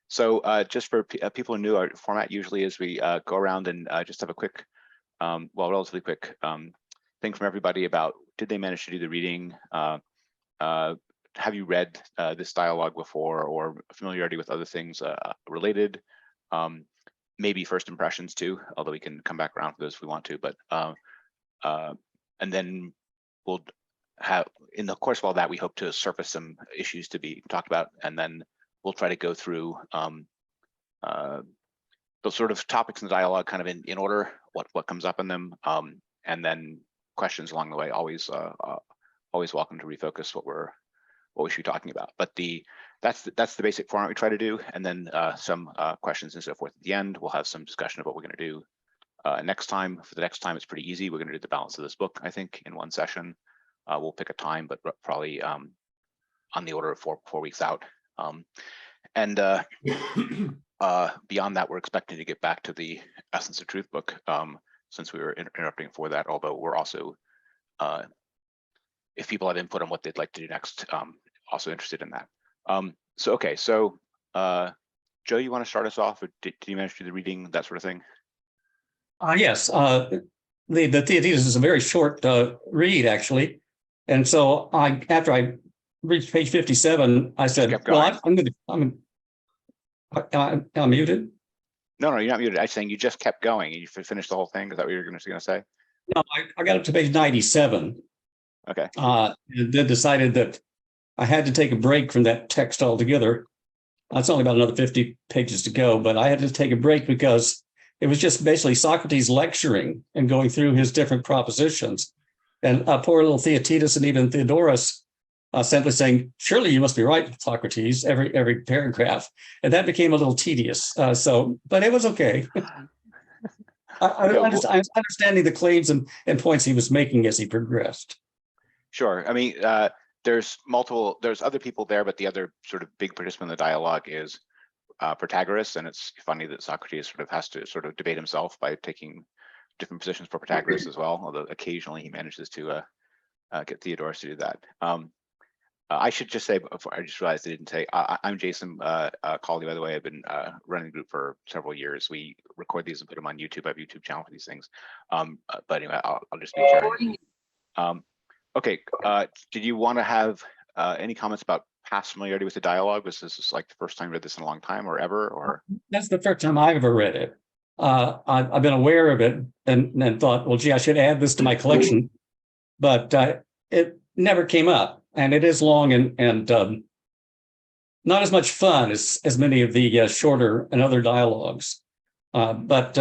So just for people who knew, our format usually is we go around and just have a quick, relatively quick thing from everybody about did they manage to do the reading? Have you read this dialogue before, or familiarity with other things related? Maybe first impressions too, although we can come back around to those if we want to. But and then we'll have, in the course of all that, we hope to surface some issues to be talked about, and then we'll try to go through those sort of topics in the dialogue kind of in order, what comes up in them, and then questions along the way. Always welcome to refocus what we should be talking about. But that's the basic format we try to do, and then some questions and so forth at the end. We'll have some discussion of what we're going to do next time. For the next time, it's pretty easy. We're going to do the balance of this book, I think, in one session. We'll pick a time, but probably on the order of four weeks out. And beyond that, we're expecting to get back to the Essence of Truth book, since we were interrupting for that, although we're also, if people have input on what they'd like to do next, also interested in that. So Joe, you want to start us off, or did you manage to do the reading, that sort of thing? Yes, the Theatetus is a very short read, actually. And so after I reached page 57, I said, well, I'm muted. No, you're not muted. I'm saying you just kept going. You finished the whole thing. Is that what you're going to say? No, I got up to page 97. Okay. And then decided that I had to take a break from that text altogether. It's only about another 50 pages to go, but I had to take a break because it was just basically Socrates lecturing and going through his different propositions. And poor little Theatetus and even Theodorus simply saying, surely you must be right, Socrates, every paragraph. And that became a little tedious. But it was okay. I was understanding the claims and points he was making as he progressed. Sure. I mean, there's other people there, but the other sort of big participant in the dialogue is Protagoras. And it's funny that Socrates sort of has to sort of debate himself by taking different positions for Protagoras as well, although occasionally he manages to get Theodorus to do that. I should just say, before, I just realized I didn't say, I'm Jason Cawley, by the way. I've been running the group for several years. We record these and put them on YouTube. I have a YouTube channel for these things. But anyway, I'll just be sharing. Okay, did you want to have any comments about past familiarity with the dialogue? Was this like the first time you read this in a long time, or ever? Or that's the first time I've ever read it. I've been aware of it and thought, well, gee, I should add this to my collection, but it never came up. And it is long and not as much fun as many of the shorter and other dialogues. But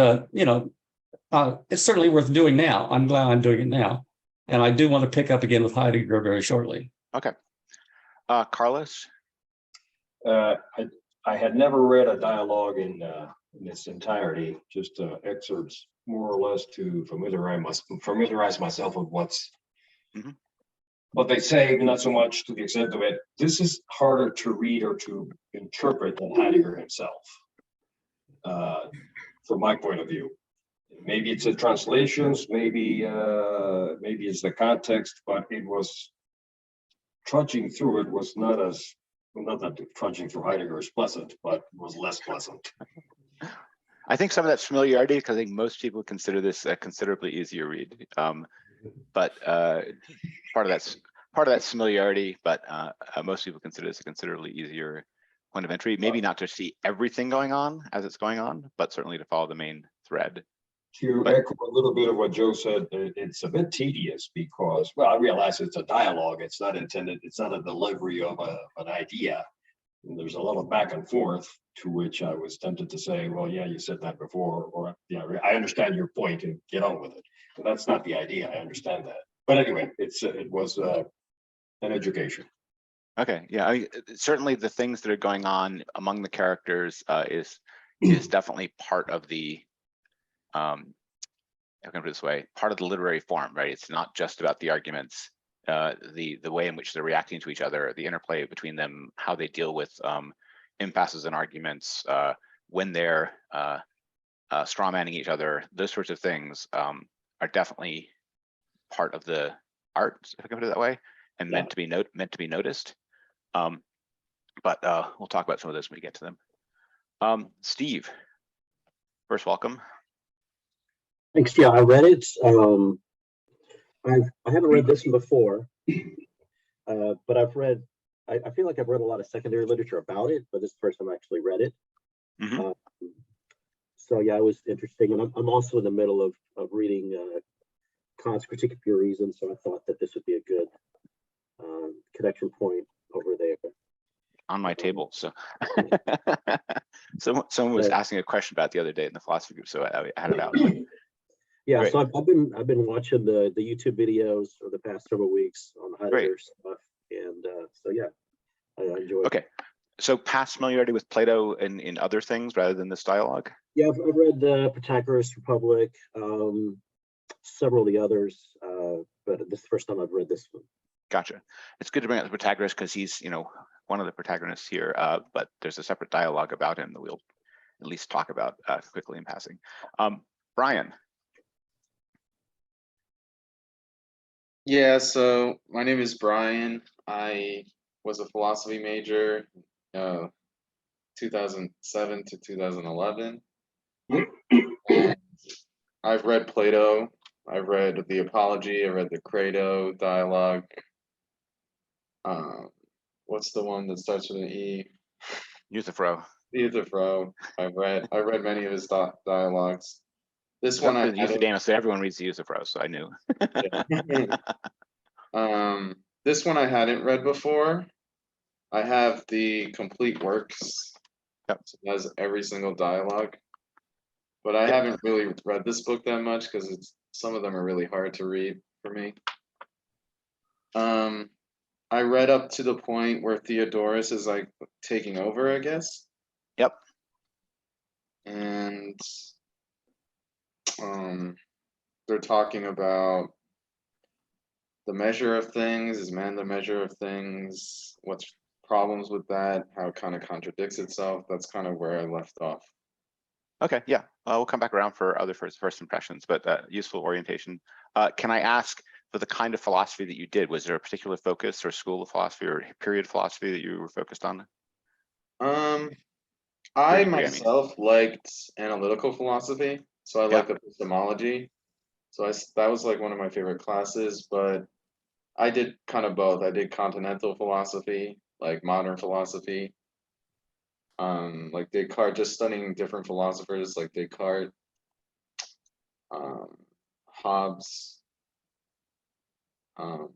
it's certainly worth doing now. I'm glad I'm doing it now. And I do want to pick up again with Heidegger very shortly. Okay. Carlos? I had never read a dialogue in its entirety, just excerpts, more or less to familiarize myself with what they say, not so much to the extent of it. This is harder to read or to interpret than Heidegger himself, from my point of view. Maybe it's the translations, maybe it's the context, but it was trudging through it was not that trudging through Heidegger is pleasant, but it was less pleasant. I think some of that's familiarity, because I think most people consider this a considerably easier read. But part of that's familiarity, but most people consider this a considerably easier point of entry. Maybe not to see everything going on as it's going on, but certainly to follow the main thread. To echo a little bit of what Joe said, it's a bit tedious because, well, I realize it's a dialogue. It's not a delivery of an idea. And there's a lot of back and forth, to which I was tempted to say, well, yeah, you said that before, or yeah, I understand your point and get on with it. But that's not the idea. I understand that. But anyway, it was an education. Okay, yeah, certainly the things that are going on among the characters is definitely part of the I'm going to put it this way, part of the literary form, right? It's not just about the arguments, the way in which they're reacting to each other, the interplay between them, how they deal with impasses and arguments, when they're straw manning each other. Those sorts of things are definitely part of the art, if I can put it that way, and meant to be noticed. but we'll talk about some of those when we get to them. Steve, first, welcome. Thanks. Yeah, I read it. I haven't read this one before, but I've read. I feel like I've read a lot of secondary literature about it, but this is the first time I actually read it. Mhm. So yeah, it was interesting, and I'm also in the middle of reading Kant's Critique of Pure Reason, so I thought that this would be a good connection point over there. On my table. So someone was asking a question about it the other day in the philosophy group, so I had it out. Yeah, Great. so I've been watching the YouTube videos for the past several weeks on the Heidegger stuff, and so yeah, I enjoy it. Okay, so past familiarity with Plato in other things rather than this dialogue? Yeah, I've read Protagoras, Republic, several of the others, but this is the first time I've read this one. Gotcha. It's good to bring up the Protagoras because he's, one of the protagonists here, but there's a separate dialogue about him that we'll at least talk about quickly in passing. Brian. Yeah, so my name is Brian. I was a philosophy major, 2007 to 2011. And I've read Plato. I've read the Apology. I read the Credo dialogue. What's the one that starts with an E? Euthyphro. Euthyphro. I read many of his dialogues. This one I Euthydemus, so everyone reads the Euthyphro, so I knew. This one I hadn't read before. I have the complete works. Yep. So it has every single dialogue. But I haven't really read this book that much because some of them are really hard to read for me. I read up to the point where Theodorus is like taking over, I guess. Yep. And they're talking about the measure of things. Is man the measure of things? What's problems with that? How it kind of contradicts itself? That's kind of where I left off. Okay, yeah, we'll come back around for other first impressions, but useful orientation. Can I ask, for the kind of philosophy that you did, was there a particular focus or school of philosophy or period of philosophy that you were focused on? I myself liked analytical philosophy, so I liked epistemology. So that was like one of my favorite classes, but I did kind of both. I did continental philosophy, like modern philosophy. Like Descartes, just studying different philosophers like Descartes, Hobbes. So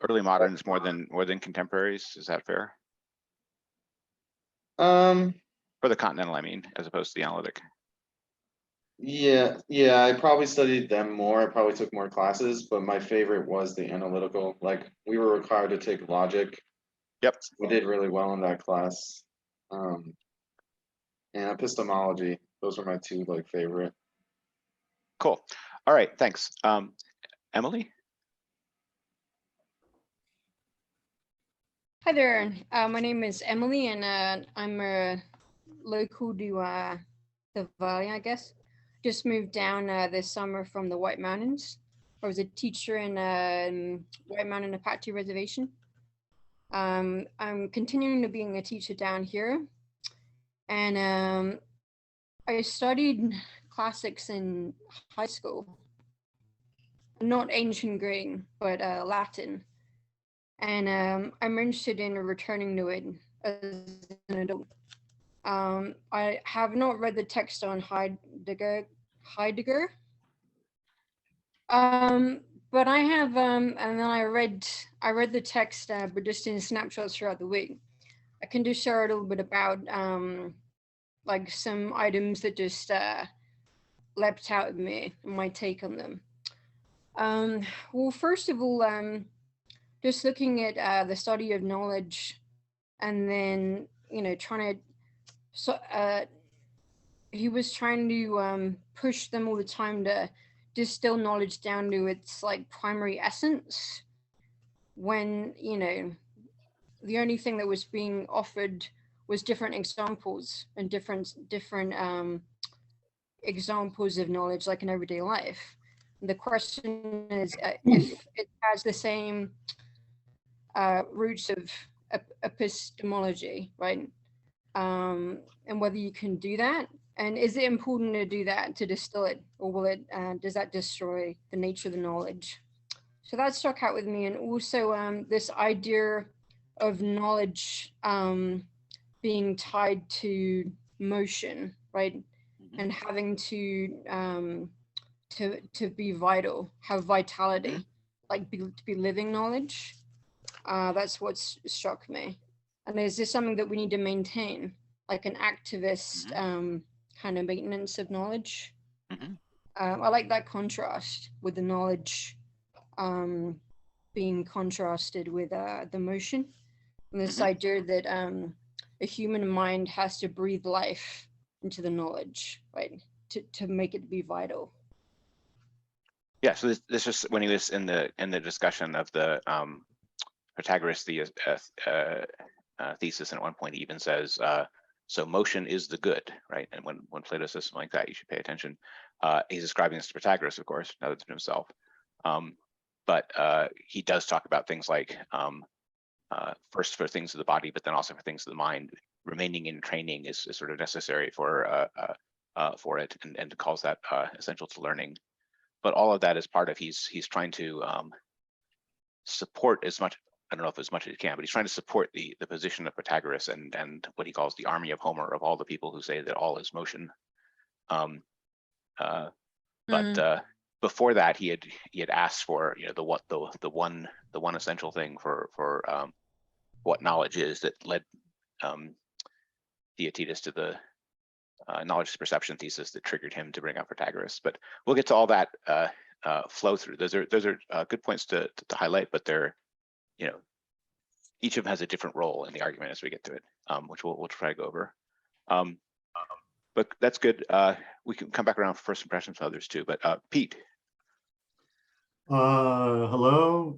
early moderns more than contemporaries, is that fair? For the continental, I mean, as opposed to the analytic. Yeah, I probably studied them more. I probably took more classes, but my favorite was the analytical. Like we were required to take logic. Yep. So we did really well in that class. And epistemology. Those were my two favorite. Cool. All right, thanks. Emily? Hi there. My name is Emily, and I'm local to the Valley, I guess. Just moved down this summer from the White Mountains. I was a teacher in White Mountain Apache Reservation. I'm continuing to being a teacher down here, and I studied classics in high school. Not ancient Greek, but Latin. And I'm interested in returning to it as an adult. I have not read the text on Heidegger. But I have, and then I read the text, but just in snapshots throughout the week. I can just share a little bit about like some items that just leapt out at me and my take on them. Well, first of all, just looking at the study of knowledge, and then trying to. So he was trying to push them all the time to distill knowledge down to its primary essence, when the only thing that was being offered was different examples and different examples of knowledge, like in everyday life. The question is if it has the same roots of epistemology, right? And whether you can do that, and is it important to do that, to distill it, or will it does that destroy the nature of the knowledge? So that struck out with me. And also this idea of knowledge being tied to motion, right? And having to be vital, have vitality, like to be living knowledge. That's what struck me. And is this something that we need to maintain, like an activist kind of maintenance of knowledge? I like that contrast with the knowledge being contrasted with the motion, and this idea that a human mind has to breathe life into the knowledge, right, to make it be vital. Yeah, so this is when he was in the discussion of the Protagoras thesis, and at one point he even says, so motion is the good, right? And when Plato says something like that, you should pay attention. He's describing this to Protagoras, of course, not to himself. But he does talk about things like first for things of the body, but then also for things of the mind. Remaining in training is sort of necessary for it, and calls that essential to learning. But all of that is part of he's trying to support as much. I don't know if as much as he can, but he's trying to support the position of Protagoras and what he calls the army of Homer, of all the people who say that all is motion. But before that, he had asked for, you know, the one essential thing for what knowledge is, that led Theatetus to the knowledge perception thesis that triggered him to bring up Protagoras. But we'll get to all that flow through. Those are good points to highlight, but they're, you know, each of them has a different role in the argument as we get to it, which we'll try to go over. But that's good. We can come back around for first impressions for others too. But Pete. Hello.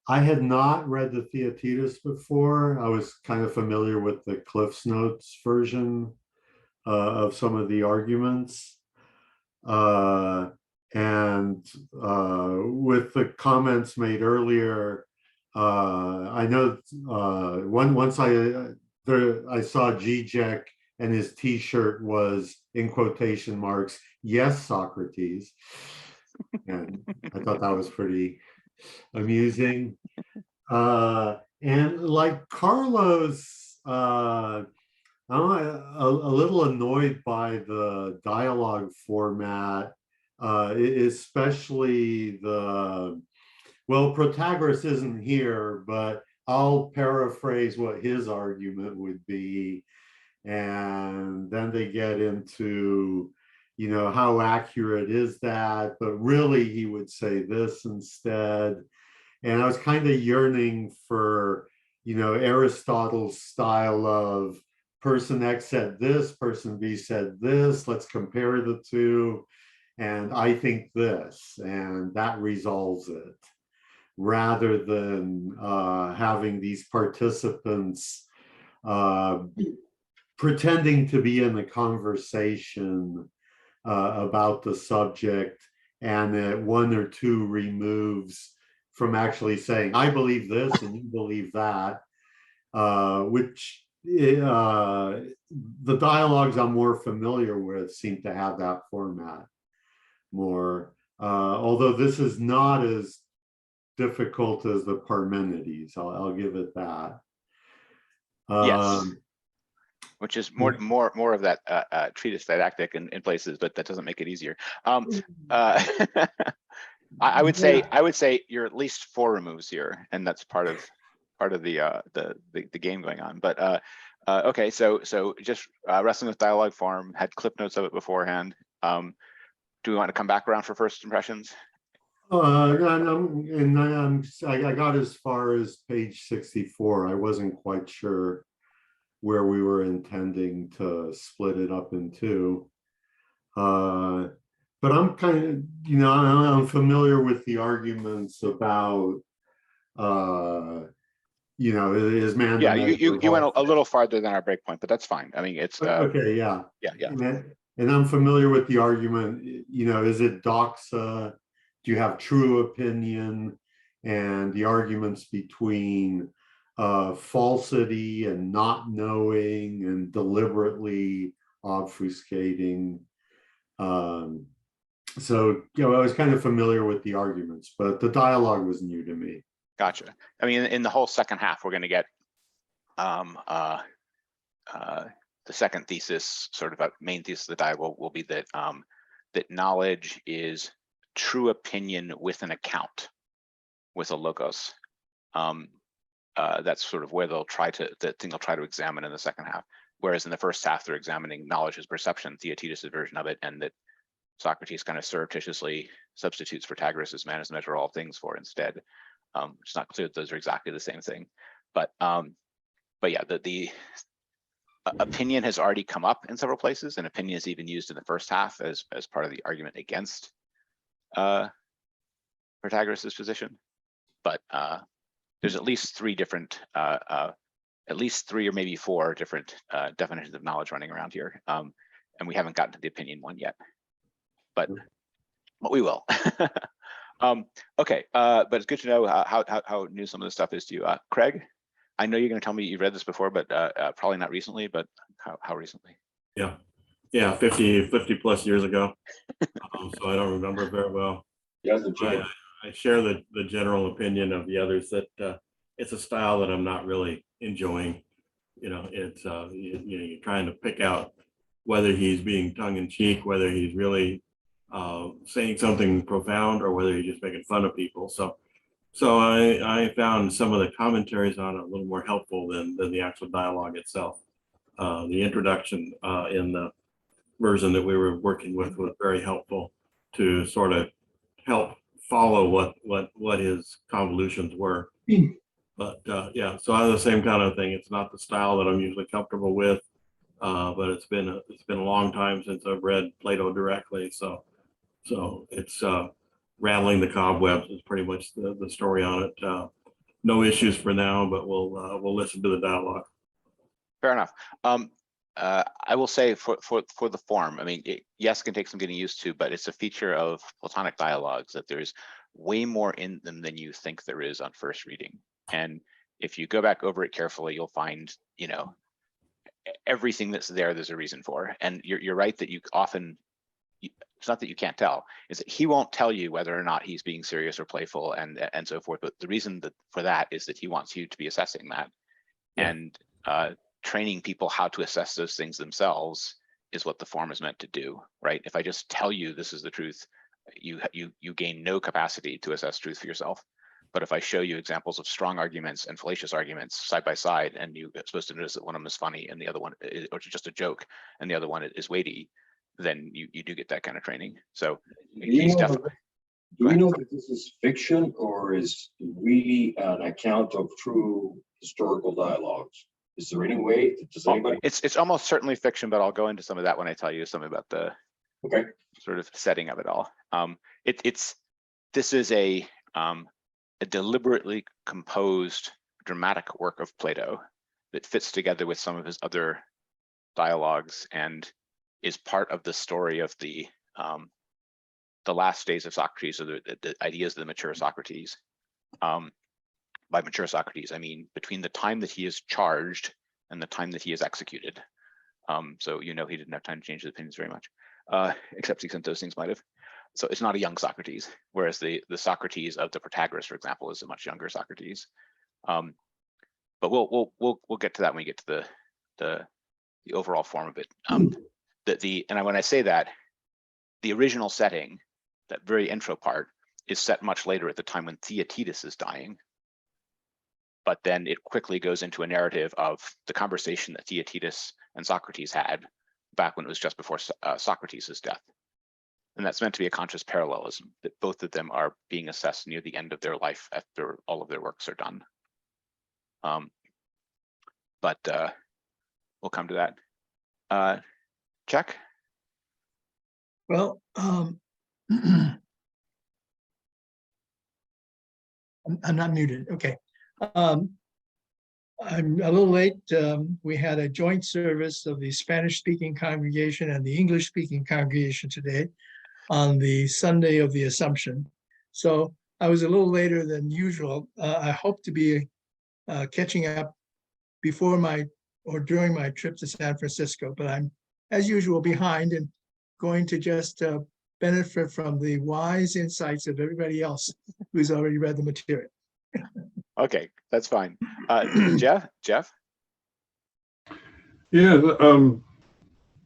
I had not read the Theatetus before. I was kind of familiar with the Cliff's Notes version of some of the arguments. And with the comments made earlier, I know once I saw Zizek and his T-shirt was, in quotation marks, "Yes, Socrates," and I thought that was pretty amusing. And like Carlos, I'm a little annoyed by the dialogue format, especially well, Protagoras isn't here, but I'll paraphrase what his argument would be. And then they get into, you know, how accurate is that? But really, he would say this instead. And I was kind of yearning for, you know, Aristotle's style of person X said this, person B said this, let's compare the two. And I think this, and that resolves it, rather than having these participants pretending to be in the conversation about the subject, and at one or two removes from actually saying, I believe this and you believe that, which the dialogues I'm more familiar with seem to have that format more, although this is not as difficult as the Parmenides. I'll give it that. Yes, which is more of that treatise didactic in places, but that doesn't make it easier. I would say you're at least 4 removes here, and that's part of the game going on. But okay, so just wrestling with dialogue form, had clip notes of it beforehand. Do we want to come back around for first impressions? I got as far as page 64. I wasn't quite sure where we were intending to split it up in two. But I'm kind of, you know, I'm familiar with the arguments about, you know, is man. Yeah, you went a little farther than our breakpoint, but that's fine. I mean, it's okay. Yeah. Yeah. And I'm familiar with the argument, you know, is it doxa? Do you have true opinion? And the arguments between falsity and not knowing and deliberately obfuscating. So, I was kind of familiar with the arguments, but the dialogue was new to me. Gotcha. I mean, in the whole second half, we're going to get the second thesis, sort of a main thesis of the dialogue will be that that knowledge is true opinion with an account, with a logos. That's sort of where the thing they'll try to examine in the second half. Whereas in the first half, they're examining knowledge as perception, Theaetetus' version of it, and that Socrates kind of surreptitiously substitutes Protagoras' man as measure all things for instead. It's not clear that those are exactly the same thing, but yeah, the opinion has already come up in several places, and opinion is even used in the first half as part of the argument against Protagoras' position. But there's at least three different, at least three or maybe four different definitions of knowledge running around here, and we haven't gotten to the opinion one yet, but we will. Okay, but it's good to know how new some of this stuff is to you. Craig, I know you're going to tell me you've read this before, but probably not recently, but how recently? Yeah, 50 plus years ago. So I don't remember it very well. Yeah, I share the general opinion of the others that it's a style that I'm not really enjoying. It's you're trying to pick out whether he's being tongue in cheek, whether he's really saying something profound, or whether he's just making fun of people. So I found some of the commentaries on it a little more helpful than the actual dialogue itself. The introduction in the version that we were working with was very helpful to sort of help follow what his convolutions were. But yeah, so I have the same kind of thing. It's not the style that I'm usually comfortable with, but it's been a long time since I've read Plato directly. So it's rattling the cobwebs is pretty much the story on it. No issues for now, but we'll listen to the dialogue. Fair enough. I will say for the form, I mean, yes, it can take some getting used to, but it's a feature of Platonic dialogues that there's way more in them than you think there is on first reading. And if you go back over it carefully, you'll find, everything that's there, there's a reason for. And you're right that you often, it's not that you can't tell, is that he won't tell you whether or not he's being serious or playful and so forth. But the reason for that is that he wants you to be assessing that. Yeah. And training people how to assess those things themselves is what the form is meant to do, right? If I just tell you this is the truth, you gain no capacity to assess truth for yourself. But if I show you examples of strong arguments and fallacious arguments side by side, and you're supposed to notice that one of them is funny and the other one is, or just a joke, and the other one is weighty, then you do get that kind of training. So he's definitely. Do we know that this is fiction or is really an account of true historical dialogues? Is there any way? Does anybody? It's almost certainly fiction, but I'll go into some of that when I tell you something about the sort of setting of it all. This is a deliberately composed dramatic work of Plato that fits together with some of his other dialogues and is part of the story of the last days of Socrates, or the ideas of the mature Socrates. By mature Socrates, I mean between the time that he is charged and the time that he is executed. So he didn't have time to change his opinions very much, except to the extent those things might have. So it's not a young Socrates, whereas the Socrates of the Protagoras, for example, is a much younger Socrates. But we'll get to that when we get to the overall form of it. And when I say that, the original setting, that very intro part, is set much later at the time when Theatetus is dying. But then it quickly goes into a narrative of the conversation that Theatetus and Socrates had back when it was just before Socrates' death. And that's meant to be a conscious parallelism, that both of them are being assessed near the end of their life after all of their works are done. But we'll come to that. Chuck? Well, I'm not muted. Okay. I'm a little late. We had a joint service of the Spanish-speaking congregation and the English-speaking congregation today on the Sunday of the Assumption. So I was a little later than usual. I hope to be catching up before or during my trip to San Francisco, but I'm, as usual, behind and going to just benefit from the wise insights of everybody else who's already read the material. Okay, that's fine. Jeff? Yeah,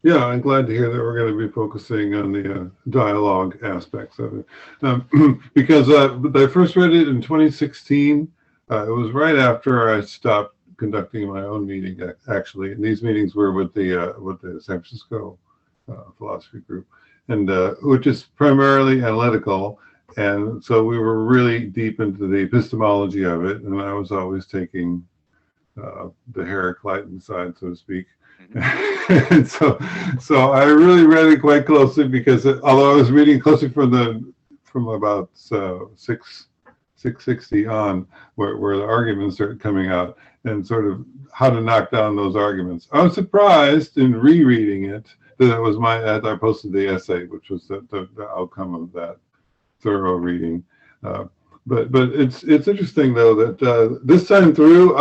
yeah, I'm glad to hear that we're going to be focusing on the dialogue aspects of it. Because I first read it in 2016. It was right after I stopped conducting my own meeting, actually. And these meetings were with the San Francisco philosophy group, and which is primarily analytical. And so we were really deep into the epistemology of it. And I was always taking the Heraclitan side, so to speak. And so I really read it quite closely, because although I was reading closely from about 660 on, where the arguments started coming out, and sort of how to knock down those arguments. I was surprised in rereading it that it was I posted the essay, which was the outcome of that thorough reading. But it's interesting though that this time through,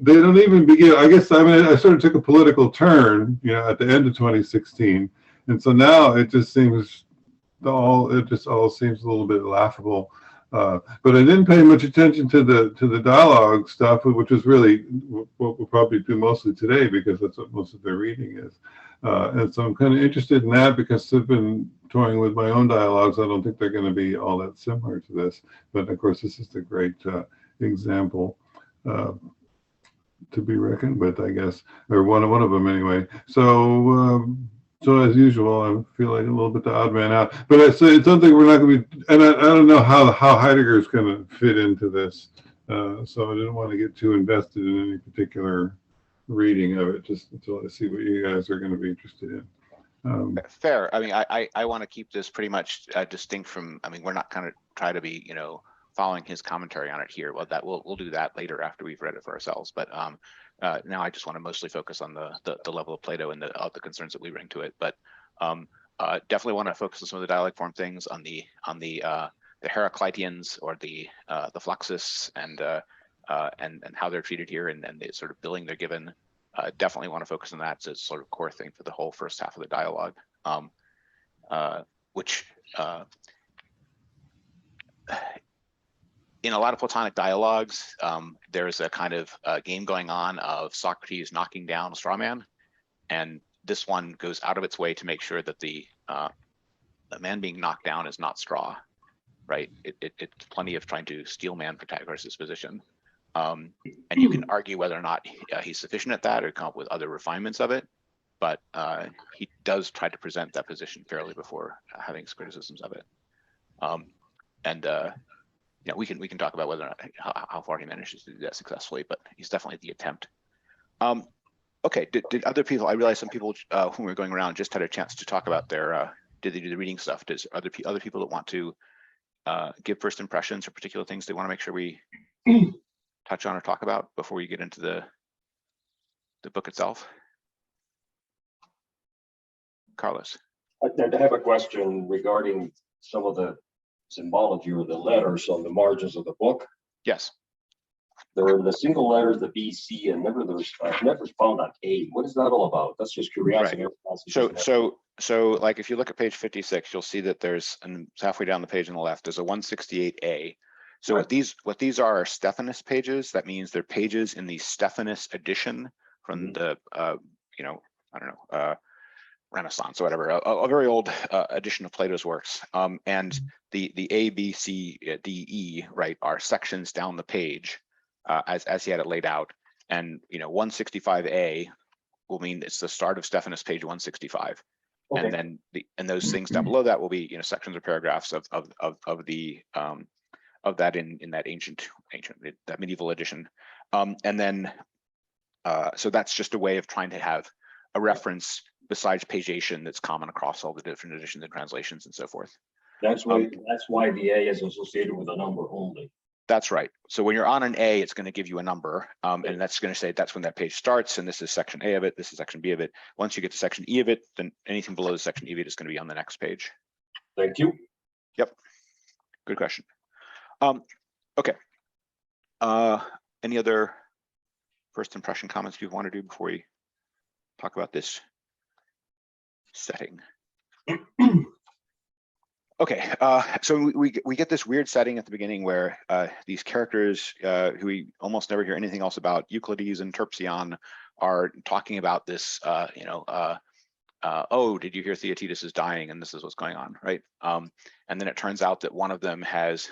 they don't even begin. I guess I sort of took a political turn, at the end of 2016, and so now it just all seems a little bit laughable. But I didn't pay much attention to the dialogue stuff, which is really what we'll probably do mostly today, because that's what most of their reading is. And so I'm kind of interested in that, because I've been toying with my own dialogues. I don't think they're going to be all that similar to this, but of course this is a great example to be reckoned with, I guess, or one of them anyway. So as usual, I feel like a little bit the odd man out, but it's something we're not going to be, and I don't know how Heidegger is going to fit into this. So I didn't want to get too invested in any particular reading of it, just until I see what you guys are going to be interested in. Fair. I mean, I want to keep this pretty much distinct from, we're not kind of try to be, following his commentary on it here. Well, we'll do that later after we've read it for ourselves. But now I just want to mostly focus on the level of Plato and the concerns that we bring to it. But definitely want to focus on some of the dialogue form things, on the Heracliteans, or the Fluxus, and how they're treated here, and the sort of billing they're given. Definitely want to focus on that. It's a sort of core thing for the whole first half of the dialogue, which in a lot of Platonic dialogues, there's a kind of game going on of Socrates knocking down a straw man, and this one goes out of its way to make sure that the man being knocked down is not straw, right? It's plenty of trying to steel man Protagoras' position. And you can argue whether or not he's sufficient at that, or come up with other refinements of it, but he does try to present that position fairly before having his criticisms of it. We can talk about whether or not how far he manages to do that successfully, but he's definitely the attempt. Okay, did other people? I realize some people whom were going around just had a chance to talk about their. Did they do the reading stuff? Does other people that want to give first impressions or particular things they want to make sure we touch on or talk about before we get into the book itself? Carlos. I have a question regarding some of the symbology or the letters on the margins of the book. Yes. There are the single letters, the B, C, and I've never found an A. What is that all about? That's just curiosity. Right. So like if you look at page 56, you'll see that there's, and halfway down the page on the left, there's a 168A. So right. what these are Stephanus pages. That means they're pages in the Stephanus edition from the Renaissance or whatever, a very old edition of Plato's works. And the A, B, C, D, E, right, are sections down the page as he had it laid out. And 165A will mean it's the start of Stephanus page 165. Okay. And then those things down below that will be sections or paragraphs of that in that ancient that medieval edition. And then so that's just a way of trying to have a reference besides pagination that's common across all the different editions and translations and so forth. That's why the A is associated with a number only. That's right. So when you're on an A, it's going to give you a number, and that's going to say that's when that page starts, and this is section A of it, this is section B of it. Once you get to section E of it, then anything below the section E of it is going to be on the next page. Thank you. Yep. Good question. Okay. Any other first impression comments people want to do before we talk about this setting? Okay, so we get this weird setting at the beginning where these characters who we almost never hear anything else about, Euclides and Terpsion, are talking about this, oh, did you hear Theaetetus is dying and this is what's going on, right? And then it turns out that one of them has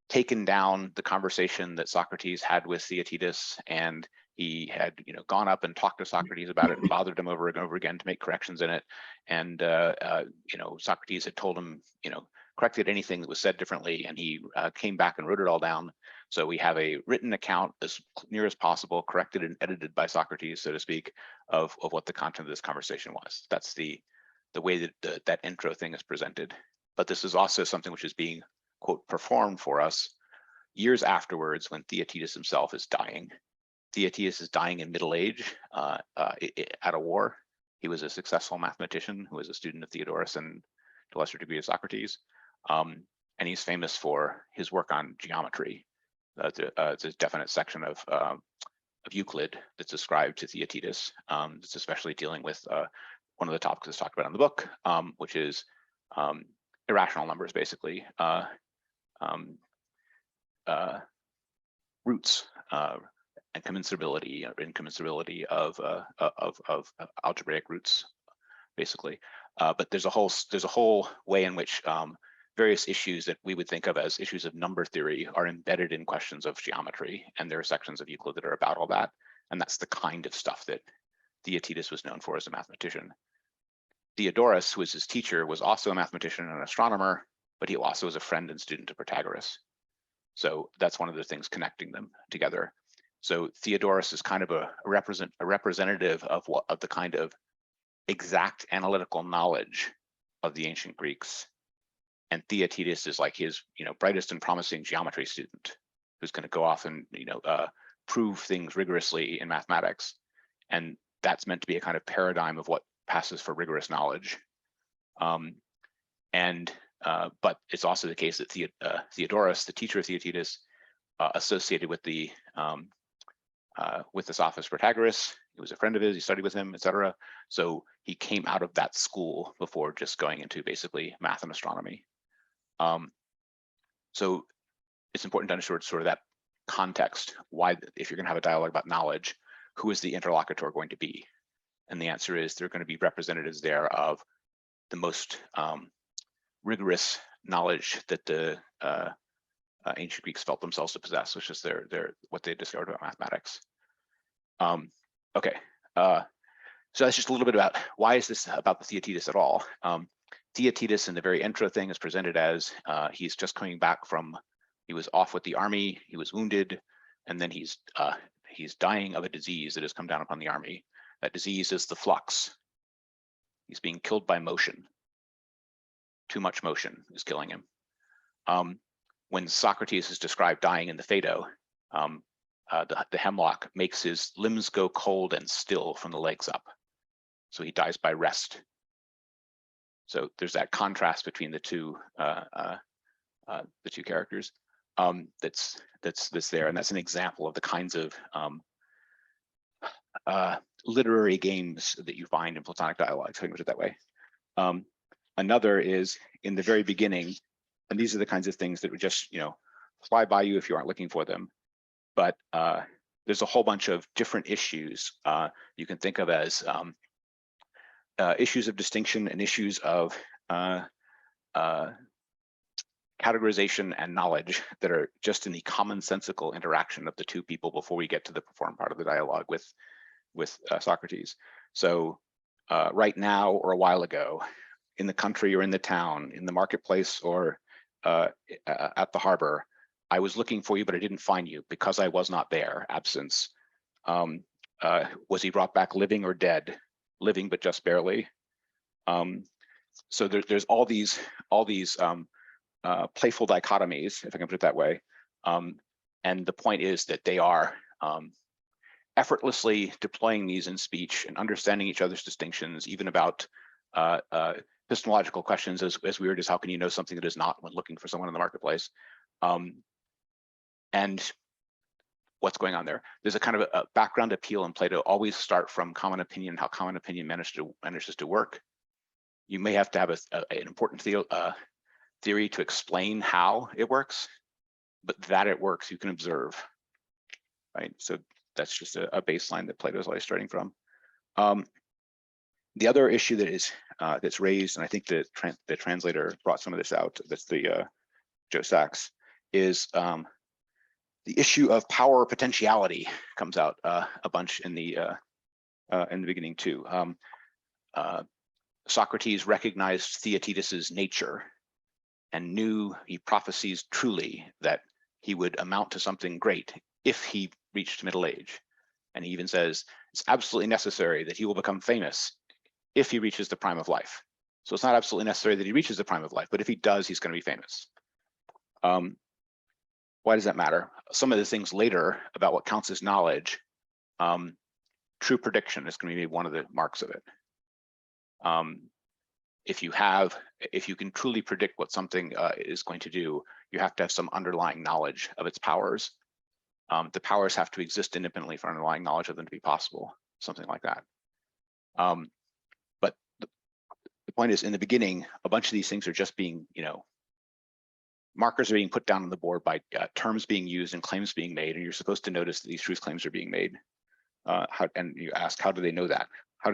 taken down the conversation that Socrates had with Theaetetus, and he had, gone up and talked to Socrates about it and bothered him over and over again to make corrections in it. And, Socrates had told him, corrected anything that was said differently, and he came back and wrote it all down. So we have a written account as near as possible, corrected and edited by Socrates, so to speak, of what the content of this conversation was. That's the way that that intro thing is presented. But this is also something which is being, quote, performed for us years afterwards when Theaetetus himself is dying. Theaetetus is dying in middle age at a war. He was a successful mathematician who was a student of Theodorus and to a lesser degree of Socrates. And he's famous for his work on geometry. It's a definite section of Euclid that's ascribed to Theaetetus. It's especially dealing with one of the topics that's talked about in the book, which is irrational numbers, basically, roots, and commensurability or incommensurability of algebraic roots, basically. But there's a whole way in which various issues that we would think of as issues of number theory are embedded in questions of geometry, and there are sections of Euclid that are about all that. And that's the kind of stuff that Theaetetus was known for as a mathematician. Theodorus, who was his teacher, was also a mathematician and an astronomer, but he also was a friend and student of Protagoras. So that's one of the things connecting them together. So Theodorus is kind of a representative of the kind of exact analytical knowledge of the ancient Greeks, and Theaetetus is like his brightest and promising geometry student who's going to go off and prove things rigorously in mathematics, and that's meant to be a kind of paradigm of what passes for rigorous knowledge. But it's also the case that Theodorus, the teacher of Theaetetus, associated with the sophist Protagoras. He was a friend of his, he studied with him, etc. So he came out of that school before just going into basically math and astronomy. So it's important to understand sort of that context, why, if you're going to have a dialogue about knowledge, who is the interlocutor going to be? And the answer is they're going to be representatives there of the most rigorous knowledge that the ancient Greeks felt themselves to possess, which is their what they discovered about mathematics. Okay, so that's just a little bit about why is this about the Theaetetus at all. Theaetetus in the very intro thing is presented as he's just coming back from, he was off with the army, he was wounded, and then he's dying of a disease that has come down upon the army. That disease is the flux. He's being killed by motion. Too much motion is killing him. When Socrates is described dying in the Phaedo, the hemlock makes his limbs go cold and still from the legs up. So he dies by rest. So there's that contrast between the two characters that's there, and that's an example of the kinds of literary games that you find in Platonic dialogues, if I can put it that way. Another is in the very beginning, and these are the kinds of things that would just fly by you if you aren't looking for them. But there's a whole bunch of different issues you can think of as issues of distinction and issues of categorization and knowledge that are just in the commonsensical interaction of the two people before we get to the performed part of the dialogue with Socrates. So right now or a while ago, in the country or in the town, in the marketplace or at the harbor, I was looking for you, but I didn't find you because I was not there. Absence. Was he brought back living or dead? Living, but just barely. So there's all these playful dichotomies, if I can put it that way. And the point is that they are effortlessly deploying these in speech and understanding each other's distinctions, even about epistemological questions as weird as how can you know something that is not when looking for someone in the marketplace. And what's going on there. There's a kind of a background appeal in Plato, always start from common opinion, how common opinion manages to work. You may have to have an important theory to explain how it works, but that it works, you can observe, right? So that's just a baseline that Plato is always starting from. The other issue that is that's raised, and I think the translator brought some of this out, that's the Joe Sachs, is the issue of power potentiality comes out a bunch in the beginning too. Socrates recognized Theatetus's nature and knew he prophesies truly that he would amount to something great if he reached middle age. And he even says it's absolutely necessary that he will become famous if he reaches the prime of life. So it's not absolutely necessary that he reaches the prime of life, but if he does, he's going to be famous. Why does that matter? Some of the things later about what counts as knowledge, true prediction is going to be one of the marks of it. If you can truly predict what something is going to do, you have to have some underlying knowledge of its powers. The powers have to exist independently for underlying knowledge of them to be possible, something like that. But the point is, in the beginning, a bunch of these things are just being, markers are being put down on the board by terms being used and claims being made, and you're supposed to notice that these truth claims are being made. And you ask, how do they know that? Why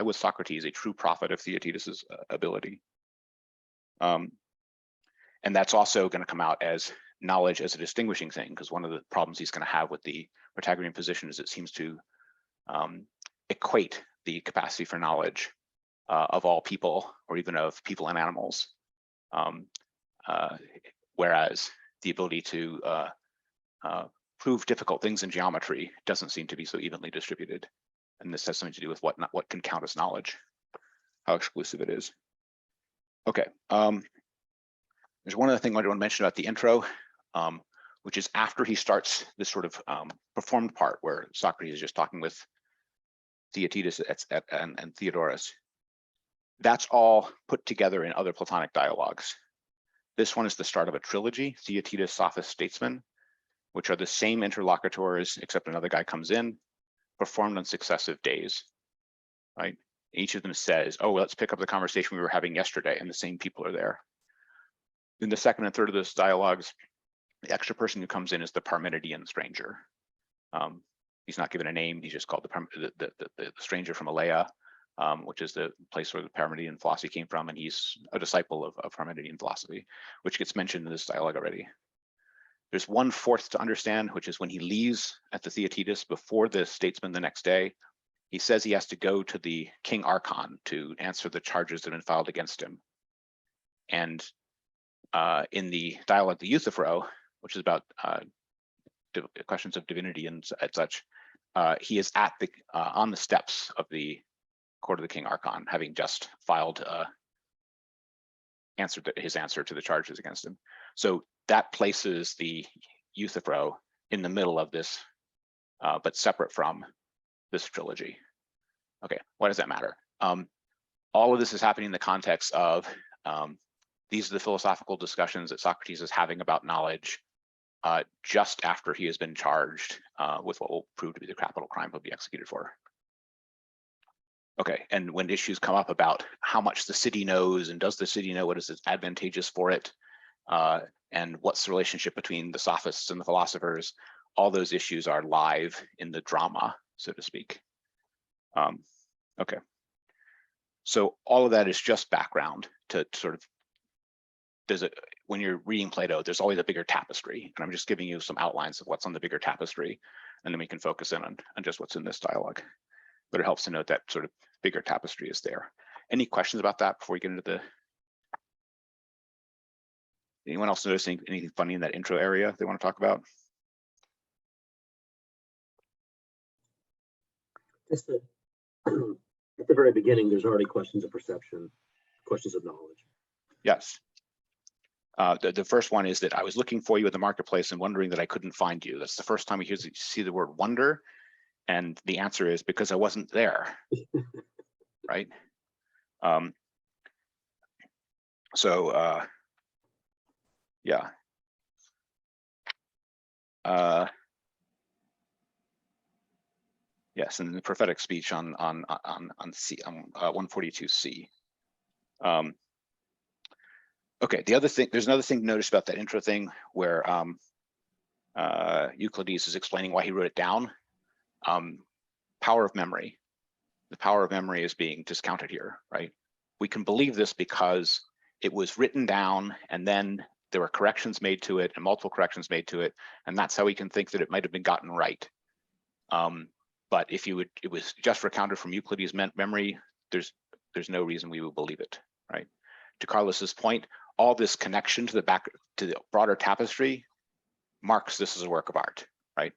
was Socrates a true prophet of Theaetetus's ability? And that's also going to come out as knowledge as a distinguishing thing, because one of the problems he's going to have with the Protagorean position is it seems to equate the capacity for knowledge of all people, or even of people and animals, whereas the ability to prove difficult things in geometry doesn't seem to be so evenly distributed. And this has something to do with what can count as knowledge, how exclusive it is. Okay, there's one other thing I want to mention about the intro, which is after he starts this sort of performed part where Socrates is just talking with Theaetetus and Theodorus. That's all put together in other Platonic dialogues. This one is the start of a trilogy, Theaetetus, Sophist, Statesman, which are the same interlocutors, except another guy comes in, performed on successive days, right? Each of them says, oh, well, let's pick up the conversation we were having yesterday, and the same people are there. In the second and third of those dialogues, the extra person who comes in is the Parmenidean Stranger. He's not given a name, he's just called the stranger from Alea, which is the place where the Parmenidean philosophy came from, and he's a disciple of Parmenidean philosophy, which gets mentioned in this dialogue already. There's one fourth to understand, which is when he leaves at the Theaetetus before the Statesman the next day, he says he has to go to the King Archon to answer the charges that have been filed against him. And in the dialogue, the Euthyphro, which is about questions of divinity and such, he is at the on the steps of the court of the King Archon, having just filed his answer to the charges against him. So that places the Euthyphro in the middle of this, but separate from this trilogy. Okay, why does that matter? All of this is happening in the context of these are the philosophical discussions that Socrates is having about knowledge just after he has been charged with what will prove to be the capital crime he'll be executed for. Okay, and when issues come up about how much the city knows and does the city know what is advantageous for it, and what's the relationship between the sophists and the philosophers, all those issues are live in the drama, so to speak. Okay, so all of that is just background to sort of, when you're reading Plato, there's always a bigger tapestry, and I'm just giving you some outlines of what's on the bigger tapestry, and then we can focus in on just what's in this dialogue. But it helps to note that sort of bigger tapestry is there. Any questions about that before we get into the, anyone else notice anything funny in that intro area they want to talk about? Just at the very beginning, there's already questions of perception, questions of knowledge. Yes. The first one is that I was looking for you at the marketplace and wondering that I couldn't find you. That's the first time we see the word wonder. And the answer is because I wasn't there, right? Yeah. Yes, and the prophetic speech on C, 142C. Okay, the other thing, there's another thing to notice about that intro thing where Euclides is explaining why he wrote it down. Power of memory. The power of memory is being discounted here, right? We can believe this because it was written down and then there were corrections made to it and multiple corrections made to it. And that's how we can think that it might have been gotten right. But if it was just recounted from Euclides' memory, there's no reason we would believe it, right? To Carlos's point, all this connection to the broader tapestry marks this as a work of art, right?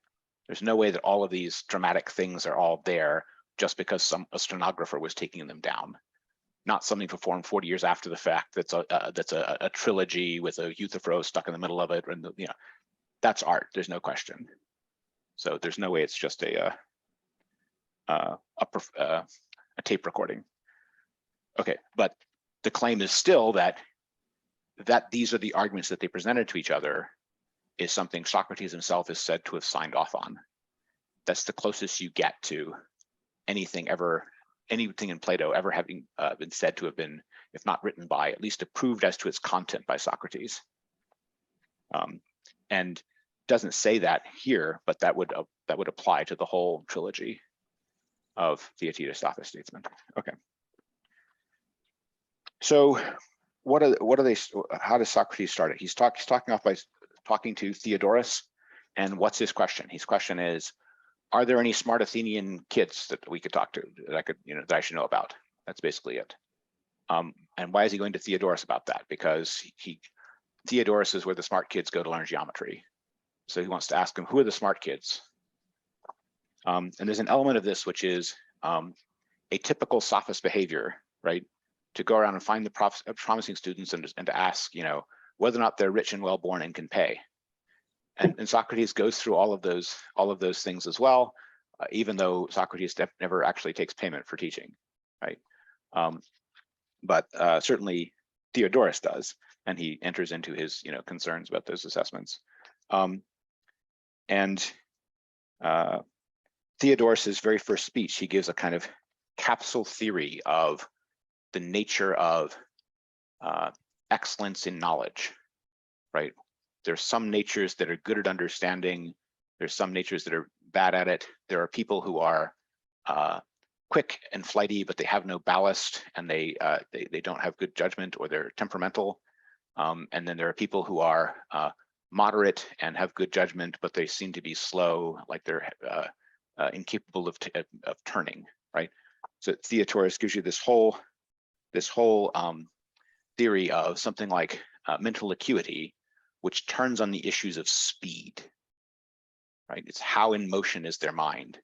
There's no way that all of these dramatic things are all there just because a stenographer was taking them down. Not something performed 40 years after the fact. That's a trilogy with a Euthyphro stuck in the middle of it, and that's art. There's no question. So there's no way it's just a tape recording. Okay, but the claim is still that these are the arguments that they presented to each other is something Socrates himself is said to have signed off on. That's the closest you get to anything in Plato ever having been said to have been, if not written by, at least approved as to its content by Socrates. And doesn't say that here, but that would apply to the whole trilogy of Theaetetus, Sophist, Statesman. Okay. So what are they? How does Socrates start it? He's talking off by talking to Theodorus, and what's his question? His question is, are there any smart Athenian kids that we could talk to that I should know about? That's basically it. And why is he going to Theodorus about that? Because Theodorus is where the smart kids go to learn geometry. So he wants to ask him, who are the smart kids? And there's an element of this which is a typical sophist behavior, right? To go around and find the promising students and to ask, whether or not they're rich and well-born and can pay. And Socrates goes through all of those things as well, even though Socrates never actually takes payment for teaching, right? But certainly Theodorus does, and he enters into his concerns about those assessments. And Theodorus's very first speech, he gives a kind of capsule theory of the nature of excellence in knowledge, right? There's some natures that are good at understanding. There's some natures that are bad at it. There are people who are quick and flighty, but they have no ballast, and they don't have good judgment, or they're temperamental. And then there are people who are moderate and have good judgment, but they seem to be slow, like they're incapable of turning, right? So Theodorus gives you this whole theory of something like mental acuity, which turns on the issues of speed, right? It's how in motion is their mind.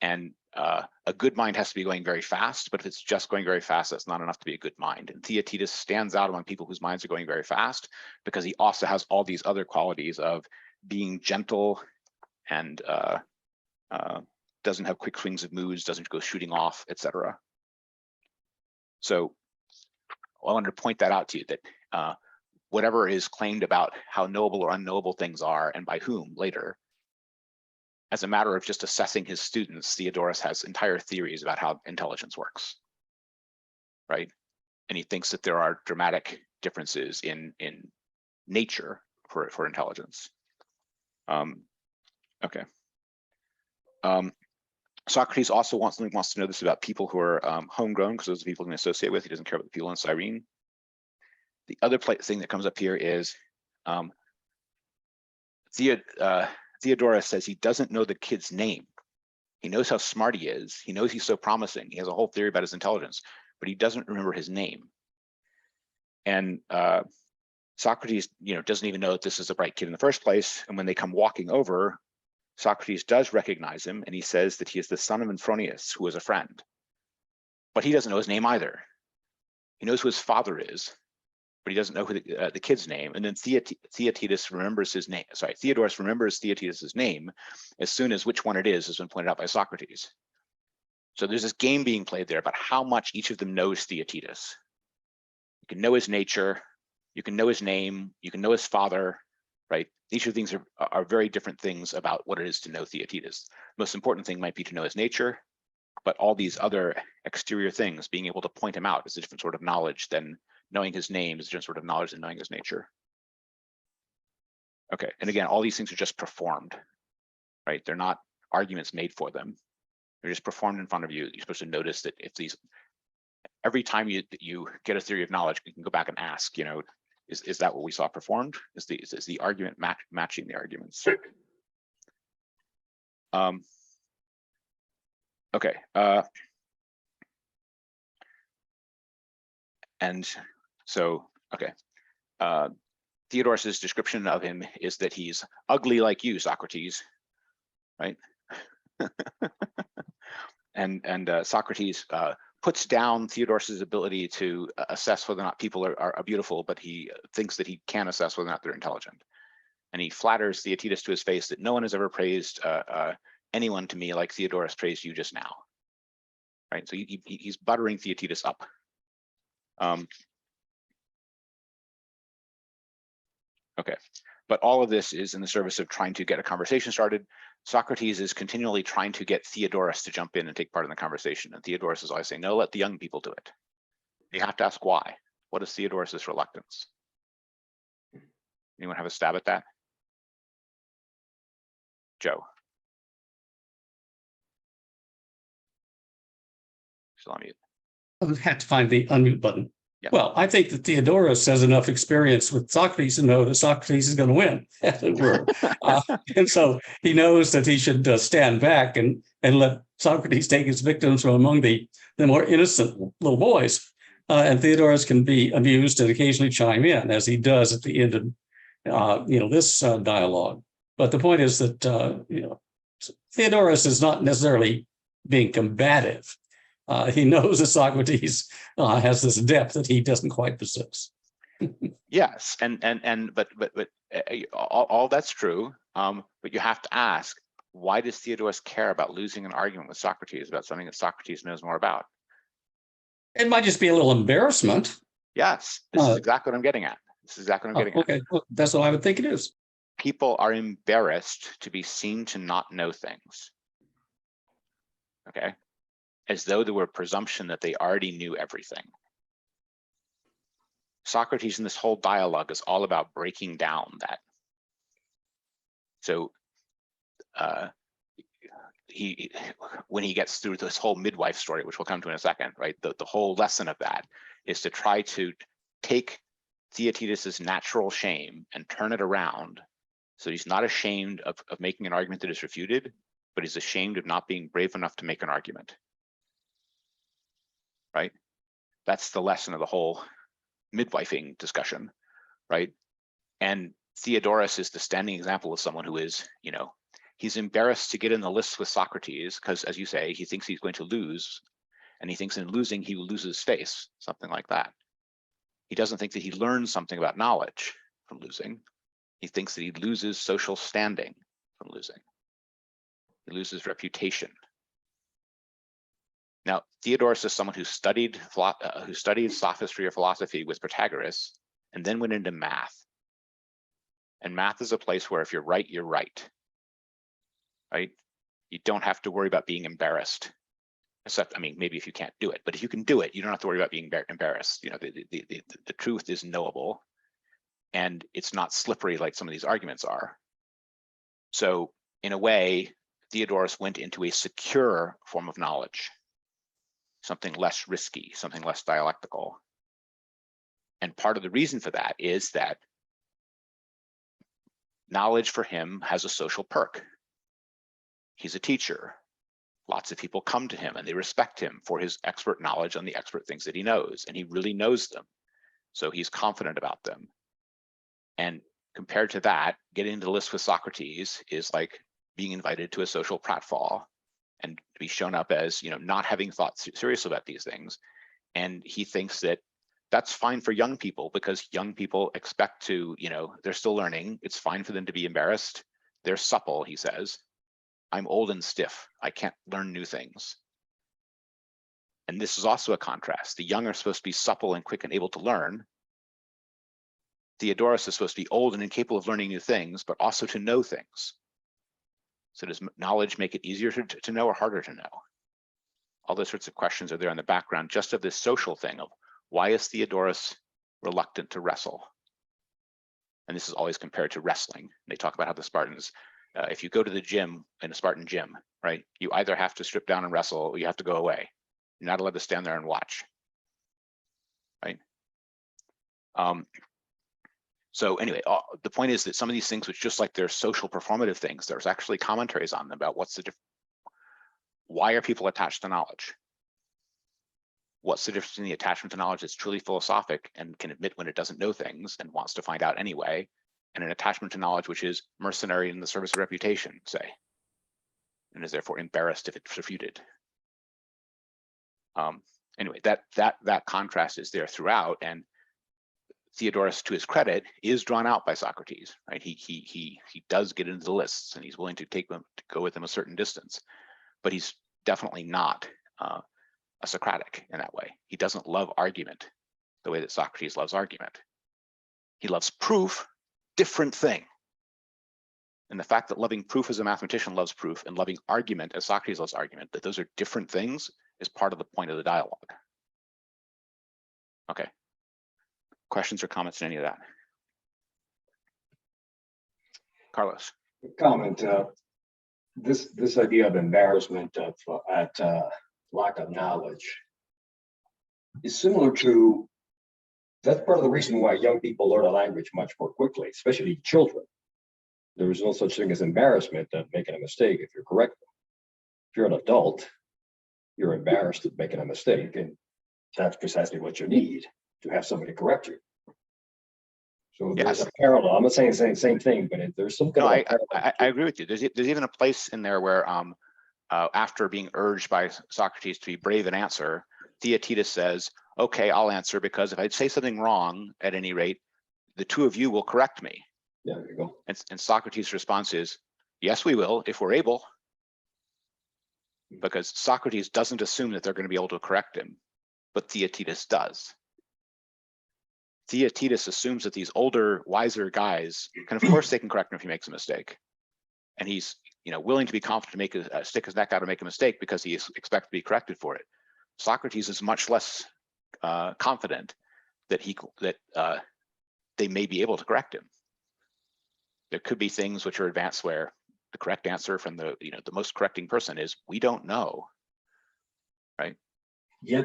And a good mind has to be going very fast, but if it's just going very fast, that's not enough to be a good mind. And Theaetetus stands out among people whose minds are going very fast because he also has all these other qualities of being gentle and doesn't have quick swings of moods, doesn't go shooting off, etc. So I wanted to point that out to you, that whatever is claimed about how knowable or unknowable things are and by whom later, as a matter of just assessing his students, Theodorus has entire theories about how intelligence works, right? And he thinks that there are dramatic differences in nature for intelligence. Okay. Socrates also wants to know this about people who are homegrown, because those are the people he can associate with. He doesn't care about the people in Cyrene. The other thing that comes up here is Theodorus says he doesn't know the kid's name. He knows how smart he is. He knows he's so promising. He has a whole theory about his intelligence, but he doesn't remember his name. And Socrates, doesn't even know that this is a bright kid in the first place. And when they come walking over, Socrates does recognize him, and he says that he is the son of Infronius, who was a friend. But he doesn't know his name either. He knows who his father is, but he doesn't know who the kid's name. And then Theaetetus remembers his name. Sorry, Theodorus remembers Theaetetus's name as soon as which one it is has been pointed out by Socrates. So there's this game being played there about how much each of them knows Theaetetus. You can know his nature, you can know his name, you can know his father, right? Each of these are very different things about what it is to know Theaetetus. Most important thing might be to know his nature, but all these other exterior things, being able to point him out is a different sort of knowledge than knowing his name is a different sort of knowledge than knowing his nature. Okay, and again, all these things are just performed, right? They're not arguments made for them. They're just performed in front of you. You're supposed to notice that if these, every time you get a theory of knowledge, you can go back and ask, is that what we saw performed? Is the argument matching the arguments? Okay. And so, okay. Theodorus's description of him is that he's ugly like you, Socrates, right? and Socrates puts down Theodorus's ability to assess whether or not people are beautiful, but he thinks that he can assess whether or not they're intelligent. And he flatters Theaetetus to his face that no one has ever praised anyone to me like Theodorus praised you just now, right? So he's buttering Theaetetus up. Okay, but all of this is in the service of trying to get a conversation started. Socrates is continually trying to get Theodorus to jump in and take part in the conversation. And Theodorus is always saying, no, let the young people do it. You have to ask why. What is Theodorus's reluctance? Anyone have a stab at that? Joe. Still on mute. I would have to find the unmute button. Yeah. Well, I think that Theodorus has enough experience with Socrates to know that Socrates is going to win, as it were. And so he knows that he should stand back and let Socrates take his victims from among the more innocent little boys. And Theodorus can be amused and occasionally chime in, as he does at the end of this dialogue. But the point is that Theodorus is not necessarily being combative. He knows that Socrates has this depth that he doesn't quite possess. Yes, but all that's true. But you have to ask, why does Theodorus care about losing an argument with Socrates about something that Socrates knows more about? It might just be a little embarrassment. Yes, this is exactly what I'm getting at. This is exactly what I'm getting at. Okay, well, that's what I would think it is. People are embarrassed to be seen to not know things. Okay. As though there were a presumption that they already knew everything. Socrates in this whole dialogue is all about breaking down that. So when he gets through this whole midwife story, which we'll come to in a second, right? The whole lesson of that is to try to take Theaetetus's natural shame and turn it around so he's not ashamed of making an argument that is refuted, but he's ashamed of not being brave enough to make an argument. Right? That's the lesson of the whole midwifing discussion, right? And Theodorus is the standing example of someone who is, he's embarrassed to get in the lists with Socrates because, as you say, he thinks he's going to lose, and he thinks in losing he will lose his face, something like that. He doesn't think that he learns something about knowledge from losing. He thinks that he loses social standing from losing. He loses reputation. Now, Theodorus is someone who studied sophistry or philosophy with Protagoras and then went into math. And math is a place where if you're right, you're right. Right? You don't have to worry about being embarrassed. Except, maybe if you can't do it, but if you can do it, you don't have to worry about being embarrassed. The truth is knowable, and it's not slippery like some of these arguments are. So, in a way, Theodorus went into a secure form of knowledge. Something less risky, something less dialectical. And part of the reason for that is that knowledge for him has a social perk. He's a teacher. Lots of people come to him and they respect him for his expert knowledge on the expert things that he knows, and he really knows them. So he's confident about them. And compared to that, getting into the list with Socrates is like being invited to a social pratfall and to be shown up as, not having thought seriously about these things. And he thinks that that's fine for young people because young people expect to, they're still learning. It's fine for them to be embarrassed. They're supple, he says. I'm old and stiff. I can't learn new things. And this is also a contrast. The young are supposed to be supple and quick and able to learn. Theodorus is supposed to be old and incapable of learning new things, but also to know things. So does knowledge make it easier to know or harder to know? All those sorts of questions are there in the background, just of this social thing of why is Theodorus reluctant to wrestle? And this is always compared to wrestling. They talk about how the Spartans, if you go to the gym, in a Spartan gym, right, you either have to strip down and wrestle or you have to go away. You're not allowed to stand there and watch, right? So anyway, the point is that some of these things, which just like they're social performative things, there's actually commentaries on them about what's the difference. Why are people attached to knowledge? What's the difference in the attachment to knowledge that's truly philosophic and can admit when it doesn't know things and wants to find out anyway, and an attachment to knowledge which is mercenary in the service of reputation, say, and is therefore embarrassed if it's refuted. Anyway, that contrast is there throughout, and Theodorus, to his credit, is drawn out by Socrates, right? He does get into the lists, and he's willing to go with them a certain distance, but he's definitely not a Socratic in that way. He doesn't love argument the way that Socrates loves argument. He loves proof, different thing. And the fact that loving proof as a mathematician loves proof and loving argument as Socrates loves argument, that those are different things, is part of the point of the dialogue. Okay. Questions or comments on any of that? Carlos. Comment, this idea of embarrassment at lack of knowledge is similar to, that's part of the reason why young people learn a language much more quickly, especially children. There is no such thing as embarrassment at making a mistake if you're correct. If you're an adult, you're embarrassed at making a mistake, and that's precisely what you need, to have somebody correct you. So there's a parallel. I'm not saying the same thing, but there's some kind of I agree with you. There's even a place in there where after being urged by Socrates to be brave and answer, Theaetetus says, okay, I'll answer, because if I say something wrong, at any rate, the two of you will correct me. Yeah, there you go. And Socrates' response is, yes, we will, if we're able. Because Socrates doesn't assume that they're going to be able to correct him, but Theaetetus does. Theaetetus assumes that these older, wiser guys can, of course, they can correct him if he makes a mistake. And he's, willing to be confident to stick his neck out and make a mistake because he expects to be corrected for it. Socrates is much less confident that they may be able to correct him. There could be things which are advanced where the correct answer from the most correcting person is, we don't know, right? Yeah.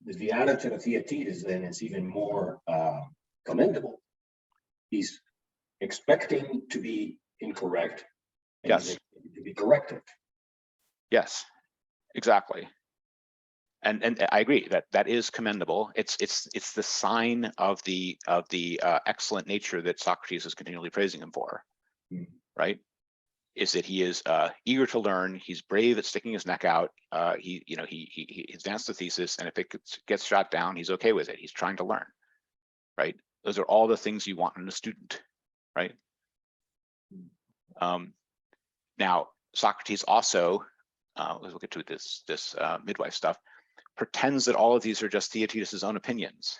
The attitude of Theaetetus then is even more commendable. He's expecting to be incorrect. And yes. He's expecting to be corrected. Yes, exactly. And I agree that is commendable. It's the sign of the excellent nature that Socrates is continually praising him for, right? Is that he is eager to learn. He's brave at sticking his neck out. He advanced the thesis, and if it gets shot down, he's okay with it. He's trying to learn, right? Those are all the things you want in a student, right? Now, Socrates also, let's look into this midwife stuff, pretends that all of these are just Theaetetus' own opinions,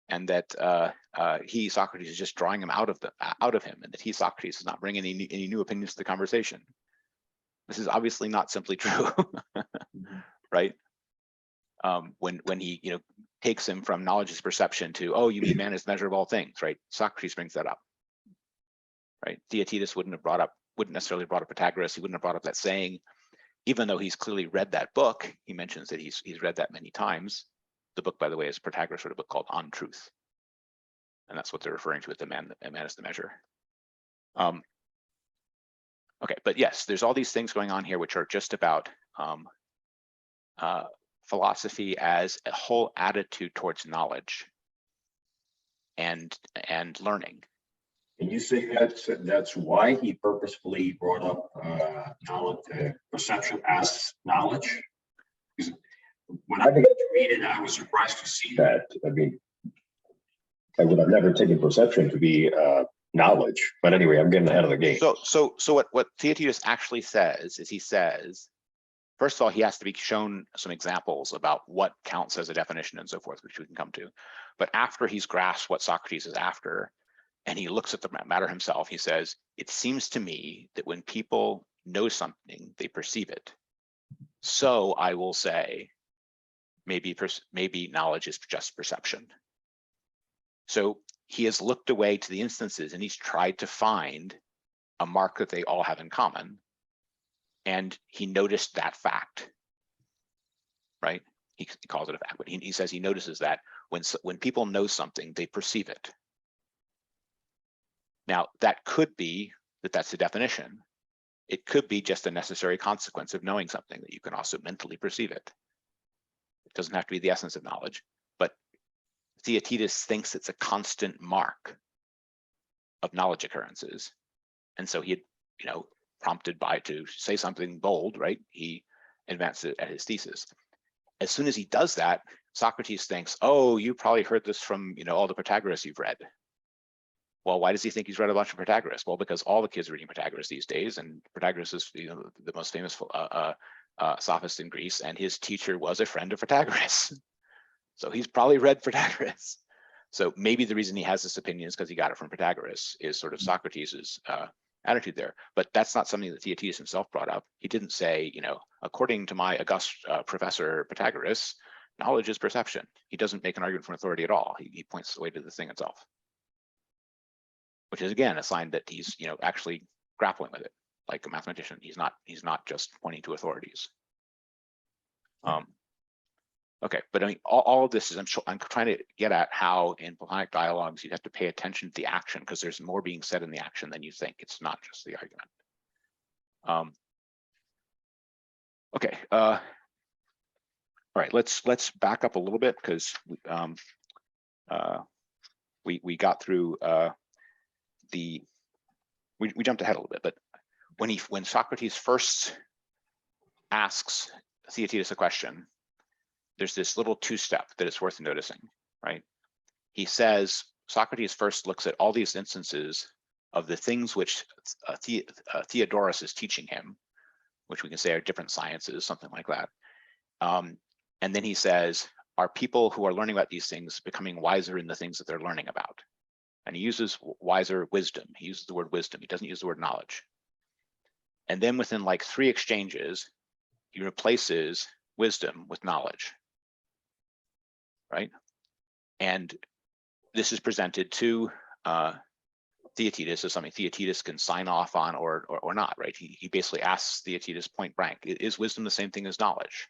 and that Socrates is just drawing him out of him, and that Socrates is not bringing any new opinions to the conversation. This is obviously not simply true, right? When he takes him from knowledge is perception to, oh, you mean man is the measure of all things, right? Socrates brings that up, right? Theaetetus wouldn't necessarily brought up Pythagoras. He wouldn't have brought up that saying, even though he's clearly read that book. He mentions that he's read that many times. The book, by the way, is Protagoras wrote a book called On Truth. And that's what they're referring to with the man is the measure. Okay, but yes, there's all these things going on here which are just about philosophy as a whole attitude towards knowledge and learning. And you say that's why he purposefully brought up knowledge, perception as knowledge? Because when I began to read it, I was surprised to see that. I mean, I would have never taken perception to be knowledge. But anyway, I'm getting ahead of the game. So what Theaetetus actually says is he says first of all, he has to be shown some examples about what counts as a definition and so forth, which we can come to. But after he's grasped what Socrates is after, and he looks at the matter himself, he says, it seems to me that when people know something, they perceive it. So I will say, maybe knowledge is just perception. So he has looked away to the instances and he's tried to find a mark that they all have in common. And he noticed that fact, right? He calls it a fact, but he says he notices that when people know something, they perceive it. Now, that could be that that's the definition. It could be just a necessary consequence of knowing something, that you can also mentally perceive it. It doesn't have to be the essence of knowledge, but Theaetetus thinks it's a constant mark of knowledge occurrences. And so he had, prompted by to say something bold, right? He advanced it at his thesis. As soon as he does that, Socrates thinks, oh, you probably heard this from, all the Protagoras you've read. Well, why does he think he's read a bunch of Protagoras? Well, because all the kids are reading Protagoras these days, and Protagoras is the most famous sophist in Greece, and his teacher was a friend of Protagoras. So he's probably read Protagoras. So maybe the reason he has this opinion is because he got it from Protagoras, is sort of Socrates's attitude there. But that's not something that Theaetetus himself brought up. He didn't say, according to my august professor Protagoras, knowledge is perception. He doesn't make an argument from authority at all. He points the way to the thing itself, which is again a sign that he's actually grappling with it like a mathematician. He's not just pointing to authorities. Okay, but I mean, all of this is I'm trying to get at how in Platonic dialogues you have to pay attention to the action, because there's more being said in the action than you think. It's not just the argument. Okay, all right. Let's back up a little bit, because we got through we jumped ahead a little bit, but when Socrates first asks Theaetetus a question, there's this little two-step that is worth noticing, right? He says, Socrates first looks at all these instances of the things which Theodorus is teaching him, which we can say are different sciences, something like that. And then he says, are people who are learning about these things becoming wiser in the things that they're learning about? And he uses wiser wisdom. He uses the word wisdom. He doesn't use the word knowledge. And then within like 3 exchanges, he replaces wisdom with knowledge, right? And this is presented to Theaetetus as something Theaetetus can sign off on or not, right? He basically asks Theaetetus point blank, is wisdom the same thing as knowledge?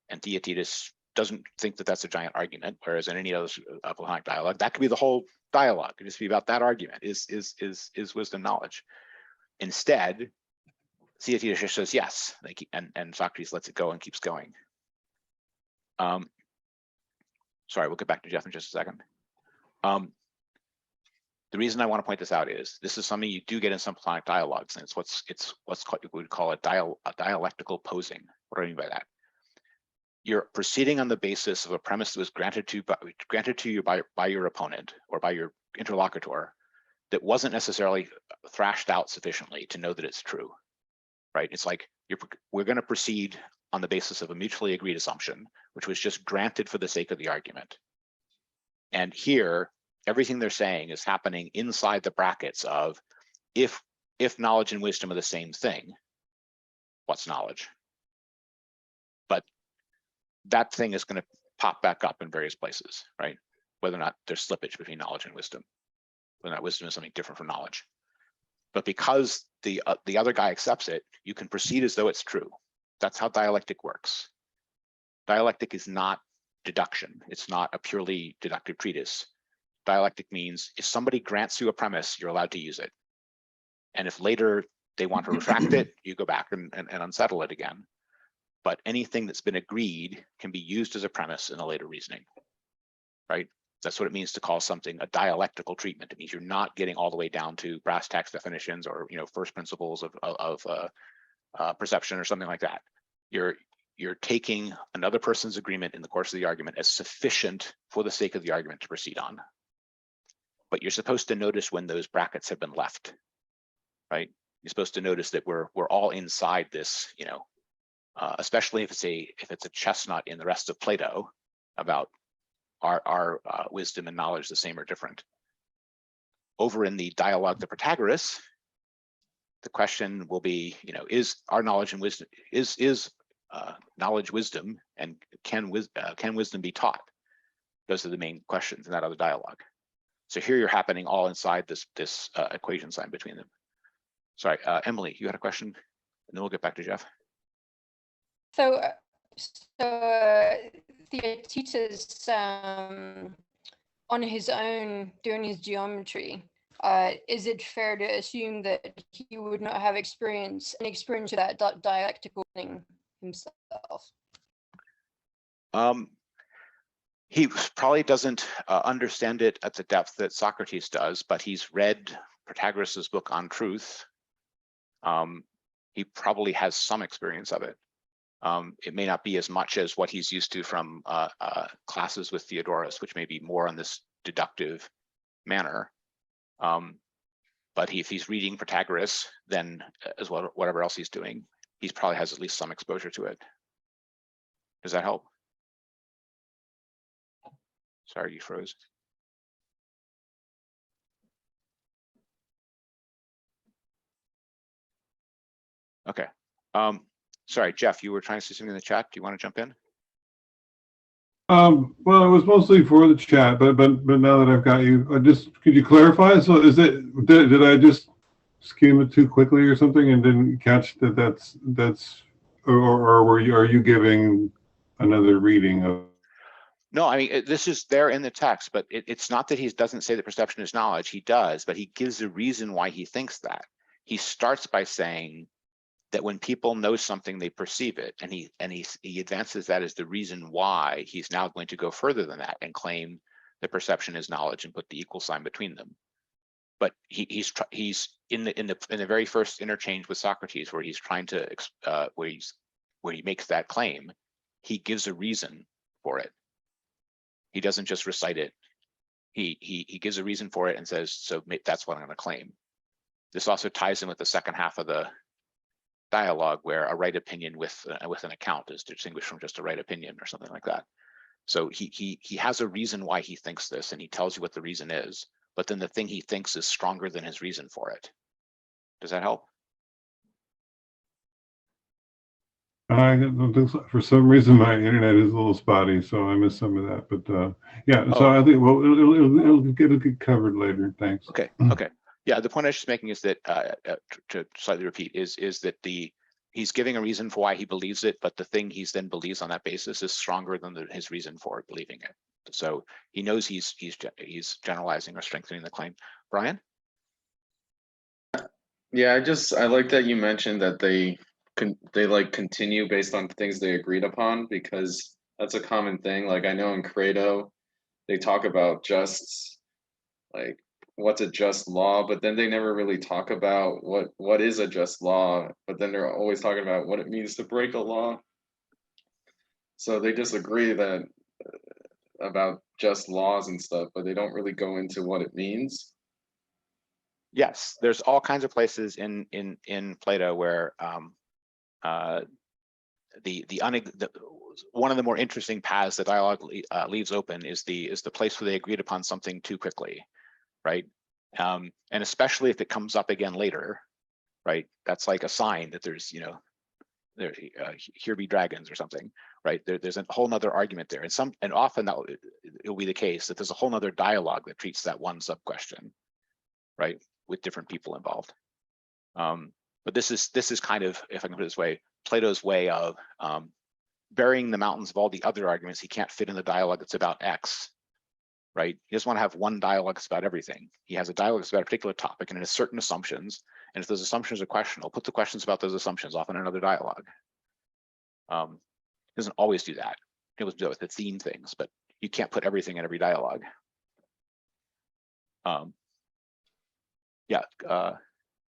And Theaetetus doesn't think that that's a giant argument, whereas in any other Platonic dialogue, that could be the whole dialogue. It could just be about that argument, is wisdom knowledge? Instead, Theaetetus just says yes, and Socrates lets it go and keeps going. Sorry, we'll get back to Jeff in just a second. The reason I want to point this out is this is something you do get in some Platonic dialogues, and it's what's called, we would call a dialectical posing. What do I mean by that? You're proceeding on the basis of a premise that was granted to you by your opponent or by your interlocutor that wasn't necessarily thrashed out sufficiently to know that it's true, right? It's like we're going to proceed on the basis of a mutually agreed assumption, which was just granted for the sake of the argument. And here, everything they're saying is happening inside the brackets of if knowledge and wisdom are the same thing, what's knowledge? But that thing is going to pop back up in various places, right? Whether or not there's slippage between knowledge and wisdom, whether or not wisdom is something different from knowledge. But because the other guy accepts it, you can proceed as though it's true. That's how dialectic works. Dialectic is not deduction. It's not a purely deductive treatise. Dialectic means if somebody grants you a premise, you're allowed to use it. And if later they want to retract it, you go back and unsettle it again. But anything that's been agreed can be used as a premise in a later reasoning, right? That's what it means to call something a dialectical treatment. It means you're not getting all the way down to brass tacks definitions or first principles of perception or something like that. You're taking another person's agreement in the course of the argument as sufficient for the sake of the argument to proceed on. But you're supposed to notice when those brackets have been left, right? You're supposed to notice that we're all inside this, especially if it's a chestnut in the rest of Plato about are wisdom and knowledge the same or different. Over in the dialogue to Protagoras, the question will be, is our knowledge and wisdom is knowledge wisdom, and can wisdom be taught? Those are the main questions in that other dialogue. So here you're happening all inside this equation sign between them. Sorry, Emily, you had a question, and then we'll get back to Jeff. So Theatetus, on his own, doing his geometry, is it fair to assume that he would not have experience of that dialectical thing himself? He probably doesn't understand it at the depth that Socrates does, but he's read Protagoras' book on truth. He probably has some experience of it. It may not be as much as what he's used to from classes with Theodorus, which may be more on this deductive manner. But if he's reading Protagoras, then as well, whatever else he's doing, he probably has at least some exposure to it. Does that help? Sorry, you froze. Okay. Sorry, Jeff, you were trying to say something in the chat. Do you want to jump in? Well, it was mostly for the chat, but now that I've got you, could you clarify? So did I just skim it too quickly or something and didn't catch that's or are you giving another reading of? No, I mean, this is there in the text, but it's not that he doesn't say that perception is knowledge. He does, but he gives a reason why he thinks that. He starts by saying that when people know something, they perceive it, and he advances that as the reason why he's now going to go further than that and claim that perception is knowledge and put the equal sign between them. But he's in the very first interchange with Socrates, where he's trying to where he makes that claim, he gives a reason for it. He doesn't just recite it. He gives a reason for it and says, so that's what I'm going to claim. This also ties in with the second half of the dialogue, where a right opinion with an account is distinguished from just a right opinion or something like that. So he has a reason why he thinks this, and he tells you what the reason is, but then the thing he thinks is stronger than his reason for it. Does that help? For some reason my internet is a little spotty, so I missed some of that. But yeah, so I think it'll get covered later. Thanks. Okay. Okay. Yeah, the point I was just making is that to slightly repeat is that he's giving a reason for why he believes it, but the thing he's then believes on that basis is stronger than his reason for believing it. So he knows he's generalizing or strengthening the claim. Brian? Yeah, I like that you mentioned that they like continue based on things they agreed upon, because that's a common thing. Like I know in Credo, they talk about just like what's a just law, but then they never really talk about what is a just law, but then they're always talking about what it means to break a law. So they disagree that about just laws and stuff, but they don't really go into what it means. Yes, there's all kinds of places in Plato where one of the more interesting paths the dialogue leaves open is the place where they agreed upon something too quickly, right? And especially if it comes up again later, right? That's like a sign that there's, here be dragons or something, right? There's a whole nother argument there, and often it'll be the case that there's a whole nother dialogue that treats that one sub question, right, with different people involved. But this is kind of, if I can put it this way, Plato's way of burying the mountains of all the other arguments he can't fit in the dialogue that's about X, right? He doesn't want to have one dialogue that's about everything. He has a dialogue that's about a particular topic and it has certain assumptions. And if those assumptions are questionable, put the questions about those assumptions off in another dialogue. He doesn't always do that. He always do that with the theme things, but you can't put everything in every dialogue.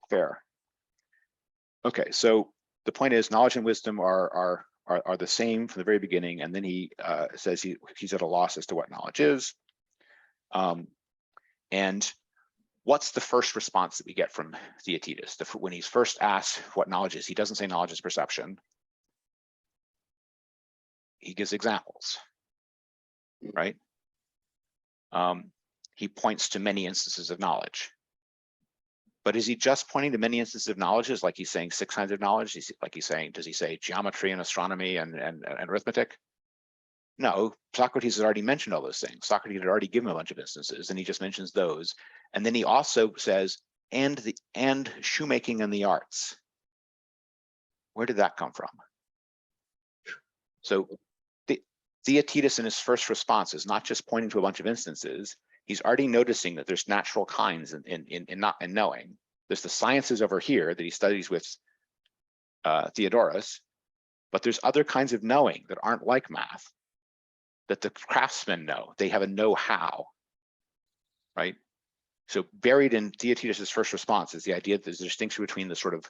Fair. Okay, so the point is knowledge and wisdom are the same from the very beginning, and then he says he's at a loss as to what knowledge is. And what's the first response that we get from Theatetus? When he's first asked what knowledge is, he doesn't say knowledge is perception. he gives examples, right? He points to many instances of knowledge. But is he just pointing to many instances of knowledges, like he's saying 6 kinds of knowledge? Like he's saying, does he say geometry and astronomy and arithmetic? No, Socrates had already mentioned all those things. Socrates had already given a bunch of instances, and he just mentions those. And then he also says, and shoemaking and the arts. Where did that come from? So Theatetus in his first response is not just pointing to a bunch of instances. He's already noticing that there's natural kinds in knowing. There's the sciences over here that he studies with Theodorus, but there's other kinds of knowing that aren't like math, that the craftsmen know. They have a know-how, right? So buried in Theaetetus's first response is the idea that there's a distinction between the sort of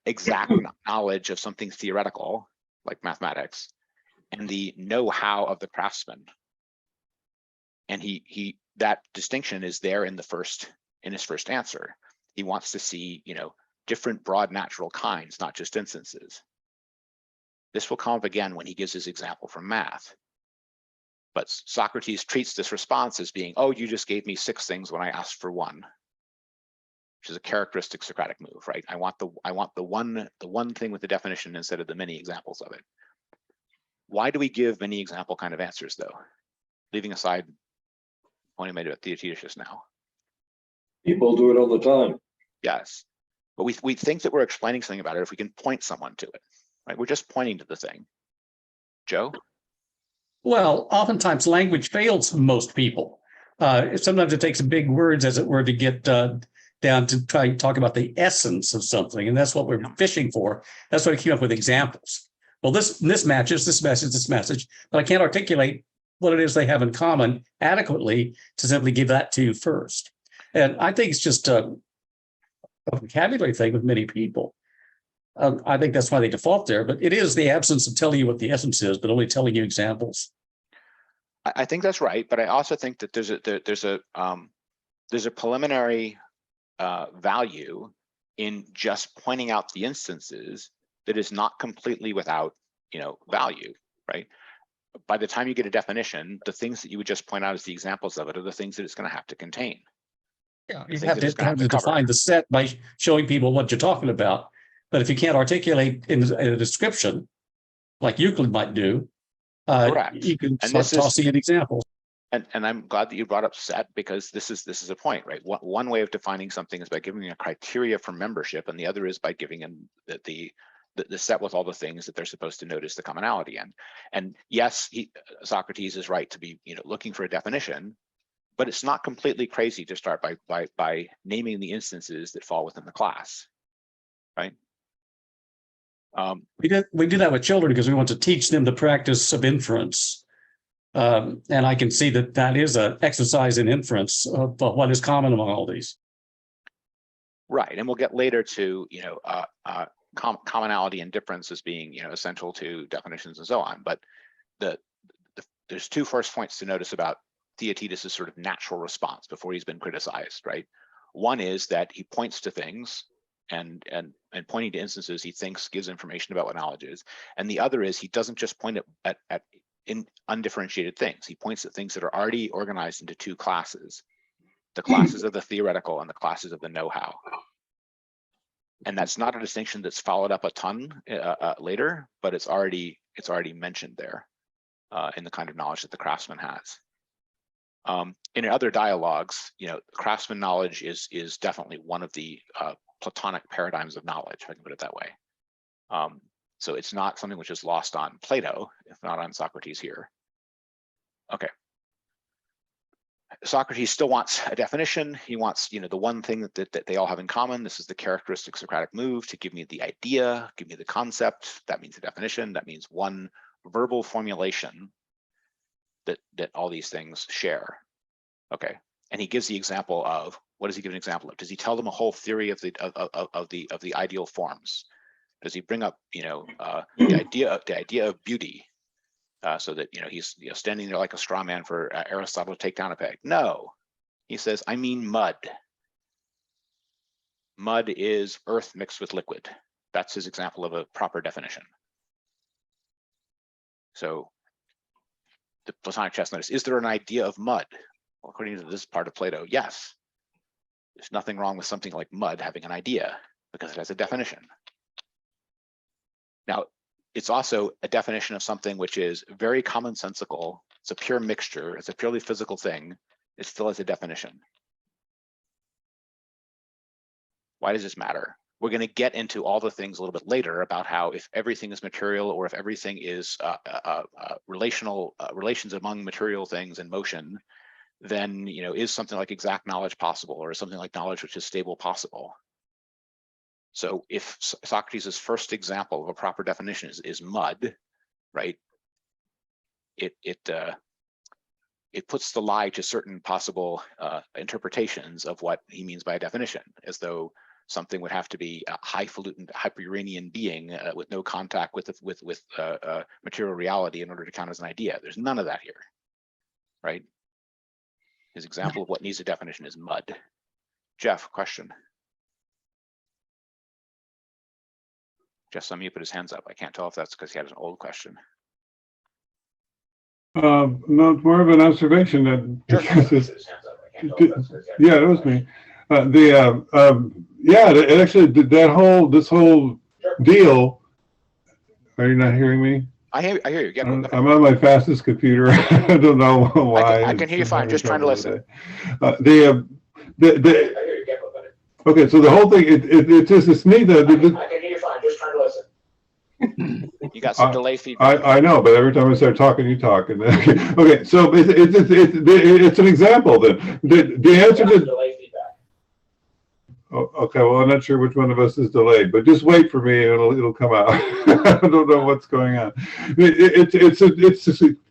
exact knowledge of something theoretical, like mathematics, and the know-how of the craftsman. And that distinction is there in his first answer. He wants to see, different broad natural kinds, not just instances. This will come up again when he gives his example from math. But Socrates treats this response as being, oh, you just gave me 6 things when I asked for 1, which is a characteristic Socratic move, right? I want the one thing with the definition instead of the many examples of it. Why do we give many example kind of answers, though? Leaving aside the point I made about Theaetetus just now. People do it all the time. Yes, but we think that we're explaining something about it if we can point someone to it, right? We're just pointing to the thing. Joe? Well, oftentimes language fails most people. Sometimes it takes big words, as it were, to get down to try and talk about the essence of something, and that's what we're fishing for. That's why I came up with examples. Well, this matches this message, but I can't articulate what it is they have in common adequately to simply give that to you first. And I think it's just a vocabulary thing with many people. I think that's why they default there, but it is the absence of telling you what the essence is, but only telling you examples. I think that's right, but I also think that there's a preliminary value in just pointing out the instances that is not completely without value, right? By the time you get a definition, the things that you would just point out as the examples of it are the things that it's going to have to contain. Yeah, you have to define the set by showing people what you're talking about. But if you can't articulate in a description, like Euclid might do, you can start tossing in examples. And I'm glad that you brought up set, because this is a point, right? One way of defining something is by giving a criteria for membership, and the other is by giving them the set with all the things that they're supposed to notice the commonality in. And yes, Socrates is right to be looking for a definition, but it's not completely crazy to start by naming the instances that fall within the class, right? We do that with children because we want to teach them the practice of inference. And I can see that is an exercise in inference of what is common among all these. Right, and we'll get later to commonality and difference as being essential to definitions and so on. But there's 2 first points to notice about Theaetetus's sort of natural response before he's been criticized, right? One is that he points to things and pointing to instances he thinks gives information about what knowledge is. And the other is he doesn't just point at in undifferentiated things. He points at things that are already organized into 2 classes, the classes of the theoretical and the classes of the know-how. And that's not a distinction that's followed up a ton later, but it's already mentioned there in the kind of knowledge that the craftsman has. In other dialogues, craftsman knowledge is definitely one of the Platonic paradigms of knowledge, if I can put it that way. So it's not something which is lost on Plato, if not on Socrates here. Okay. Socrates still wants a definition. He wants, the one thing that they all have in common. This is the characteristic Socratic move to give me the idea, give me the concept. That means a definition. That means one verbal formulation that all these things share. Okay. And he gives the example of, what does he give an example of? Does he tell them a whole theory of the ideal forms? Does he bring up, the idea of beauty, so that he's standing there like a straw man for Aristotle to take down a peg? No, he says, I mean mud. Mud is earth mixed with liquid. That's his example of a proper definition. So the Platonic chestnut is there an idea of mud? Well, according to this part of Plato, yes. There's nothing wrong with something like mud having an idea because it has a definition. Now, it's also a definition of something which is very commonsensical. It's a pure mixture. It's a purely physical thing. It still has a definition. Why does this matter? We're going to get into all the things a little bit later about how if everything is material or if everything is relations among material things in motion, then is something like exact knowledge possible, or is something like knowledge which is stable possible? So if Socrates' first example of a proper definition is mud, right? It puts the lie to certain possible interpretations of what he means by a definition, as though something would have to be a highfalutin hyper-Uranian being with no contact with material reality in order to count as an idea. There's none of that here, right? His example of what needs a definition is mud. Jeff, question. Jeff saw me put his hands up. I can't tell if that's because he had an old question. No, it's more of an observation that yeah, it was me. Yeah, it actually did this whole deal. Are you not hearing me? I hear you. Yeah, I'm on my fastest computer. I don't know why. I can hear you fine. Just trying to listen. Okay, so the whole thing, it's neat that. I can hear you fine. Just trying to listen. You got some delay feedback. I know, but every time I start talking, you talk. And then, okay, so it's an example then. The answer to delay feedback. Oh, okay, well, I'm not sure which one of us is delayed, but just wait for me, and it'll come out. I don't know what's going on. It's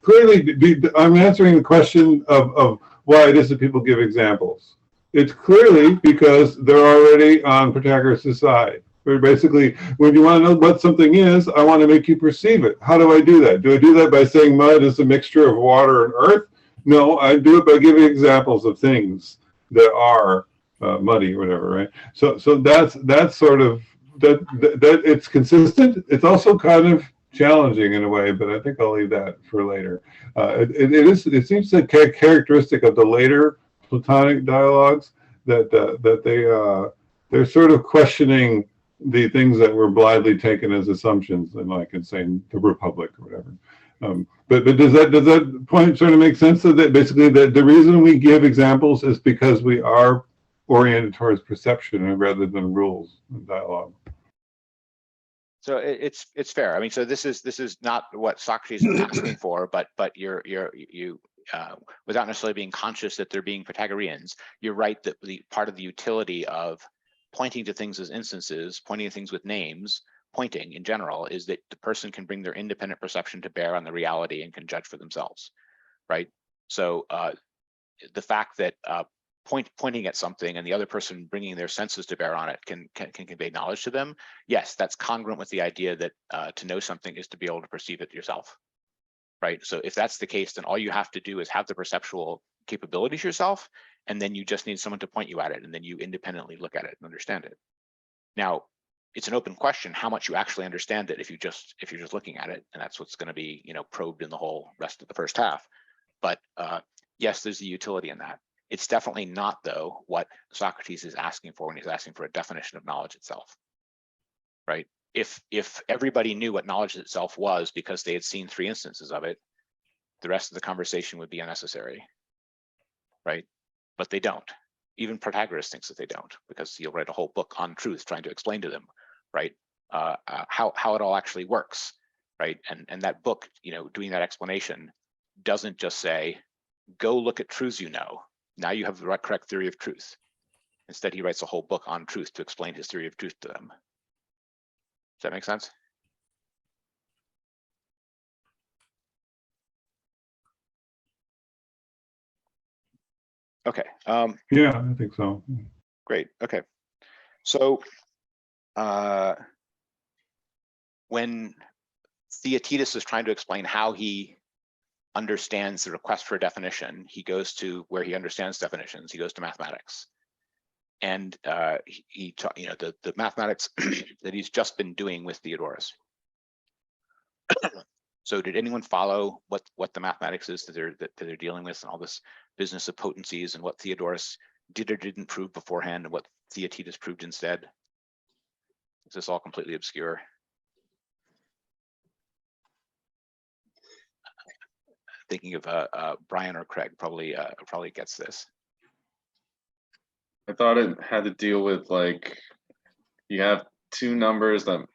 clearly. I'm answering the question of why it is that people give examples. It's clearly because they're already on Protagoras' side. Where basically, when you want to know what something is, I want to make you perceive it. How do I do that? Do I do that by saying mud is a mixture of water and earth? No, I do it by giving examples of things that are muddy or whatever, right? So that's sort of that it's consistent. It's also kind of challenging in a way, but I think I'll leave that for later. It seems a characteristic of the later Platonic dialogues that they're sort of questioning the things that were blithely taken as assumptions, and like in saying the Republic or whatever. But does that point sort of make sense? That basically the reason we give examples is because we are oriented towards perception rather than rules and dialogue. So it's fair. I mean, so this is not what Socrates is asking for, but you without necessarily being conscious that they're being Pythagoreans, you're right that the part of the utility of pointing to things as instances, pointing to things with names, pointing in general, is that the person can bring their independent perception to bear on the reality and can judge for themselves, right? So the fact that pointing at something and the other person bringing their senses to bear on it can convey knowledge to them. Yes, that's congruent with the idea that to know something is to be able to perceive it yourself, right? So if that's the case, then all you have to do is have the perceptual capabilities yourself, and then you just need someone to point you at it, and then you independently look at it and understand it. Now, it's an open question how much you actually understand it if you're just looking at it, and that's what's going to be probed in the whole rest of the first half. But yes, there's the utility in that. It's definitely not, though, what Socrates is asking for when he's asking for a definition of knowledge itself, right? If everybody knew what knowledge itself was because they had seen 3 instances of it, the rest of the conversation would be unnecessary, right? But they don't. Even Protagoras thinks that they don't, because he'll write a whole book on truth trying to explain to them, right, how it all actually works, right? And that book, doing that explanation doesn't just say, go look at truths you know. Now you have the correct theory of truth. Instead, he writes a whole book on truth to explain his theory of truth to them. Does that make sense? Okay. Yeah, I think so. Great. Okay. So when Theatetus is trying to explain how he understands the request for a definition, he goes to where he understands definitions. He goes to mathematics, and the mathematics that he's just been doing with Theodorus. So did anyone follow what the mathematics is that they're dealing with, and all this business of potencies, and what Theodorus did or didn't prove beforehand, and what Theatetus proved instead? Is this all completely obscure? Thinking of Brian or Craig probably gets this. I thought it had to deal with, like, you have two numbers that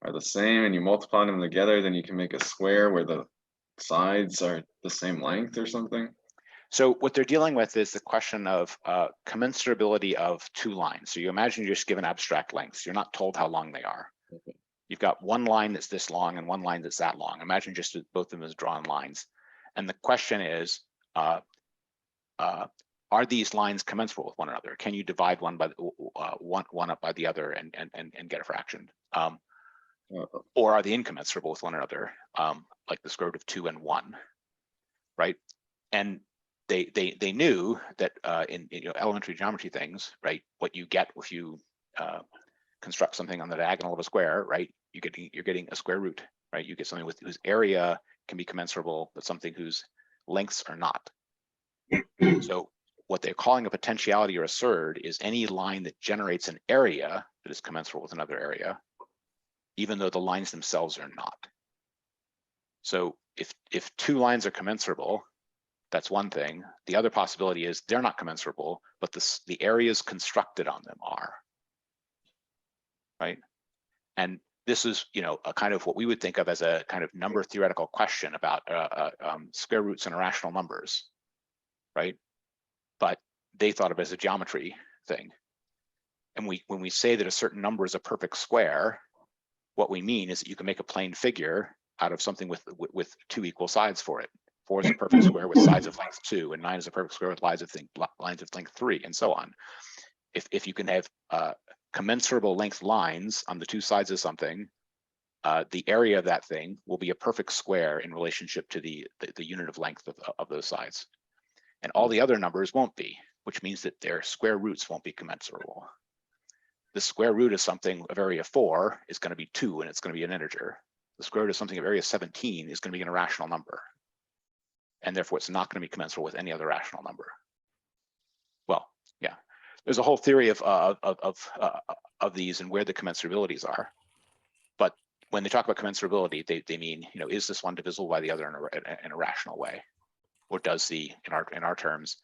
are the same and you multiply them together, then you can make a square where the sides are the same length or something. So what they're dealing with is the question of commensurability of two lines. So you imagine you're just given abstract lengths. You're not told how long they are. Okay. You've got one line that's this long and one line that's that long. Imagine just both of them as drawn lines. And the question is, are these lines commensurable with one another? Can you divide one by one up by the other and get a fraction? Or are they incommensurable with one another, like the square root of 2 and 1, right? And they knew that in elementary geometry things, right? What you get if you construct something on the diagonal of a square, right? You're getting a square root, right? You get something whose area can be commensurable, but something whose lengths are not. So what they're calling a potentiality or a surd is any line that generates an area that is commensurable with another area, even though the lines themselves are not. So if two lines are commensurable, that's one thing. The other possibility is they're not commensurable, but the areas constructed on them are, right? And this is, a kind of what we would think of as a kind of number theoretical question about square roots and irrational numbers, right? But they thought of it as a geometry thing. And when we say that a certain number is a perfect square, what we mean is that you can make a plane figure out of something with two equal sides for it. 4 is a perfect square with sides of length 2, and 9 is a perfect square with lines of length 3, and so on. If you can have commensurable length lines on the two sides of something, the area of that thing will be a perfect square in relationship to the unit of length of those sides. And all the other numbers won't be, which means that their square roots won't be commensurable. The square root of something of area 4 is going to be 2, and it's going to be an integer. The square root of something of area 17 is going to be an irrational number. And therefore, it's not going to be commensurable with any other rational number. Well, yeah, there's a whole theory of these and where the commensurabilities are. But when they talk about commensurability, they mean, is this one divisible by the other in a rational way? Or does in our terms,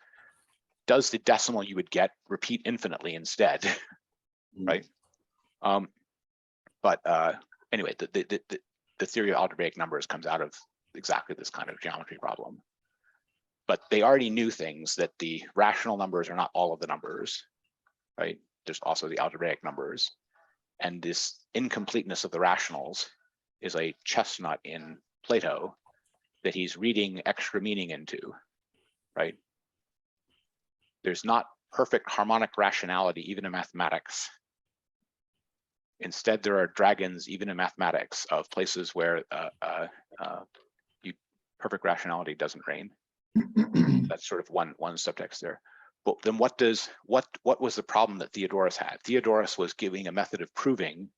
does the decimal you would get repeat infinitely instead, right? But anyway, the theory of algebraic numbers comes out of exactly this kind of geometry problem. But they already knew things, that the rational numbers are not all of the numbers, right? There's also the algebraic numbers. And this incompleteness of the rationals is a chestnut in Plato that he's reading extra meaning into, right? There's not perfect harmonic rationality even in mathematics. Instead, there are dragons even in mathematics of places where perfect rationality doesn't reign. That's sort of one subtext there. But then what was the problem that Theodorus had? Theodorus was giving a method of proving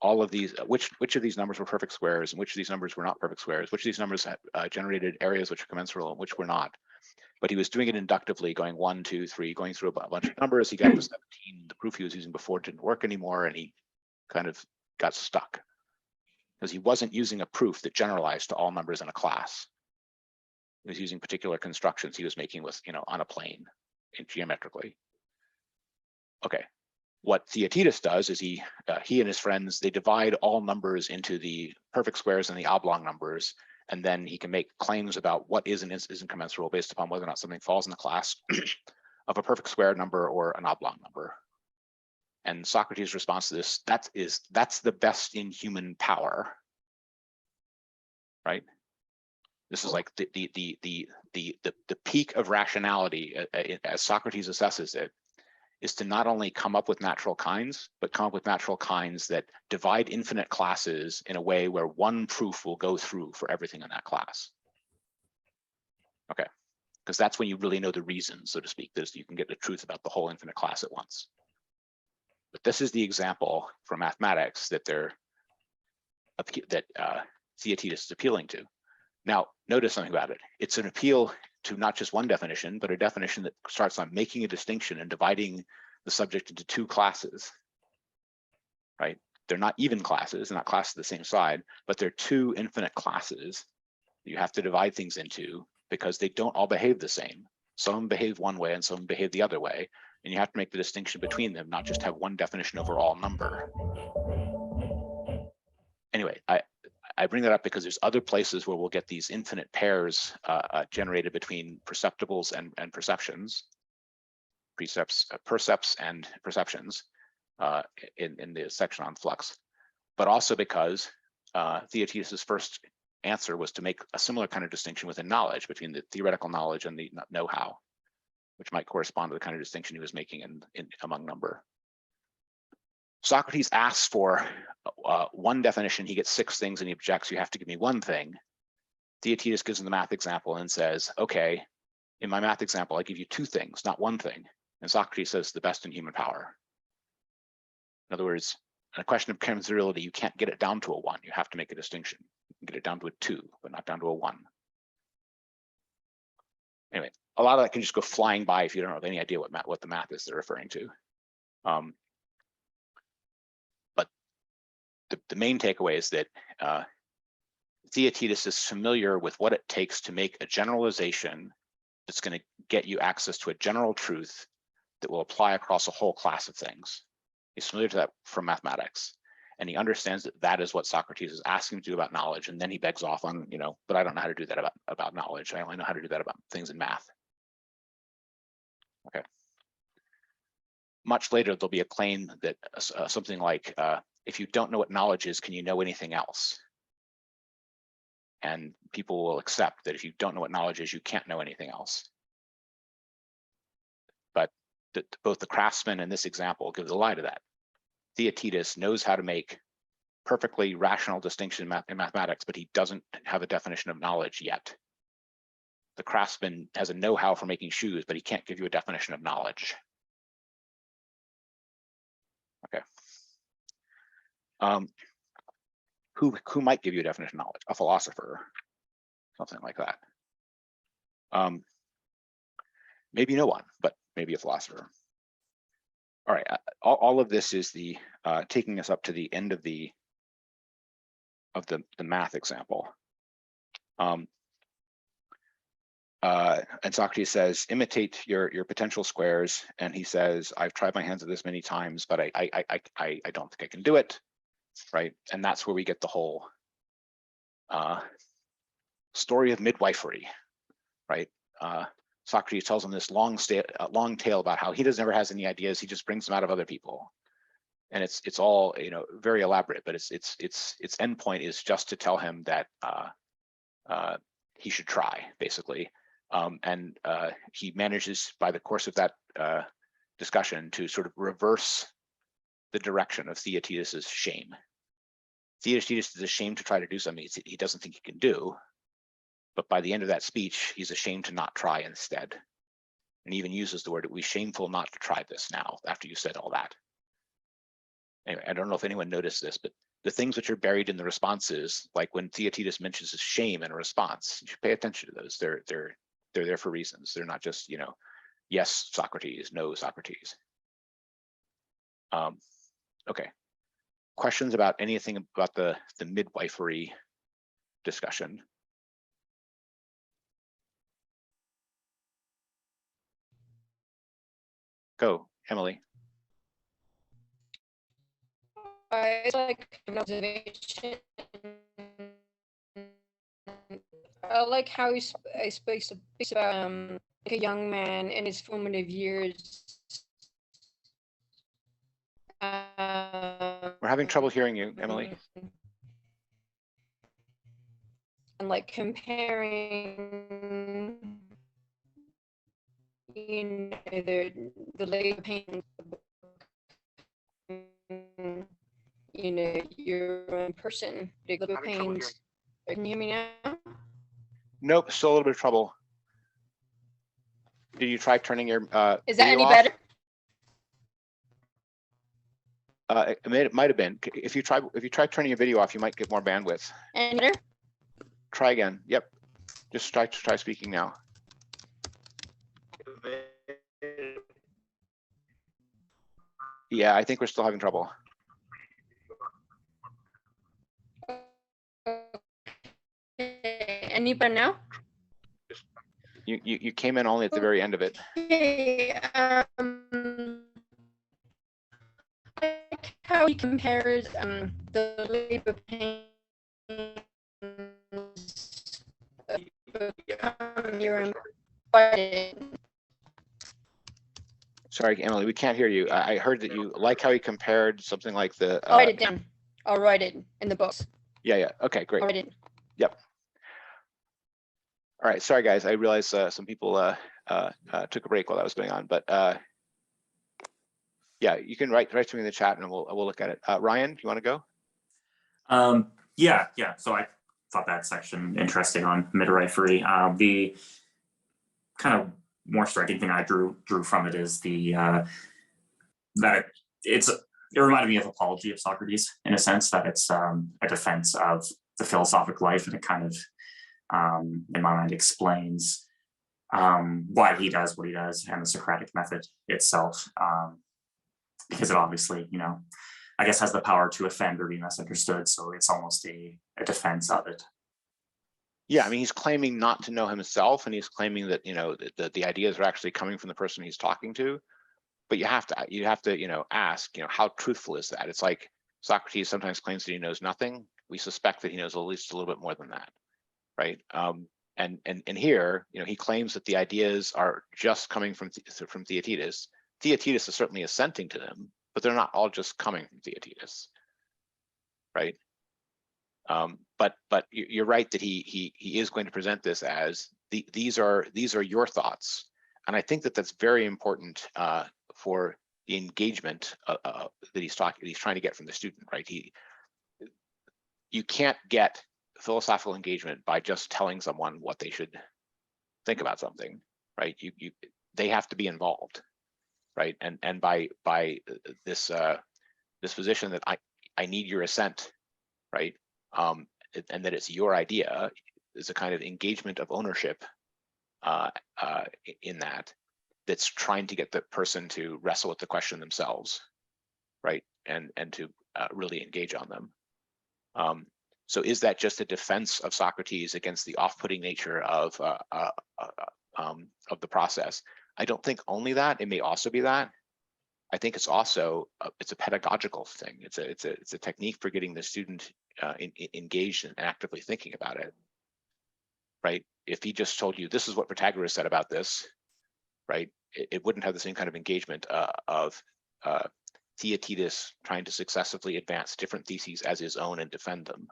all of these, which of these numbers were perfect squares and which of these numbers were not perfect squares, which of these numbers generated areas which are commensurable and which were not. But he was doing it inductively, going 1, 2, 3, going through a bunch of numbers. He got to 17. The proof he was using before didn't work anymore, and he kind of got stuck because he wasn't using a proof that generalized to all numbers in a class. He was using particular constructions he was making with, on a plane geometrically. Okay, what Theatetus does is he and his friends, they divide all numbers into the perfect squares and the oblong numbers, and then he can make claims about what is and isn't commensurable based upon whether or not something falls in the class of a perfect square number or an oblong number. And Socrates' response to this, that's the best in human power, right? This is like the peak of rationality, as Socrates assesses it, is to not only come up with natural kinds, but come up with natural kinds that divide infinite classes in a way where one proof will go through for everything in that class. Okay, because that's when you really know the reason, so to speak, that you can get the truth about the whole infinite class at once. But this is the example from mathematics that Theaetetus is appealing to. Now, notice something about it. It's an appeal to not just one definition, but a definition that starts on making a distinction and dividing the subject into two classes, right? They're not even classes, they're not classes the same side, but they're two infinite classes that you have to divide things into because they don't all behave the same. Some behave one way and some behave the other way. And you have to make the distinction between them, not just have one definition over all number. Anyway, I bring that up because there's other places where we'll get these infinite pairs generated between perceptibles and perceptions, percepts and perceptions in the section on flux, but also because Theaetetus's first answer was to make a similar kind of distinction within knowledge between the theoretical knowledge and the know-how, which might correspond to the kind of distinction he was making in among number. Socrates asks for one definition, he gets 6 things and he objects, you have to give me one thing. Theaetetus gives him the math example and says, okay, in my math example, I give you 2 things, not one thing. And Socrates says the best in human power. In other words, in a question of commensurability, you can't get it down to a 1, you have to make a distinction. You can get it down to a 2, but not down to a 1. Anyway, a lot of that can just go flying by if you don't have any idea what the math is they're referring to. But the main takeaway is that Theaetetus is familiar with what it takes to make a generalization that's going to get you access to a general truth that will apply across a whole class of things. He's familiar to that from mathematics, and he understands that that is what Socrates is asking him to do about knowledge. And then he begs off on, but I don't know how to do that about knowledge. I only know how to do that about things in math. Okay. Much later, there'll be a claim that something like, if you don't know what knowledge is, can you know anything else? And people will accept that if you don't know what knowledge is, you can't know anything else. But both the craftsman and this example give the lie to that. Theaetetus knows how to make perfectly rational distinction in mathematics, but he doesn't have a definition of knowledge yet. The craftsman has a know-how for making shoes, but he can't give you a definition of knowledge. Okay. Who might give you a definition of knowledge? A philosopher, something like that. Maybe no one, but maybe a philosopher. All right, all of this is the taking us up to the end of the math example. And Socrates says, imitate your potential squares. And he says, I've tried my hands at this many times, but I don't think I can do it, right? And that's where we get the whole story of midwifery, right? Socrates tells him this long tale about how he never has any ideas. He just brings them out of other people. And it's all, very elaborate, but its end point is just to tell him that he should try, basically. And he manages, by the course of that discussion, to sort of reverse the direction of Theaetetus's shame. Theaetetus is ashamed to try to do something he doesn't think he can do, but by the end of that speech, he's ashamed to not try instead. And he even uses the word, it would be shameful not to try this now, after you said all that. Anyway, I don't know if anyone noticed this, but the things which are buried in the responses, like when Theaetetus mentions his shame in a response, you should pay attention to those. They're there for reasons. They're not just, yes, Socrates, no, Socrates. Okay. Questions about anything about the midwifery discussion? Go, Emily. It's like an observation. I like how he speaks about like a young man in his formative years. We're having trouble hearing you, Emily. And like comparing, the labor pains, your own person, the labor pains. Can you hear me now? Nope, still a little bit of trouble. Did you try turning your Is that video any off? better? It might have been. If you try turning your video off, you might get more bandwidth. Any better? try again. Yep. Just try speaking now. Yeah, I think we're still having trouble. Okay, any better now? You came in only at the very end of it. Okay, like how he compares the labor pains become your embodied. Sorry, Emily, we can't hear you. I heard that you like how he compared something like the. I'll write it down. I'll write it in the books. Yeah. Okay, great. I'll write it. Yep. All right. Sorry, guys. I realized some people took a break while that was going on, but yeah, you can write to me in the chat and we'll look at it. Ryan, do you want to go? Yeah. So I thought that section interesting on midwifery. The kind of more striking thing I drew from it is the that it reminded me of Apology of Socrates in a sense, that it's a defense of the philosophic life, and it kind of in my mind explains why he does what he does and the Socratic method itself, because it obviously, I guess has the power to offend or be misunderstood. So it's almost a defense of it. Yeah, I mean, he's claiming not to know himself, and he's claiming that the ideas are actually coming from the person he's talking to. But you have to ask, how truthful is that? It's like Socrates sometimes claims that he knows nothing. We suspect that he knows at least a little bit more than that, right? And here, he claims that the ideas are just coming from Theaetetus. Theaetetus is certainly assenting to them, but they're not all just coming from Theaetetus, right? But you're right that he is going to present this as these are your thoughts, and I think that that's very important for the engagement that he's trying to get from the student, right? You can't get philosophical engagement by just telling someone what they should think about something, right? They have to be involved, right? And by this position that I need your assent, right? And that it's your idea is a kind of engagement of ownership in that's trying to get the person to wrestle with the question themselves, right? And to really engage on them. So is that just a defense of Socrates against the off-putting nature of the process? I don't think only that. It may also be that. I think it's also it's a pedagogical thing. It's a technique for getting the student engaged and actively thinking about it, right? If he just told you this is what Protagoras said about this, right, it wouldn't have the same kind of engagement of Theaetetus trying to successively advance different theses as his own and defend them,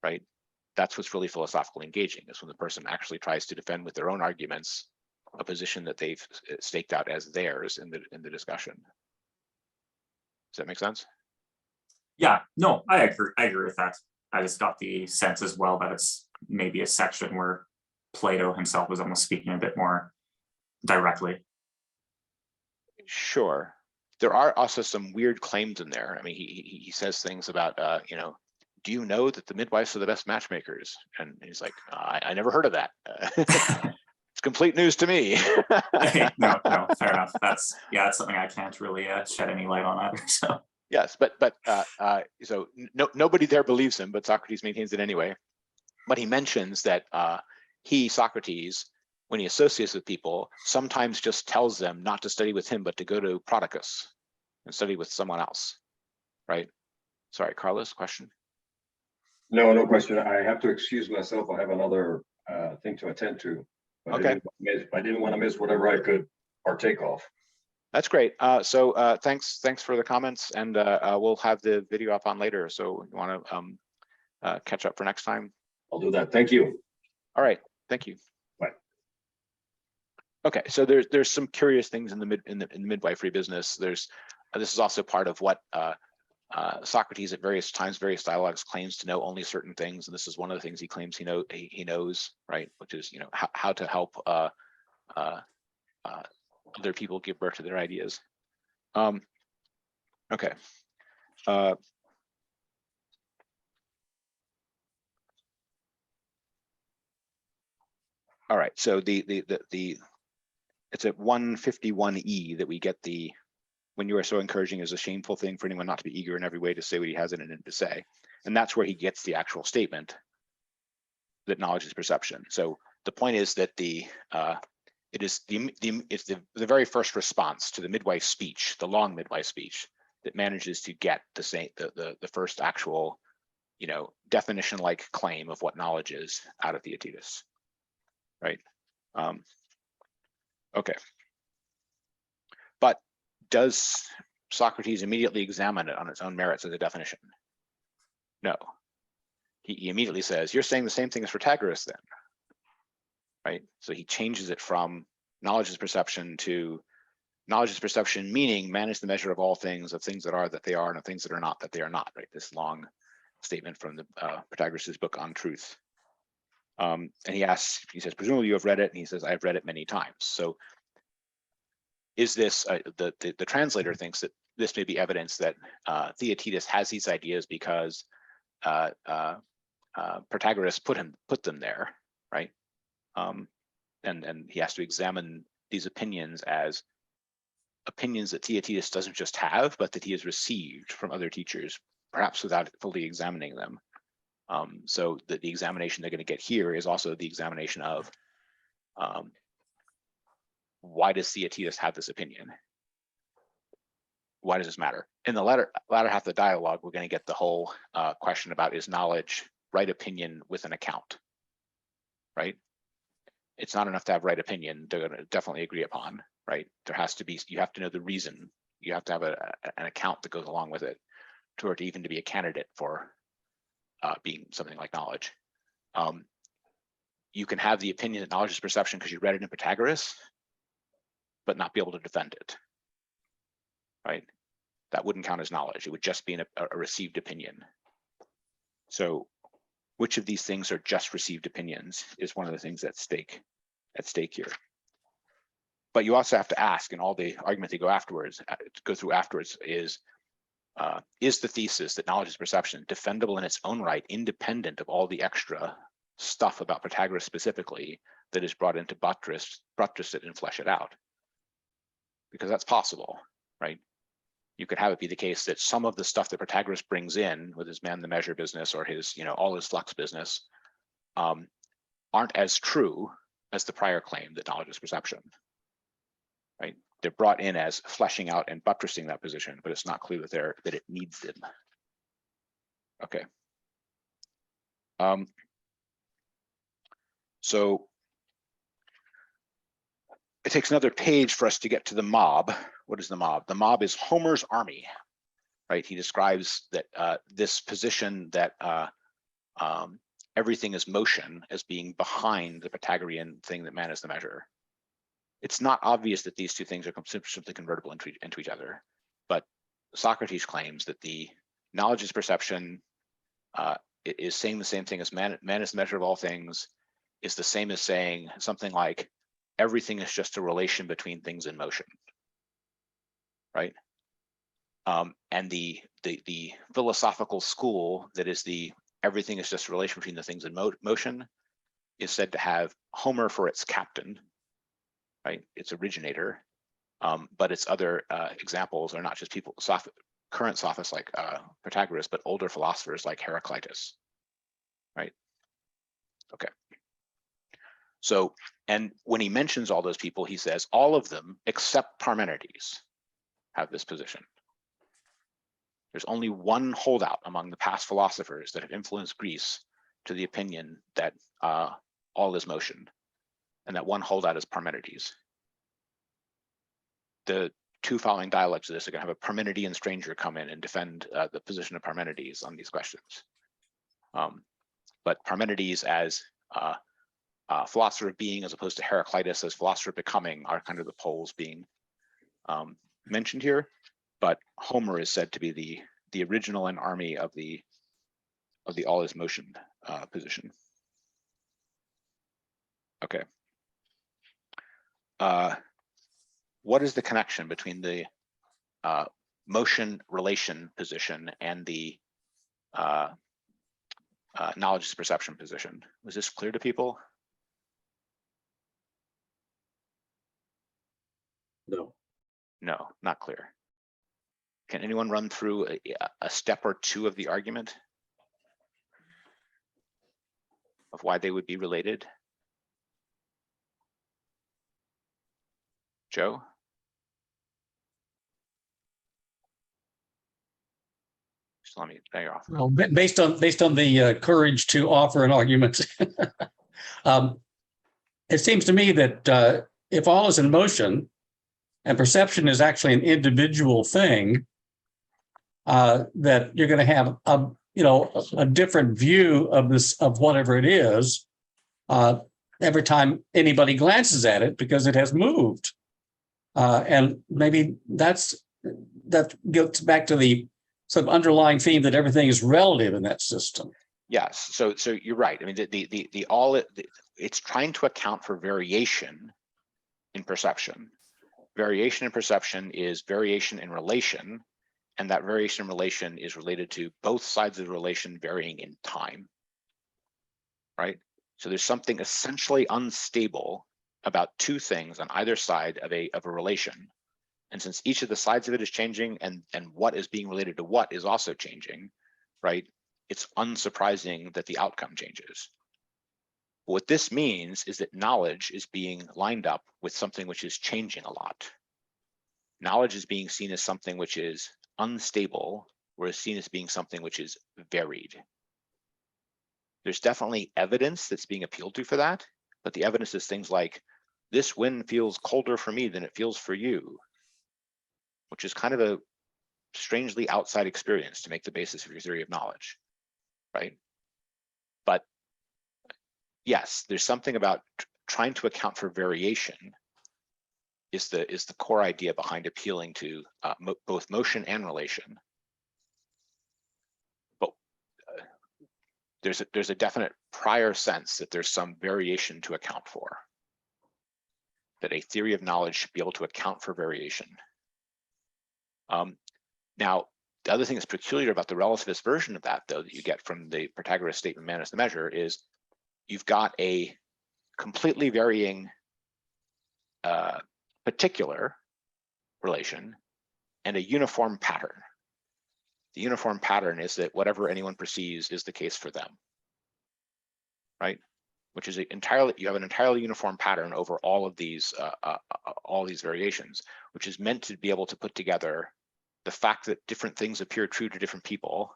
right? That's what's really philosophical engaging, is when the person actually tries to defend with their own arguments a position that they've staked out as theirs in the discussion. Does that make sense? Yeah, no, I agree with that. I just got the sense as well that it's maybe a section where Plato himself was almost speaking a bit more directly. Sure. There are also some weird claims in there. I mean, he says things about, do you know that the midwives are the best matchmakers? And he's like, I never heard of that. It's complete news to me. No, fair enough. That's something I can't really shed any light on either. So yes, but so nobody there believes him, but Socrates maintains it anyway. But he mentions that Socrates, when he associates with people, sometimes just tells them not to study with him, but to go to Prodicus and study with someone else, right? Sorry, Carlos, question? No question. I have to excuse myself. I have another thing to attend to. But Okay. I didn't want to miss whatever I could partake of. That's great. So thanks for the comments, and we'll have the video up on later. So you want to catch up for next time? I'll do that. Thank you. All right. Thank you. Bye. Okay. So there's some curious things in the midwifery business. This is also part of what Socrates at various times, various dialogues, claims to know only certain things, and this is one of the things he claims he knows, right? Which is how to help other people give birth to their ideas. Okay. All right, so it's at 151E that we get the when you are so encouraging is a shameful thing for anyone not to be eager in every way to say what he has in it to say. And that's where he gets the actual statement that knowledge is perception. So the point is that it's the very first response to the midwife speech, the long midwife speech, that manages to get the first actual, definition-like claim of what knowledge is out of Theatetus, right? Okay. But does Socrates immediately examine it on its own merits as a definition? No. He immediately says, you're saying the same thing as Protagoras then, right? So he changes it from knowledge is perception to knowledge is perception, meaning man is the measure of all things, of things that are that they are, and of things that are not that they are not, right? This long statement from the Protagoras' book on truth. And he says, presumably you have read it, and he says, I've read it many times. So is this, the translator thinks that this may be evidence that Theaetetus has these ideas because Protagoras put them there, right? And he has to examine these opinions as opinions that Theaetetus doesn't just have, but that he has received from other teachers, perhaps without fully examining them. So the examination they're going to get here is also the examination of why does Theaetetus have this opinion? Why does this matter? In the latter half of the dialogue, we're going to get the whole question about is knowledge right opinion with an account, right? It's not enough to have right opinion. They're going to definitely agree upon, right? There has to be, you have to know the reason. You have to have an account that goes along with it to even to be a candidate for being something like knowledge. You can have the opinion that knowledge is perception because you read it in Protagoras, but not be able to defend it, right? That wouldn't count as knowledge. It would just be a received opinion. So which of these things are just received opinions is one of the things at stake here. But you also have to ask, and all the argument they go through afterwards is the thesis that knowledge is perception defendable in its own right, independent of all the extra stuff about Protagoras specifically that is brought in to buttress it and flesh it out? Because that's possible, right? You could have it be the case that some of the stuff that Protagoras brings in with his man the measure business or his, all his flux business aren't as true as the prior claim that knowledge is perception, right? They're brought in as fleshing out and buttressing that position, but it's not clear that it needs them. Okay. So it takes another page for us to get to the mob. What is the mob? The mob is Homer's army, right? He describes that this position that everything is motion as being behind the Pythagorean thing that man is the measure. It's not obvious that these two things are simply convertible into each other, but Socrates claims that the knowledge is perception is saying the same thing as man is the measure of all things, is the same as saying something like everything is just a relation between things in motion, right? And the philosophical school that is everything is just a relation between the things in motion is said to have Homer for its captain, right? Its originator, but its other examples are not just current sophists like Protagoras, but older philosophers like Heraclitus, right? Okay. So, and when he mentions all those people, he says all of them except Parmenides have this position. There's only one holdout among the past philosophers that have influenced Greece to the opinion that all is motion, and that one holdout is Parmenides. The two following dialogues of this are going to have a Parmenidean stranger come in and defend the position of Parmenides on these questions. But Parmenides as philosopher of being as opposed to Heraclitus as philosopher of becoming are kind of the poles being mentioned here. But Homer is said to be the original and army of the all is motion position. Okay. What is the connection between the motion relation position and the knowledge is perception position? Was this clear to people? No, not clear. Can anyone run through a step or two of the argument of why they would be related? Joe? Just let me, there you're off. Well, based on the courage to offer an argument, it seems to me that if all is in motion and perception is actually an individual thing, that you're going to have a different view of this, of whatever it is, every time anybody glances at it, because it has moved. And maybe that gets back to the sort of underlying theme that everything is relative in that system. Yes, so you're right. I mean, it's trying to account for variation in perception. Variation in perception is variation in relation, and that variation in relation is related to both sides of the relation varying in time, right? So there's something essentially unstable about two things on either side of a relation. And since each of the sides of it is changing and what is being related to what is also changing, right? It's unsurprising that the outcome changes. What this means is that knowledge is being lined up with something which is changing a lot. Knowledge is being seen as something which is unstable, whereas seen as being something which is varied. There's definitely evidence that's being appealed to for that, but the evidence is things like, this wind feels colder for me than it feels for you, which is kind of a strangely outside experience to make the basis of your theory of knowledge, right? But yes, there's something about trying to account for variation is the core idea behind appealing to both motion and relation. But there's a definite prior sense that there's some variation to account for, that a theory of knowledge should be able to account for variation. Now, the other thing that's peculiar about the relativist version of that, though, that you get from the Protagoras statement, man is the measure, is you've got a completely varying particular relation and a uniform pattern. The uniform pattern is that whatever anyone perceives is the case for them, right? Which is you have an entirely uniform pattern over all of these variations, which is meant to be able to put together the fact that different things appear true to different people,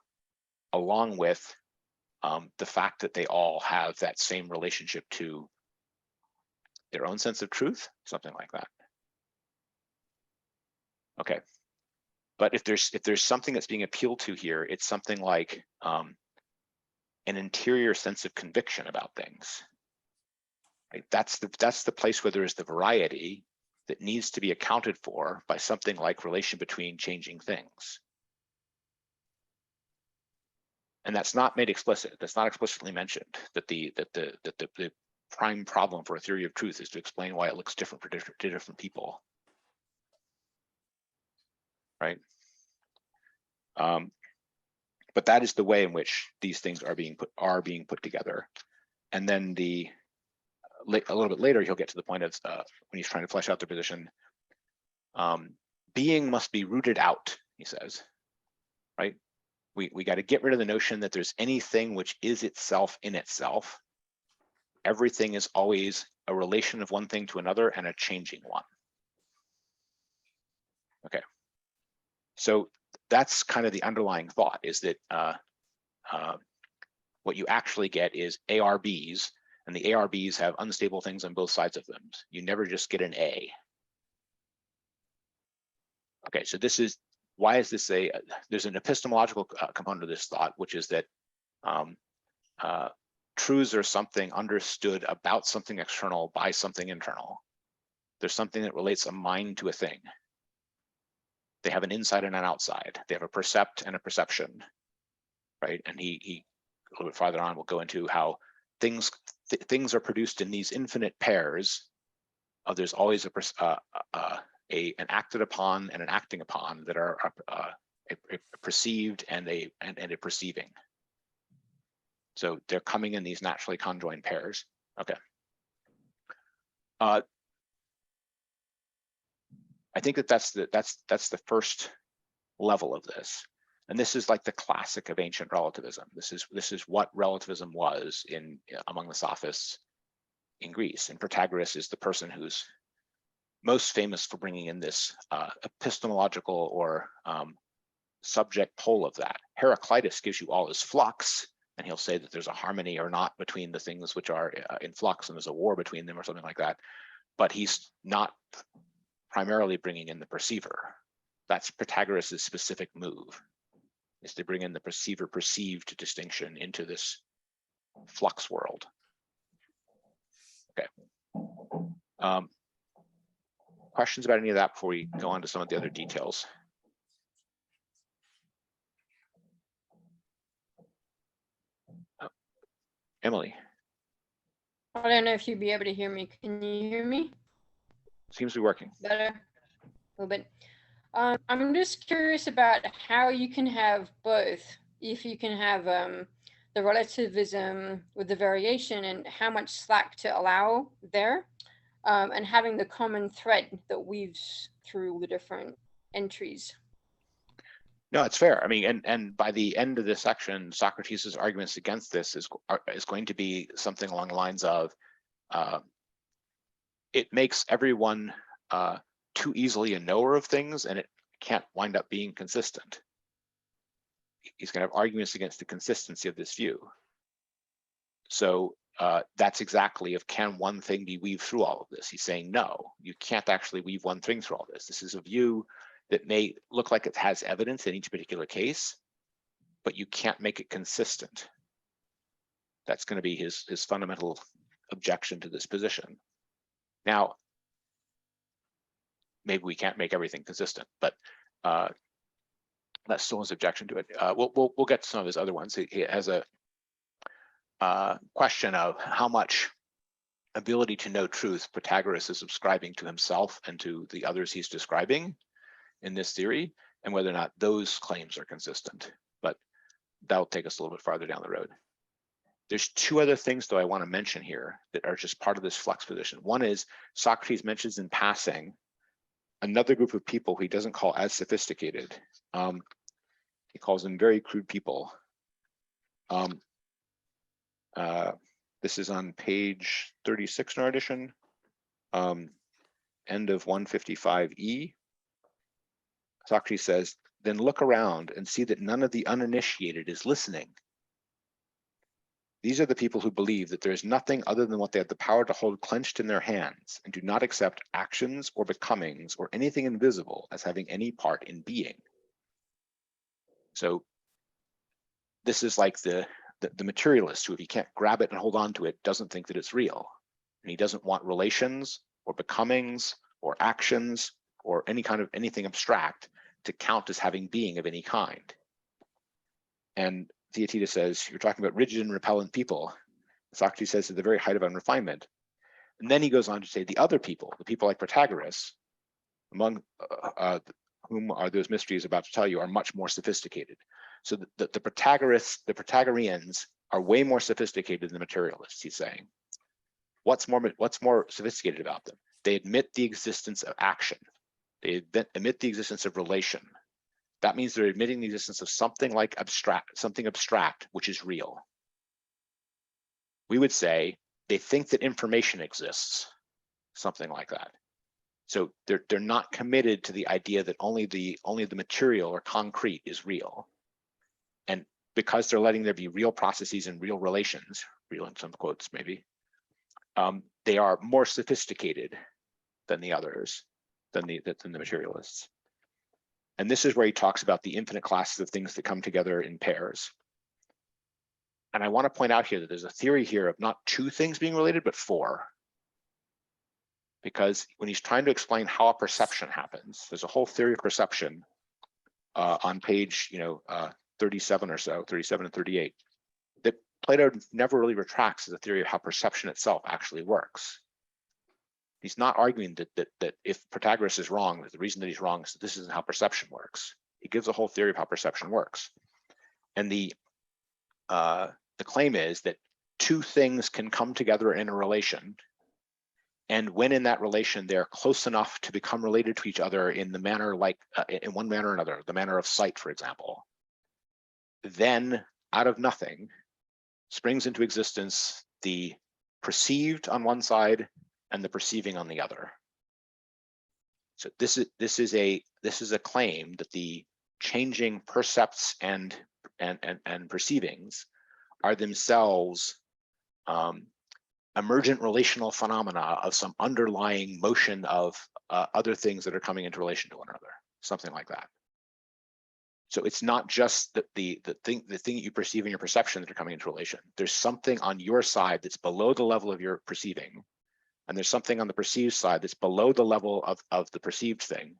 along with the fact that they all have that same relationship to their own sense of truth, something like that. Okay, but if there's something that's being appealed to here, it's something like an interior sense of conviction about things. Right? That's the place where there is the variety that needs to be accounted for by something like relation between changing things. And that's not made explicit. That's not explicitly mentioned, that the prime problem for a theory of truth is to explain why it looks different for different people, right? But that is the way in which these things are being put together. And then a little bit later, he'll get to the point of when he's trying to flesh out their position. Being must be rooted out, he says, right? We got to get rid of the notion that there's anything which is itself in itself. Everything is always a relation of one thing to another and a changing one. Okay, so that's kind of the underlying thought, is that what you actually get is ARBs, and the ARBs have unstable things on both sides of them. You never just get an A. Okay, so this is, why is this there's an epistemological component of this thought, which is that truths are something understood about something external by something internal. There's something that relates a mind to a thing. They have an inside and an outside. They have a percept and a perception, right? And he a little bit farther on will go into how things are produced in these infinite pairs. There's always an acted upon and an acting upon that are a perceived and a perceiving. So they're coming in these naturally conjoined pairs. Okay. I think that that's the first level of this. And this is like the classic of ancient relativism. This is what relativism was among the sophists in Greece. And Protagoras is the person who's most famous for bringing in this epistemological or subject pole of that. Heraclitus gives you all his flux, and he'll say that there's a harmony or not between the things which are in flux, and there's a war between them or something like that. But he's not primarily bringing in the perceiver. That's Protagoras' specific move, is to bring in the perceiver-perceived distinction into this flux world. Okay. Questions about any of that before we go on to some of the other details? Emily. I don't know if you'd be able to hear me. Can you hear me? Seems to be working. Better? A little bit. I'm just curious about how you can have both. If you can have the relativism with the variation and how much slack to allow there, and having the common thread that weaves through the different entries. No, it's fair. I mean, and by the end of this section, Socrates' arguments against this is going to be something along the lines of, it makes everyone too easily a knower of things, and it can't wind up being consistent. He's going to have arguments against the consistency of this view. So that's exactly of, can one thing be weaved through all of this? He's saying, no, you can't actually weave one thing through all this. This is a view that may look like it has evidence in each particular case, but you can't make it consistent. That's going to be his fundamental objection to this position. Now, maybe we can't make everything consistent, but that's still his objection to it. We'll get to some of his other ones. He has a question of how much ability to know truth Protagoras is ascribing to himself and to the others he's describing in this theory, and whether or not those claims are consistent. But that'll take us a little bit farther down the road. There's two other things, though, I want to mention here that are just part of this flux position. One is Socrates mentions in passing another group of people he doesn't call as sophisticated. He calls them very crude people. This is on page 36 in our edition, end of 155E. Socrates says, then look around and see that none of the uninitiated is listening. These are the people who believe that there is nothing other than what they have the power to hold clenched in their hands, and do not accept actions or becomings or anything invisible as having any part in being. So this is like the materialist who, if he can't grab it and hold on to it, doesn't think that it's real. And he doesn't want relations or becomings or actions or any kind of anything abstract to count as having being of any kind. And Theatetus says, you're talking about rigid and repellent people. Socrates says at the very height of unrefinement. And then he goes on to say the other people, the people like Protagoras, among whom are those mysteries about to tell you, are much more sophisticated. So the Protagoreans are way more sophisticated than the materialists, he's saying. What's more sophisticated about them? They admit the existence of action. They admit the existence of relation. That means they're admitting the existence of something like something abstract, which is real. We would say they think that information exists, something like that. So they're not committed to the idea that only the material or concrete is real. And because they're letting there be real processes and real relations, real in some quotes maybe, they are more sophisticated than the others, than the materialists. And this is where he talks about the infinite classes of things that come together in pairs. And I want to point out here that there's a theory here of not two things being related, but four. Because when he's trying to explain how a perception happens, there's a whole theory of perception on page 37 or so, 37 and 38, that Plato never really retracts as a theory of how perception itself actually works. He's not arguing that if Protagoras is wrong, that the reason that he's wrong is that this isn't how perception works. He gives a whole theory of how perception works. And the claim is that two things can come together in a relation And when in that relation, they're close enough to become related to each other in the manner like, in one manner or another, the manner of sight, for example, then out of nothing springs into existence the perceived on one side and the perceiving on the other. So this is a claim that the changing percepts and perceivings are themselves emergent relational phenomena of some underlying motion of other things that are coming into relation to one another, something like that. So it's not just the thing that you perceive in your perception that are coming into relation. There's something on your side that's below the level of your perceiving, and there's something on the perceived side that's below the level of the perceived thing,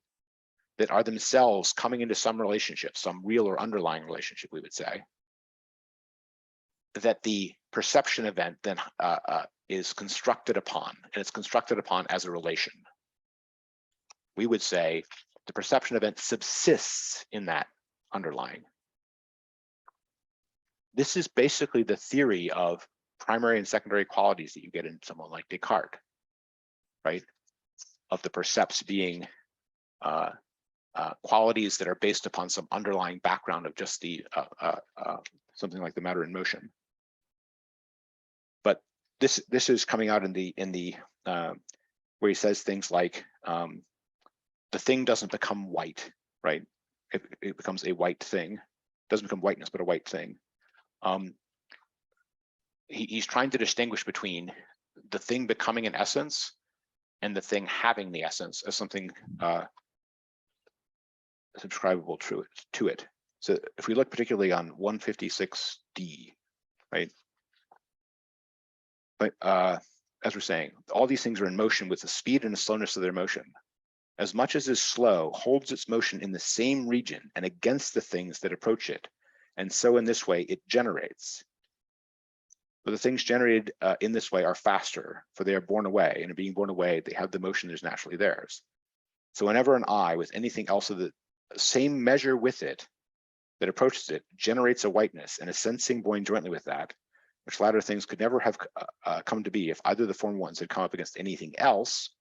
that are themselves coming into some relationship, some real or underlying relationship, we would say, that the perception event then is constructed upon, and it's constructed upon as a relation. We would say the perception event subsists in that underlying. This is basically the theory of primary and secondary qualities that you get in someone like Descartes, right? Of the percepts being qualities that are based upon some underlying background of just the something like the matter in motion. But this is coming out in the where he says things like the thing doesn't become white, right? It becomes a white thing. Doesn't become whiteness, but a white thing. He's trying to distinguish between the thing becoming an essence and the thing having the essence as something subscribable to it. So if we look particularly on 156D, right? But as we're saying, all these things are in motion with the speed and the slowness of their motion. As much as is slow holds its motion in the same region and against the things that approach it. And so in this way, it generates. But the things generated in this way are faster, for they are borne away, and in being borne away, they have the motion that is naturally theirs. So whenever an eye with anything else of the same measure with it that approaches it generates a whiteness and a sensing born jointly with that, which latter things could never have come to be if either the former ones had come up against anything else,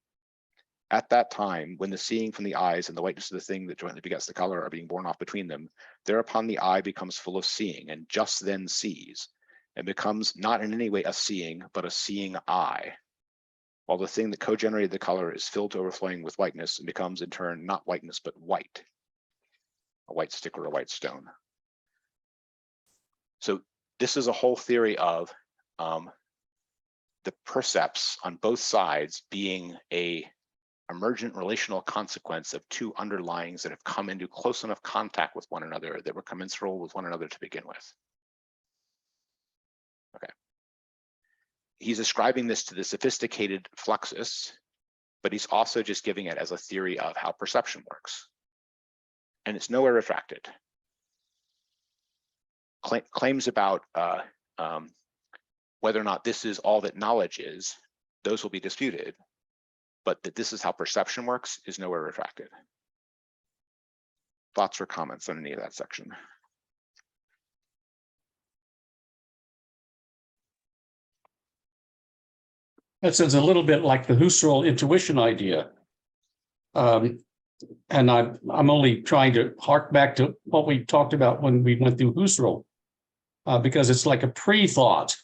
at that time, when the seeing from the eyes and the whiteness of the thing that jointly begets the color are being borne off between them, thereupon the eye becomes full of seeing, and just then sees, and becomes not in any way a seeing, but a seeing eye. While the thing that co-generated the color is filled to overflowing with whiteness and becomes in turn not whiteness, but white, a white stick or a white stone. So this is a whole theory of the percepts on both sides being a emergent relational consequence of two underlyings that have come into close enough contact with one another that were commensurable with one another to begin with. Okay. He's ascribing this to the sophisticated fluxus, but he's also just giving it as a theory of how perception works. And it's nowhere retracted. Claims about whether or not this is all that knowledge is, those will be disputed. But that this is how perception works is nowhere retracted. Thoughts or comments on any of that section? That sounds a little bit like the Husserl intuition idea. And I'm only trying to hark back to what we talked about when we went through Husserl, because it's like a pre-thought,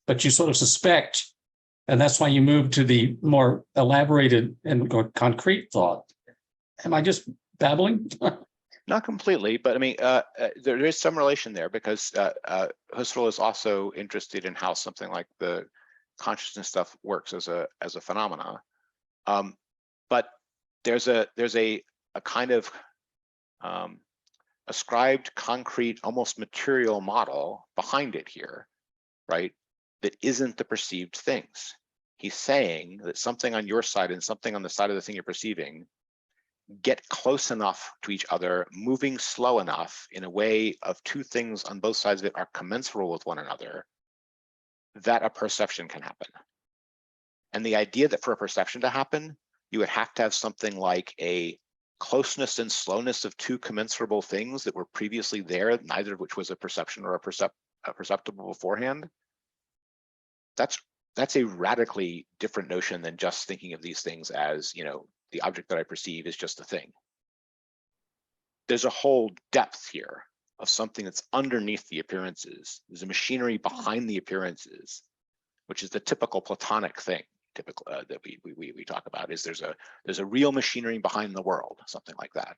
but you sort of suspect. And that's why you move to the more elaborated and more concrete thought. Am I just babbling? Not completely, but I mean, there is some relation there because Husserl is also interested in how something like the consciousness stuff works as a phenomena. But there's a kind of ascribed concrete, almost material model behind it here, right? That isn't the perceived things. He's saying that something on your side and something on the side of the thing you're perceiving get close enough to each other, moving slow enough in a way of two things on both sides of it are commensurable with one another, that a perception can happen. And the idea that for a perception to happen, you would have to have something like a closeness and slowness of two commensurable things that were previously there, neither of which was a perception or a perceptible beforehand. that's a radically different notion than just thinking of these things as, you know, the object that I perceive is just a thing. There's a whole depth here of something that's underneath the appearances. There's a machinery behind the appearances, which is the typical Platonic thing. Typical that we talk about is there's a real machinery behind the world, something like that.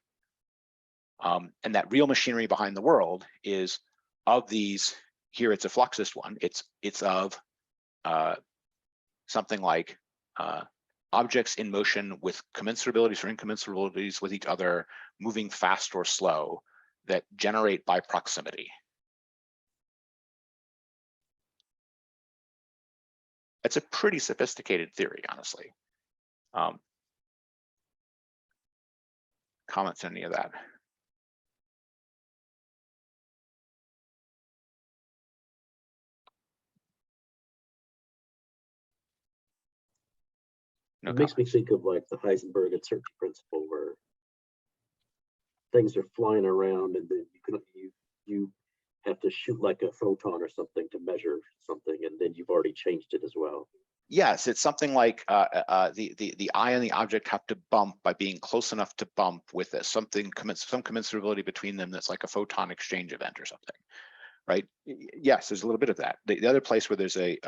And that real machinery behind the world is of these. Here it's a fluxist one. It's of something like objects in motion with commensurabilities or incommensurabilities with each other, moving fast or slow, that generate by proximity. It's a pretty sophisticated theory, honestly. Comments on any of that? No It makes comments. me think of like the Heisenberg uncertainty principle, where things are flying around and then you have to shoot like a photon or something to measure something, and then you've already changed it as well. Yes, it's something like the eye and the object have to bump by being close enough to bump with some commensurability between them that's like a photon exchange event or something, right? Yes, there's a little bit of that. The other place where there's a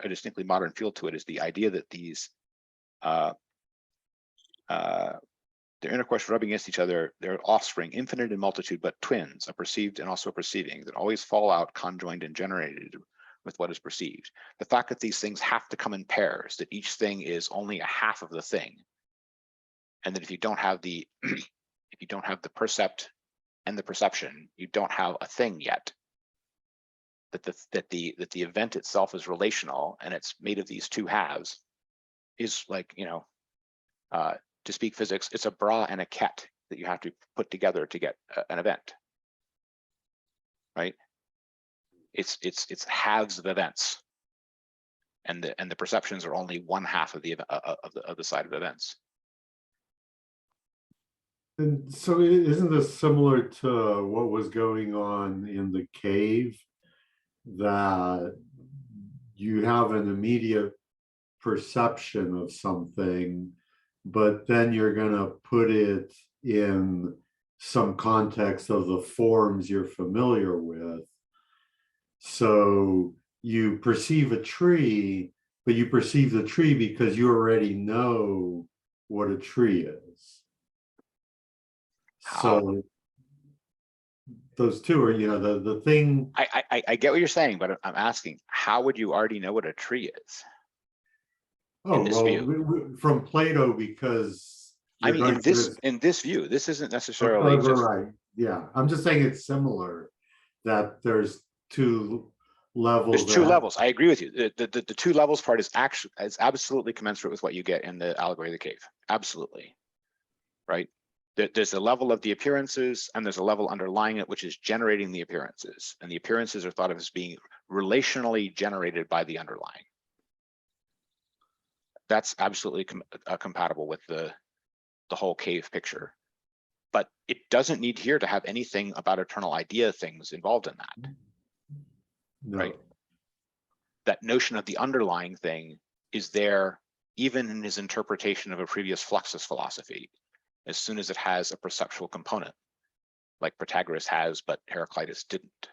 distinctly modern feel to it is the idea that these their intercourse rubbing against each other, their offspring, infinite in multitude, but twins, are perceived and also perceiving, that always fall out, conjoined and generated with what is perceived. The fact that these things have to come in pairs, that each thing is only a half of the thing, and that if you don't have the if you don't have the percept and the perception, you don't have a thing yet. That the event itself is relational and it's made of these two halves, is like, you know, to speak physics, it's a bra and a ket that you have to put together to get an event, right? It's halves of events, and the perceptions are only one half of the side of events. And so isn't this similar to what was going on in the cave, that you have an immediate perception of something, but then you're going to put it in some context of the forms you're familiar with? So you perceive a tree, but you perceive the tree because you already know what a tree is. So those two are, you know, the thing. I get what you're saying, but I'm asking, how would you already know what a tree is? Oh, this well, view? from Plato, because I mean, in this view, this isn't necessarily just, right. Yeah, I'm just saying it's similar, that there's two levels. there's two levels. I agree with you. The two levels part is actually absolutely commensurate with what you get in the allegory of the cave. Absolutely, right? There's a level of the appearances, and there's a level underlying it, which is generating the appearances. And the appearances are thought of as being relationally generated by the underlying. That's absolutely compatible with the whole cave picture. But it doesn't need here to have anything about eternal idea things involved in that. No. Right? That notion of the underlying thing is there even in his interpretation of a previous Fluxus philosophy, as soon as it has a perceptual component, like Protagoras has, but Heraclitus didn't.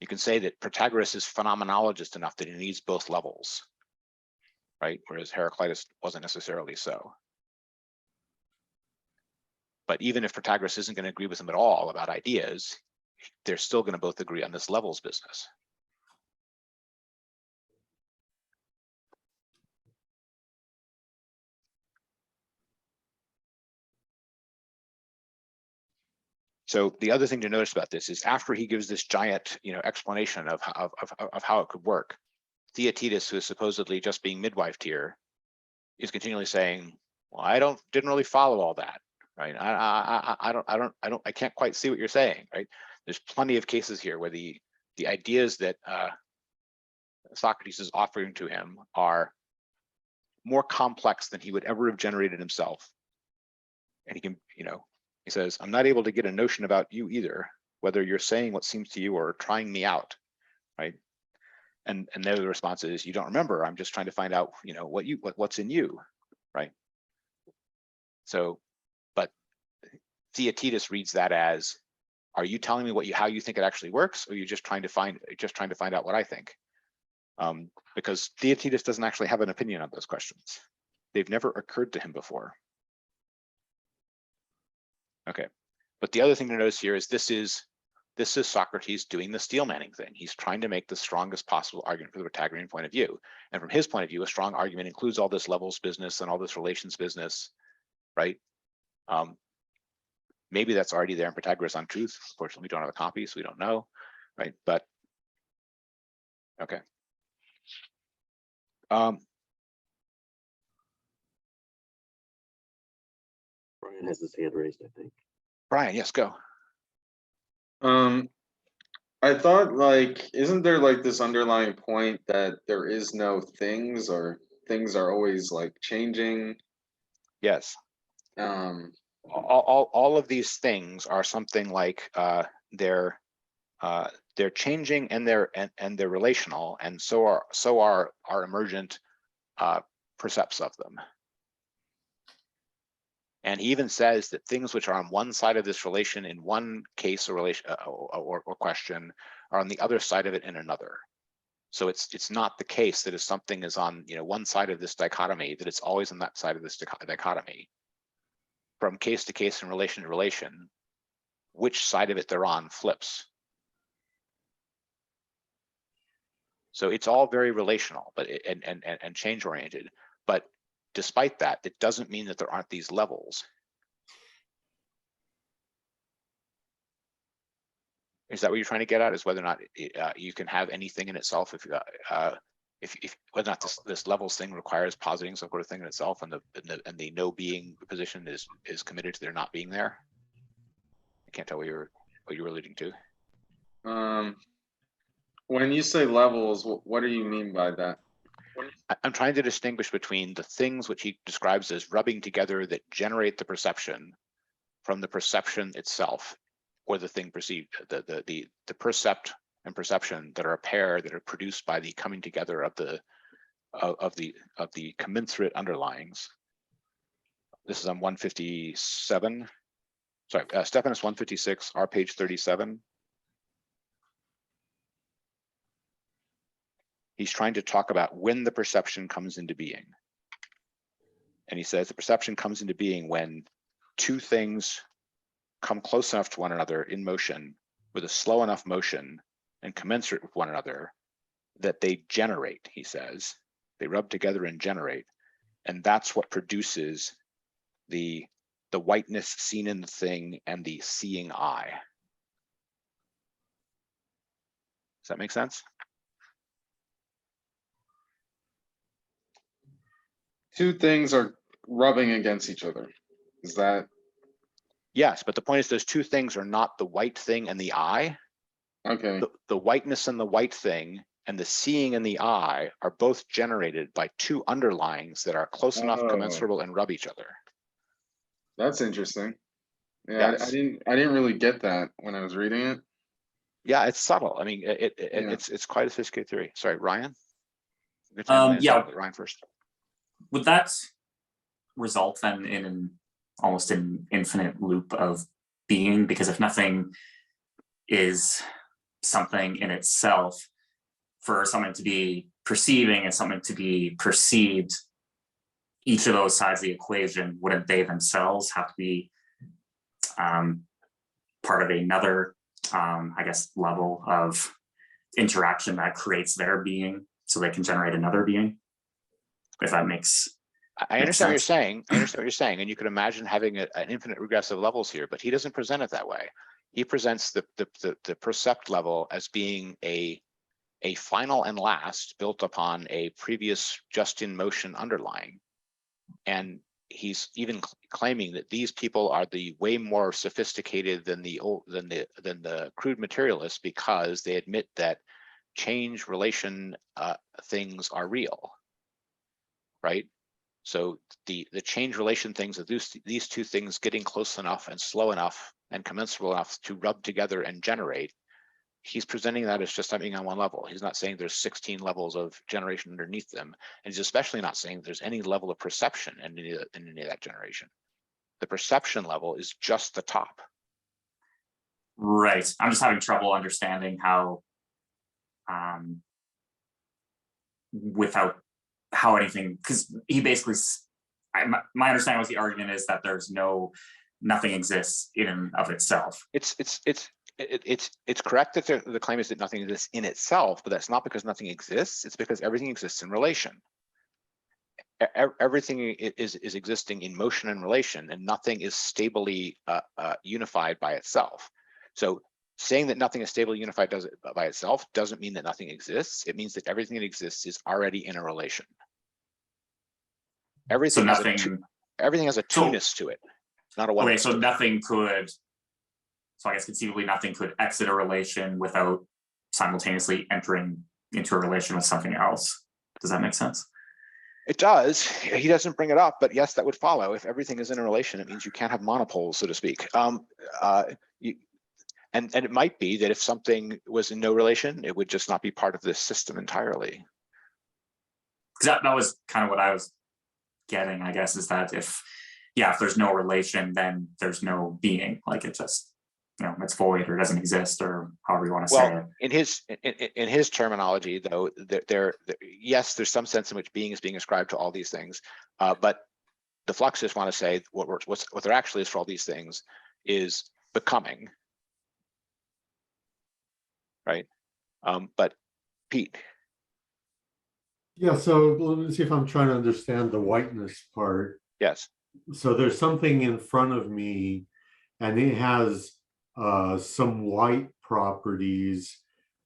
You can say that Protagoras is phenomenologist enough that he needs both levels, right? Whereas Heraclitus wasn't necessarily so. But even if Protagoras isn't going to agree with him at all about ideas, they're still going to both agree on this levels business. So the other thing to notice about this is after he gives this giant, you know, explanation of how it could work, Theatetus, who is supposedly just being midwifed here, is continually saying, "Well, I didn't really follow all that, right? I can't quite see what you're saying, right? There's plenty of cases here where the ideas that Socrates is offering to him are more complex than he would ever have generated himself, and he can, you know." He says, "I'm not able to get a notion about you either, whether you're saying what seems to you or trying me out," right? And their response is, you don't remember. I'm just trying to find out, what's in you, right? So, but Theatetus reads that as, are you telling me how you think it actually works, or are you just trying to find out what I think? Because Theatetus doesn't actually have an opinion on those questions. They've never occurred to him before. Okay, but the other thing to notice here is this is Socrates doing the steel manning thing. He's trying to make the strongest possible argument for the Protagorean point of view. And from his point of view, a strong argument includes all this levels business and all this relations business, right? Maybe that's already there in Protagoras on Truth. Fortunately, we don't have a copy, so we don't know, right? But okay. Brian has his hand raised, I think. Brian, yes, go. I thought, like, isn't there like this underlying point that there is no things, or things are always like changing? Yes. Um, All of these things are something like they're changing and they're relational, and so are our emergent percepts of them. And he even says that things which are on one side of this relation in one case or relation or question are on the other side of it in another. So it's not the case that if something is on one side of this dichotomy, that it's always on that side of this dichotomy. From case to case and relation to relation, which side of it they're on flips. So it's all very relational, but and change oriented. But despite that, it doesn't mean that there aren't these levels. Is that what you're trying to get at? Is whether or not you can have anything in itself if whether or not this levels thing requires positing some sort of thing in itself, and the no being position is committed to there not being there. I can't tell what you were alluding to. When you say levels, what do you mean by that? I'm trying to distinguish between the things which he describes as rubbing together that generate the perception from the perception itself, or the thing perceived, the percept and perception that are a pair that are produced by the coming together of the commensurate underlyings. This is on 157. Sorry, Stephanus 156, our page 37. He's trying to talk about when the perception comes into being. And he says the perception comes into being when two things come close enough to one another in motion with a slow enough motion and commensurate with one another that they generate, he says. They rub together and generate. And that's what produces the whiteness seen in the thing and the seeing eye. Does that make sense? Two things are rubbing against each other. Is that? Yes, but the point is those two things are not the white thing and the eye. Okay. The whiteness and the white thing and the seeing and the eye are both generated by two underlyings that are close enough, commensurable, and rub each other. That's interesting. Yeah, Yes. I didn't really get that when I was reading it. Yeah, it's subtle. I mean, it's quite a sophisticated theory. Sorry, Ryan. Yeah. Ryan first. Would that result then in almost an infinite loop of being? Because if nothing is something in itself, for something to be perceiving and something to be perceived, each of those sides of the equation, wouldn't they themselves have to be part of another, I guess, level of interaction that creates their being so they can generate another being? If that makes I understand what you're sense. saying. I understand what you're saying, and you could imagine having an infinite regressive levels here, but he doesn't present it that way. He presents the percept level as being a final and last built upon a previous just in motion underlying, and he's even claiming that these people are the way more sophisticated than the crude materialists because they admit that change relation things are real, right? So the change relation things of these two things getting close enough and slow enough and commensurable enough to rub together and generate he's presenting that as just being on one level. He's not saying there's 16 levels of generation underneath them. And he's especially not saying there's any level of perception in any of that generation. The perception level is just the top. Right. I'm just having trouble understanding how, without how anything, because he basically, my understanding was the argument is that there's nothing exists in and of itself. It's correct that the claim is that nothing exists in itself, but that's not because nothing exists. It's because everything exists in relation. Everything is existing in motion and relation, and nothing is stably unified by itself. So saying that nothing is stably unified by itself doesn't mean that nothing exists. It means that everything that exists is already in a relation. Everything has a two-ness to it, not a one. Okay, so nothing could, so I guess conceivably nothing could exit a relation without simultaneously entering into a relation with something else. Does that make sense? It does. He doesn't bring it up, but yes, that would follow. If everything is in a relation, it means you can't have monopoles, so to speak. And it might be that if something was in no relation, it would just not be part of this system entirely. Because that was kind of what I was getting, I guess, is that if there's no relation, then there's no being. Like it just, it's void or doesn't exist, or however you want to say it. In his terminology, though, yes, there's some sense in which being is being ascribed to all these things, but the Fluxists want to say what there actually is for all these things is becoming, right? But Pete. Yeah, so let me see if I'm trying to understand the whiteness part. Yes. So there's something in front of me, and it has some white properties,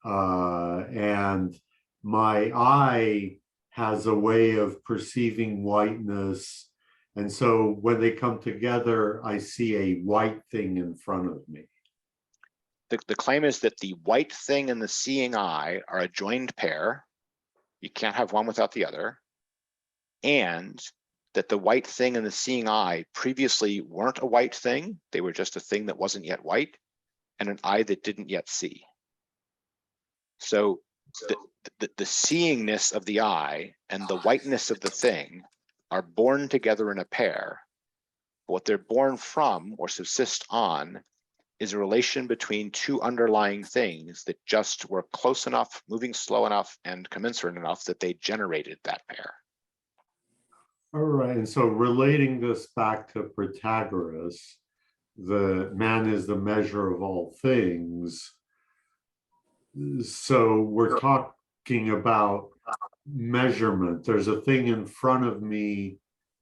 and my eye has a way of perceiving whiteness. And so when they come together, I see a white thing in front of me. The claim is that the white thing and the seeing eye are a joined pair. You can't have one without the other. And that the white thing and the seeing eye previously weren't a white thing. They were just a thing that wasn't yet white, and an eye that didn't yet see. So the seeingness of the eye and the whiteness of the thing are born together in a pair. What they're born from or subsist on is a relation between two underlying things that just were close enough, moving slow enough, and commensurate enough that they generated that pair. All right, and so relating this back to Protagoras, the man is the measure of all things. So we're talking about measurement. There's a thing in front of me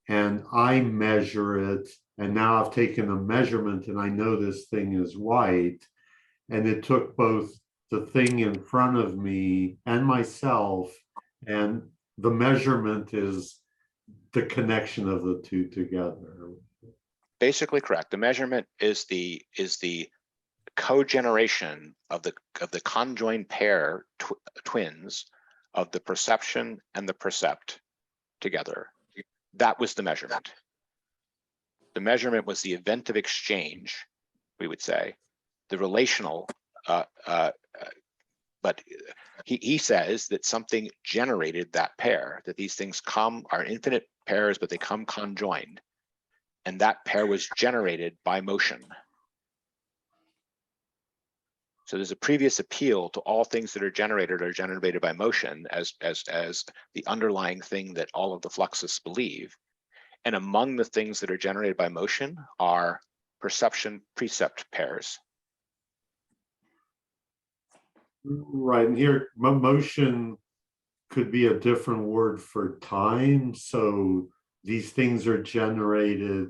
and I measure it, and now I've taken a measurement and I know this thing is white, and it took both the thing in front of me and myself, and the measurement is the connection of the two together. Basically correct. The measurement is the co-generation of the conjoined pair twins of the perception and the percept together. That was the measurement. The measurement was the event of exchange, we would say, the relational, but he says that something generated that pair, that these things are infinite pairs, but they come conjoined. And that pair was generated by motion. So there's a previous appeal to all things that are generated by motion as the underlying thing that all of the Fluxists believe. And among the things that are generated by motion are perception-precept pairs. Right, and here motion could be a different word for time. So these things are generated,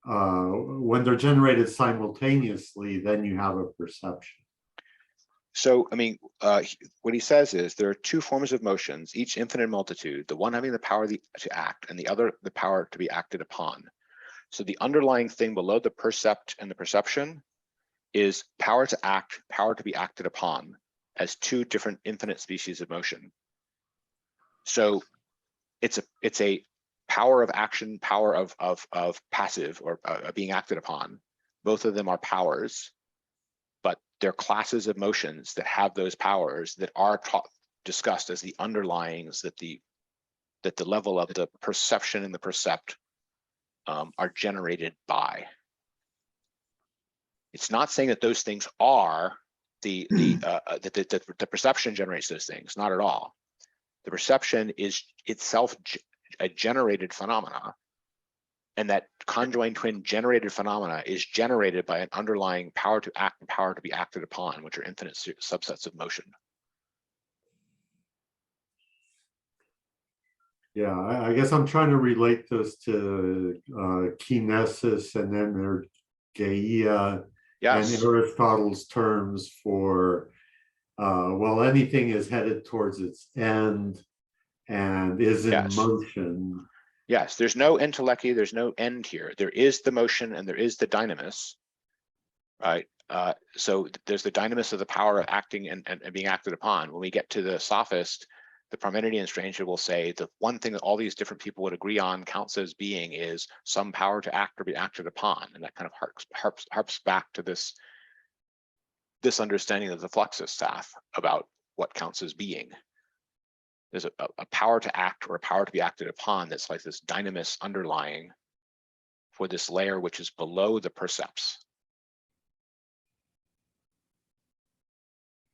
when they're generated simultaneously, then you have a perception. So, I mean, what he says is there are two forms of motions, each infinite multitude, the one having the power to act and the other the power to be acted upon. So the underlying thing below the percept and the perception is power to act, power to be acted upon as two different infinite species of motion. So it's a power of action, power of passive or being acted upon. Both of them are powers, but they're classes of motions that have those powers that are discussed as the underlyings that the level of the perception and the percept are generated by. It's not saying that those things are the perception generates those things, not at all. The perception is itself a generated phenomena, and that conjoined twin generated phenomena is generated by an underlying power to act and power to be acted upon, which are infinite subsets of motion. Yeah, I guess I'm trying to relate this to kinesis and energeia and Yes, Aristotle's terms for, well, anything is headed towards its end and is in Yes. motion. yes, there's no entelechy, there's no end here. There is the motion and there is the dynamis, right? So there's the dynamis of the power of acting and being acted upon. When we get to the sophist, the Parmenidean Stranger will say the one thing that all these different people would agree on counts as being is some power to act or be acted upon. And that kind of harps back to this understanding of the Fluxus staff about what counts as being. There's a power to act or a power to be acted upon that's like this dynamis underlying for this layer which is below the percepts.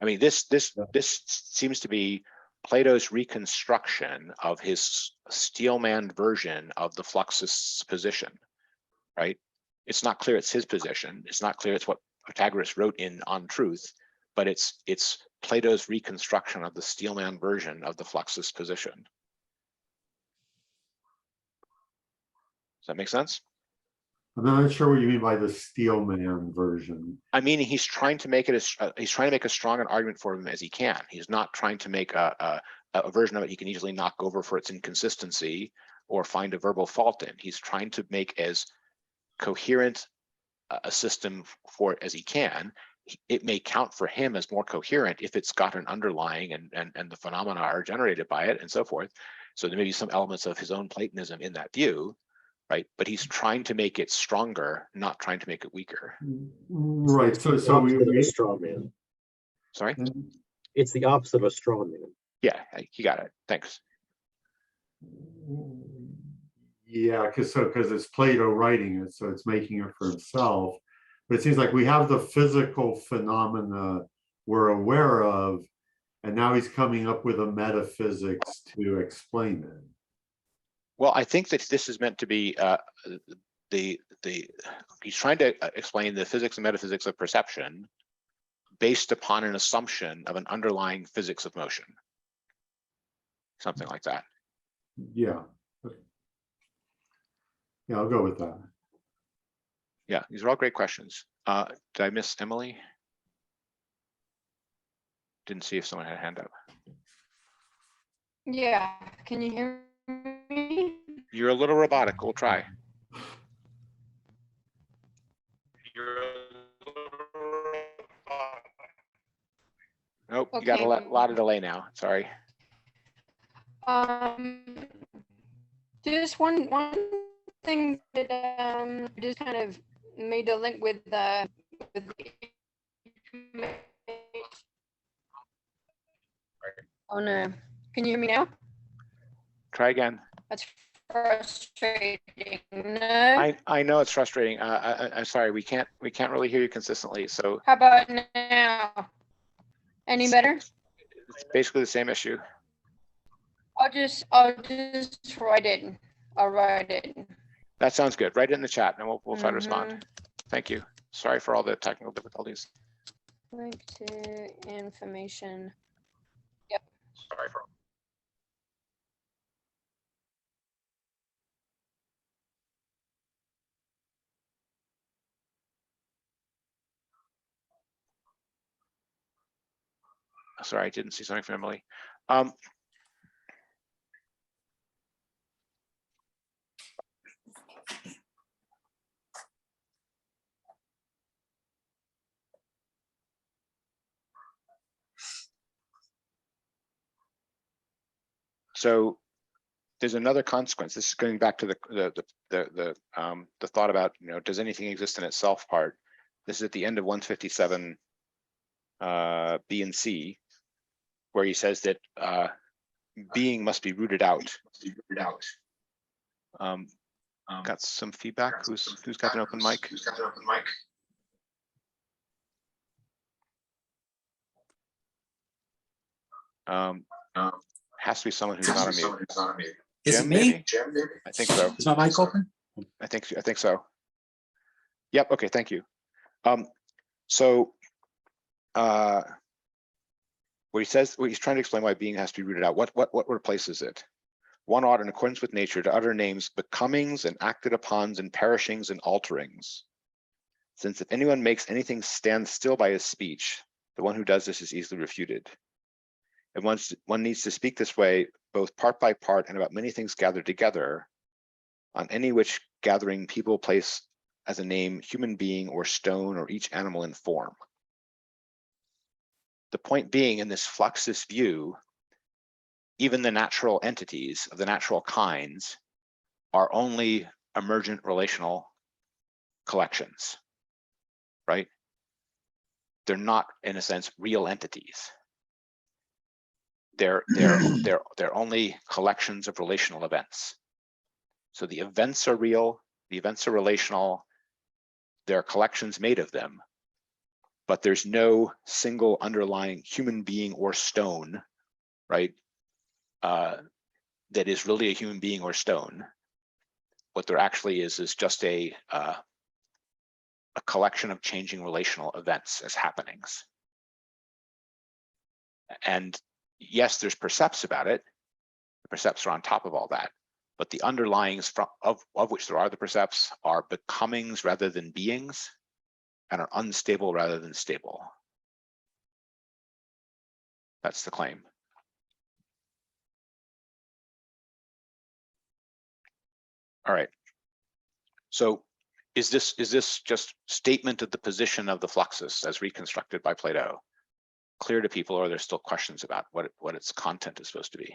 I mean, this seems to be Plato's reconstruction of his Steelman version of the Fluxus position, right? It's not clear it's his position. It's not clear it's what Pythagoras wrote in On Truth, but it's Plato's reconstruction of the Steelman version of the Fluxus position. Does that make sense? I'm not sure what you mean by the Steelman version. I mean, he's trying to make it he's trying to make as strong an argument for him as he can. He's not trying to make a version of it he can easily knock over for its inconsistency or find a verbal fault in. He's trying to make as coherent a system for it as he can. It may count for him as more coherent if it's got an underlying and the phenomena are generated by it and so forth. So there may be some elements of his own Platonism in that view, right? But he's trying to make it stronger, not trying to make it weaker. Right. So It's the opposite of a straw man. Sorry? It's the opposite of a straw man. Yeah, you got it. Thanks. Yeah, because it's Plato writing it, so it's making it for himself. But it seems like we have the physical phenomena we're aware of, and now he's coming up with a metaphysics to explain it. Well, I think that this is meant to be he's trying to explain the physics and metaphysics of perception based upon an assumption of an underlying physics of motion. Something like that. Yeah. Yeah, I'll go with that. Yeah, these are all great questions. Did I miss Emily? Didn't see if someone had a hand up. Yeah, can you hear me? You're a little robotic. We'll try. Nope, you got a Okay. lot of delay now. Sorry. Just one thing that just kind of made a link with oh no, can you hear me now? Try again. That's frustrating. No. I know it's frustrating. I'm sorry. We can't really hear you consistently. So How about now? Any better? it's basically the same issue. I'll just write it. I'll write it. That sounds good. Write it in the chat and we'll try to Mhm. respond. Thank you. Sorry for all the technical difficulties. Link to information. Sorry for. Sorry, I didn't see something from Emily. So there's another consequence. This is going back to the thought about, does anything exist in itself part. This is at the end of 157 B and C, where he says that being must be rooted out. Got some feedback. Who's got an open mic? Has to be someone who's not on mute. Is it Jim, me? maybe? I think so. Is my mic open? I think so. Yep. Okay. Thank you. So where he's trying to explain why being has to be rooted out. What replaces it? One ought, in accordance with nature, to utter names becomings and acted upons and perishings and alterings. Since if anyone makes anything stand still by his speech, the one who does this is easily refuted. And one needs to speak this way, both part by part and about many things gathered together, on any which gathering people place as a name human being or stone or each animal in form. The point being, in this fluxus view, even the natural entities of the natural kinds are only emergent relational collections, right? They're not, in a sense, real entities. They're only collections of relational events. So the events are real, the events are relational, there are collections made of them, but there's no single underlying human being or stone, right? That is really a human being or stone. What there actually is just a collection of changing relational events as happenings. And yes, there's percepts about it. The percepts are on top of all that, but the underlyings of which there are the percepts are becomings rather than beings, and are unstable rather than stable. That's the claim. All right. So is this just statement of the position of the fluxus as reconstructed by Plato clear to people, or are there still questions about what its content is supposed to be?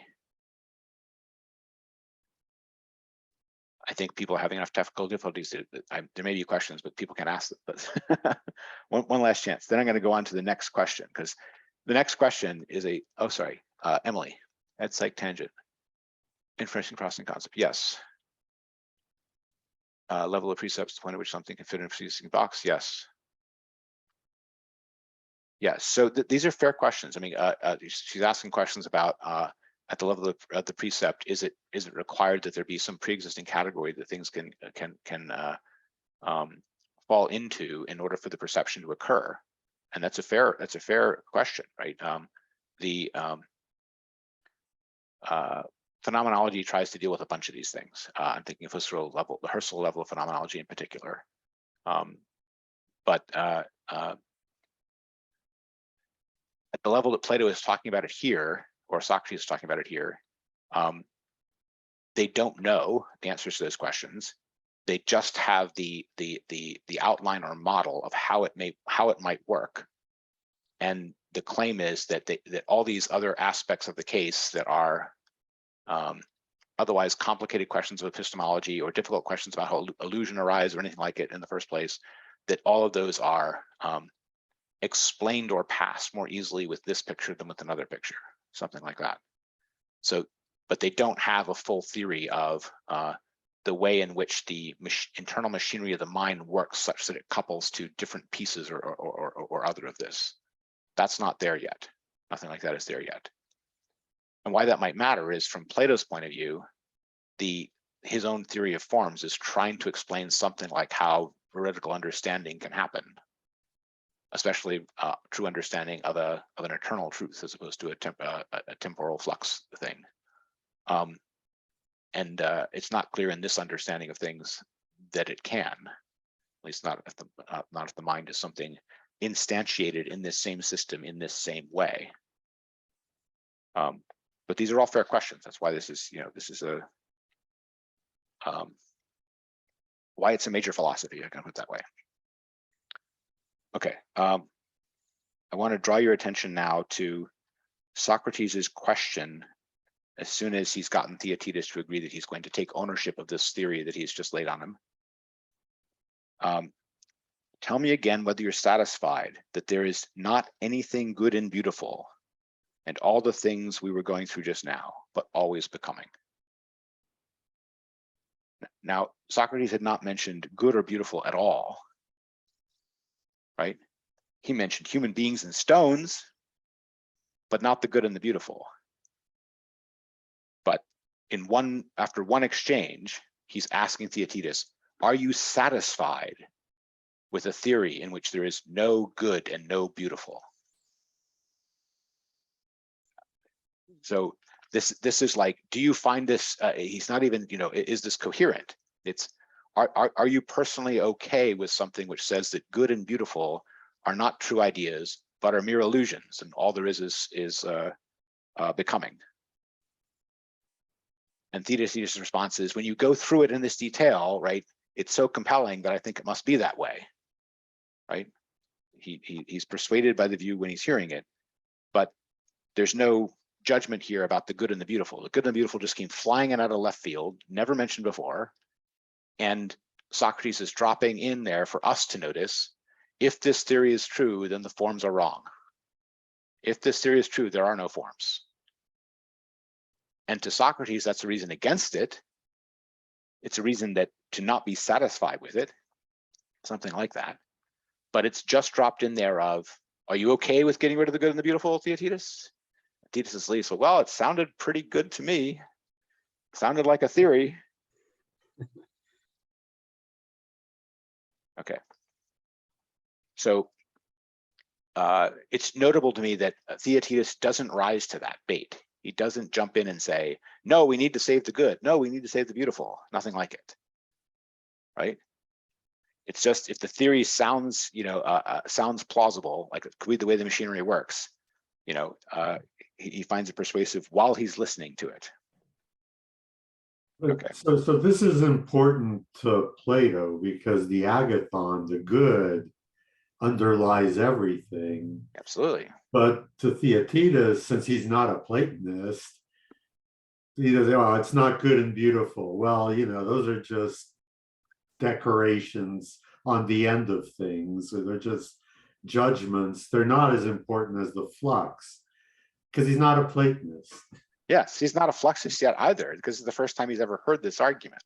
I think people are having enough technical difficulties. There may be questions, but people can ask them. But one last chance. Then I'm going to go on to the next question, because the next question is Emily, at psych tangent. Inferencing processing concept. Yes. Level of precepts, the point at which something can fit in a preceding box. Yes. Yes. So these are fair questions. I mean, she's asking questions about at the level of the precept. Is it required that there be some pre-existing category that things can fall into in order for the perception to occur? And that's a fair question, right? The phenomenology tries to deal with a bunch of these things. I'm thinking of the Husserl level of phenomenology in particular. But at the level that Plato is talking about it here, or Socrates is talking about it here, they don't know the answers to those questions. They just have the outline or model of how it might work. And the claim is that that all these other aspects of the case that are otherwise complicated questions of epistemology or difficult questions about how illusion arises or anything like it in the first place, that all of those are explained or passed more easily with this picture than with another picture, something like that. So, but they don't have a full theory of the way in which the internal machinery of the mind works such that it couples to different pieces or other of this. That's not there yet. Nothing like that is there yet. And why that might matter is, from Plato's point of view, his own theory of forms is trying to explain something like how veridical understanding can happen, especially true understanding of an eternal truth as opposed to a temporal flux thing. And it's not clear in this understanding of things that it can, at least not if the mind is something instantiated in this same system in this same way. But these are all fair questions. That's why this is why it's a major philosophy. I can put it that way. Okay. I want to draw your attention now to Socrates's question as soon as he's gotten Theatetus to agree that he's going to take ownership of this theory that he's just laid on him. Tell me again whether you're satisfied that there is not anything good and beautiful, and all the things we were going through just now, but always becoming. Now, Socrates had not mentioned good or beautiful at all, right? He mentioned human beings and stones, but not the good and the beautiful. But after one exchange, he's asking Theaetetus, are you satisfied with a theory in which there is no good and no beautiful? So this is like, do you find this, he's not even, is this coherent? It's, are you personally okay with something which says that good and beautiful are not true ideas, but are mere illusions, and all there is becoming? And Theaetetus' response is, when you go through it in this detail, right, it's so compelling that I think it must be that way, right? He's persuaded by the view when he's hearing it, but there's no judgment here about the good and the beautiful. The good and the beautiful just came flying in out of left field, never mentioned before. And Socrates is dropping in there for us to notice, if this theory is true, then the forms are wrong. If this theory is true, there are no forms. And to Socrates, that's a reason against it. It's a reason that to not be satisfied with it, something like that. But it's just dropped in there of, are you okay with getting rid of the good and the beautiful, Theaetetus? Theaetetus leaves, well, it sounded pretty good to me. It sounded like a theory. Okay. So it's notable to me that Theaetetus doesn't rise to that bait. He doesn't jump in and say, no, we need to save the good. No, we need to save the beautiful. Nothing like it, right? It's just, if the theory sounds, sounds plausible, like it could be the way the machinery works, he finds it persuasive while he's listening to it. Okay. So this is important to Plato because the agathon, the good, underlies everything. Absolutely. But to Theaetetus, since he's not a Platonist, he does, oh, it's not good and beautiful. Well, those are just decorations on the end of things. So they're just judgments. They're not as important as the flux because he's not a Platonist. Yes, he's not a fluxist yet either, because it's the first time he's ever heard this argument,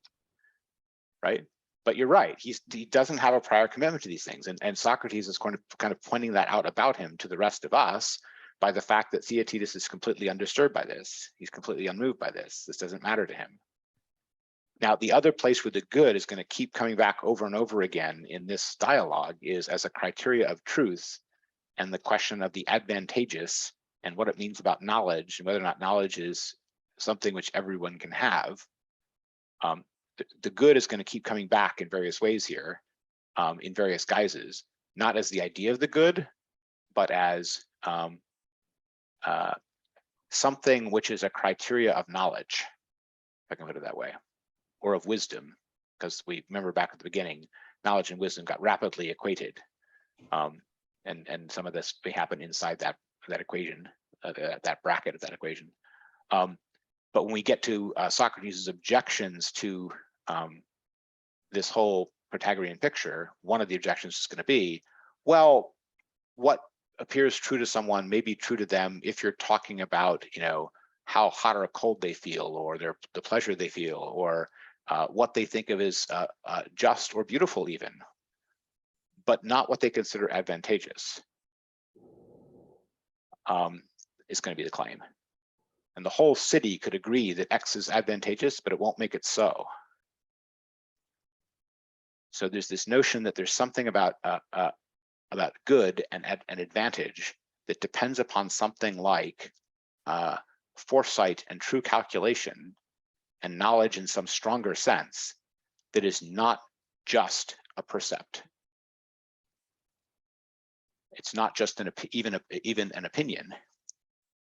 right? But you're right, he doesn't have a prior commitment to these things, and Socrates is kind of pointing that out about him to the rest of us by the fact that Theaetetus is completely undisturbed by this. He's completely unmoved by this. This doesn't matter to him. Now, the other place where the good is going to keep coming back over and over again in this dialogue is as a criteria of truth and the question of the advantageous and what it means about knowledge and whether or not knowledge is something which everyone can have. The good is going to keep coming back in various ways here, in various guises, not as the idea of the good, but as something which is a criteria of knowledge, if I can put it that way, or of wisdom, because we remember back at the beginning, knowledge and wisdom got rapidly equated, and some of this may happen inside that equation, that bracket of that equation. But when we get to Socrates' objections to this whole Protagorean picture, one of the objections is going to be, well, what appears true to someone may be true to them if you're talking about, how hot or cold they feel, or the pleasure they feel, or what they think of as just or beautiful even, but not what they consider advantageous, is going to be the claim. And the whole city could agree that X is advantageous, but it won't make it so. So there's this notion that there's something about good and advantage that depends upon something like foresight and true calculation and knowledge in some stronger sense that is not just a percept. It's not just even an opinion.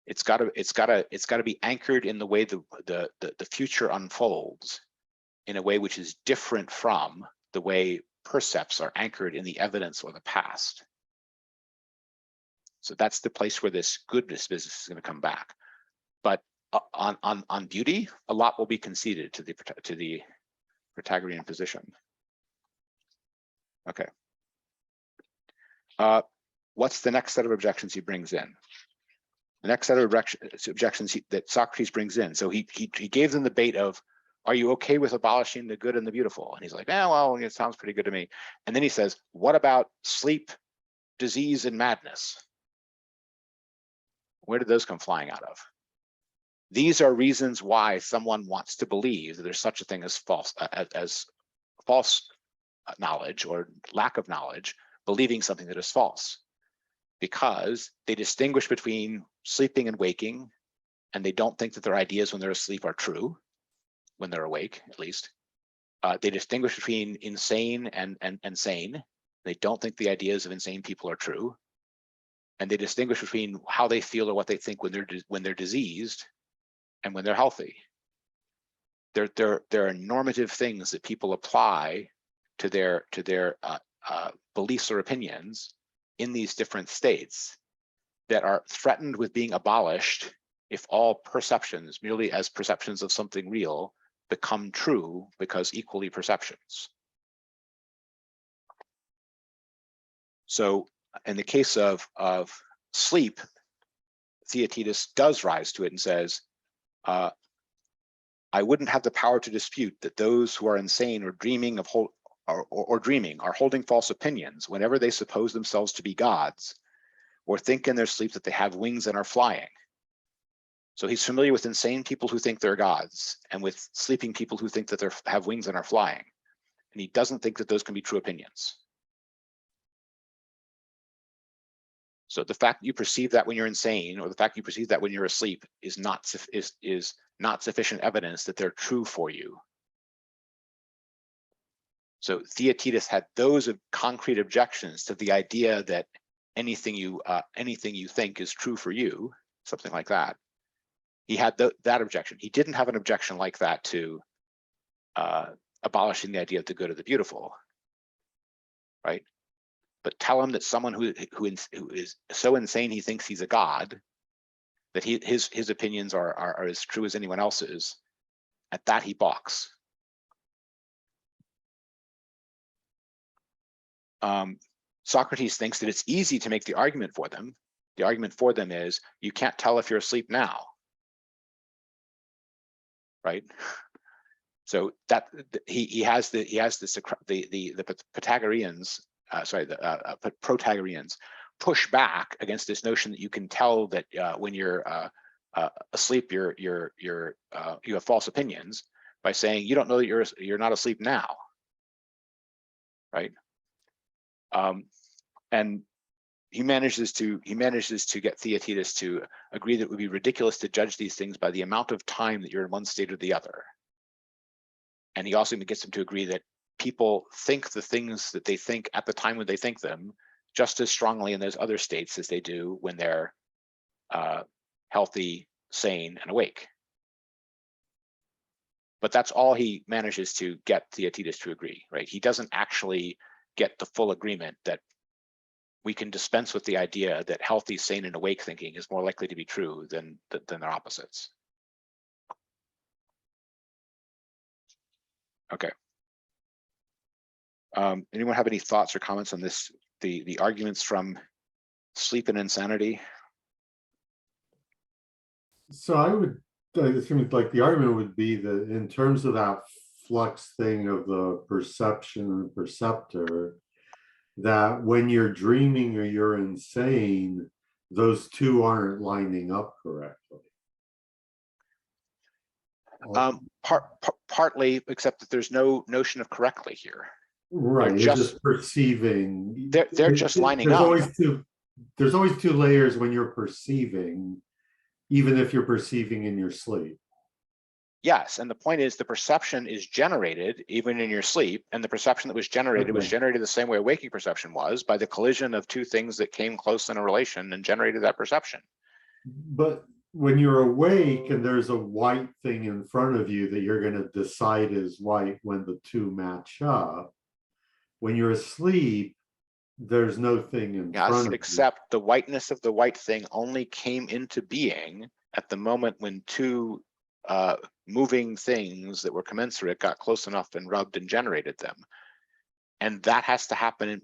It's got to be anchored in the way the future unfolds in a way which is different from the way percepts are anchored in the evidence or the past. So that's the place where this goodness business is going to come back. But on beauty, a lot will be conceded to the Protagorean position. Okay. What's the next set of objections he brings in? The next set of objections that Socrates brings in. So he gave them the bait of, are you okay with abolishing the good and the beautiful? And he's like, well, it sounds pretty good to me. And then he says, what about sleep, disease, and madness? Where did those come flying out of? These are reasons why someone wants to believe that there's such a thing as false knowledge or lack of knowledge, believing something that is false, because they distinguish between sleeping and waking, and they don't think that their ideas when they're asleep are true, when they're awake, at least. They distinguish between insane and sane. They don't think the ideas of insane people are true. And they distinguish between how they feel or what they think when they're diseased and when they're healthy. There are normative things that people apply to their beliefs or opinions in these different states that are threatened with being abolished if all perceptions, merely as perceptions of something real, become true because equally perceptions. So in the case of sleep, Theatetus does rise to it and says, I wouldn't have the power to dispute that those who are insane or dreaming of dreaming are holding false opinions whenever they suppose themselves to be gods, or think in their sleep that they have wings and are flying. So he's familiar with insane people who think they're gods and with sleeping people who think that they have wings and are flying. And he doesn't think that those can be true opinions. So the fact you perceive that when you're insane, or the fact you perceive that when you're asleep, is not sufficient evidence that they're true for you. So Theaetetus had those concrete objections to the idea that anything you think is true for you, something like that. He had that objection. He didn't have an objection like that to abolishing the idea of the good or the beautiful, right? But tell him that someone who is so insane he thinks he's a god, that his opinions are as true as anyone else's. At that he balks. Socrates thinks that it's easy to make the argument for them. The argument for them is, you can't tell if you're asleep now, right? So that he has the Pythagoreans, Protagoreans push back against this notion that you can tell that when you're asleep, you have false opinions, by saying you don't know that you're not asleep now, right? And he manages to get Theaetetus to agree that it would be ridiculous to judge these things by the amount of time that you're in one state or the other. And he also gets him to agree that people think the things that they think at the time when they think them just as strongly in those other states as they do when they're healthy, sane, and awake. But that's all he manages to get Theaetetus to agree, right? He doesn't actually get the full agreement that we can dispense with the idea that healthy, sane, and awake thinking is more likely to be true than their opposites. Okay. Anyone have any thoughts or comments on this? The arguments from Sleep and Insanity? So I would assume like the argument would be that in terms of that flux thing of the perception and perceptor, that when you're dreaming or you're insane, those two aren't lining up correctly. Partly, except that there's no notion of correctly here. Right, They're it's just perceiving. They're just lining there's up. There's always two layers when you're perceiving, even if you're perceiving in your sleep. Yes, and the point is the perception is generated even in your sleep, and the perception that was generated was generated the same way waking perception was, by the collision of two things that came close in a relation and generated that perception. But when you're awake and there's a white thing in front of you that you're going to decide is white when the two match up, when you're asleep, there's no thing in front of you. Except the whiteness of the white thing only came into being at the moment when two moving things that were commensurate got close enough and rubbed and generated them. And that has to happen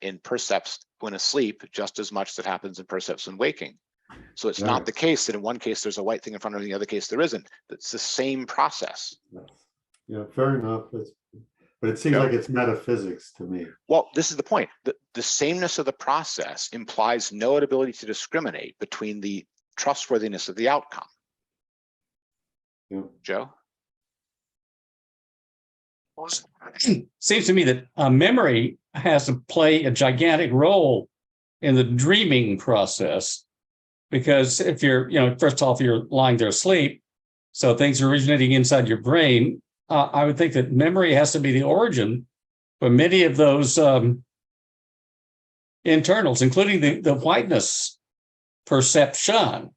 in percepts when asleep just as much that happens in percepts when waking. So it's Right. not the case that in one case there's a white thing in front of you, in the other case there isn't. It's the same process. Yeah, fair enough. But it seems Yeah. like it's metaphysics to me. Well, this is the point. The sameness of the process implies no ability to discriminate between the trustworthiness of the outcome. Yeah. Joe? Seems to me that memory has to play a gigantic role in the dreaming process, because if you're, first off, you're lying there asleep, so things are originating inside your brain. I would think that memory has to be the origin for many of those internals, including the whiteness perception,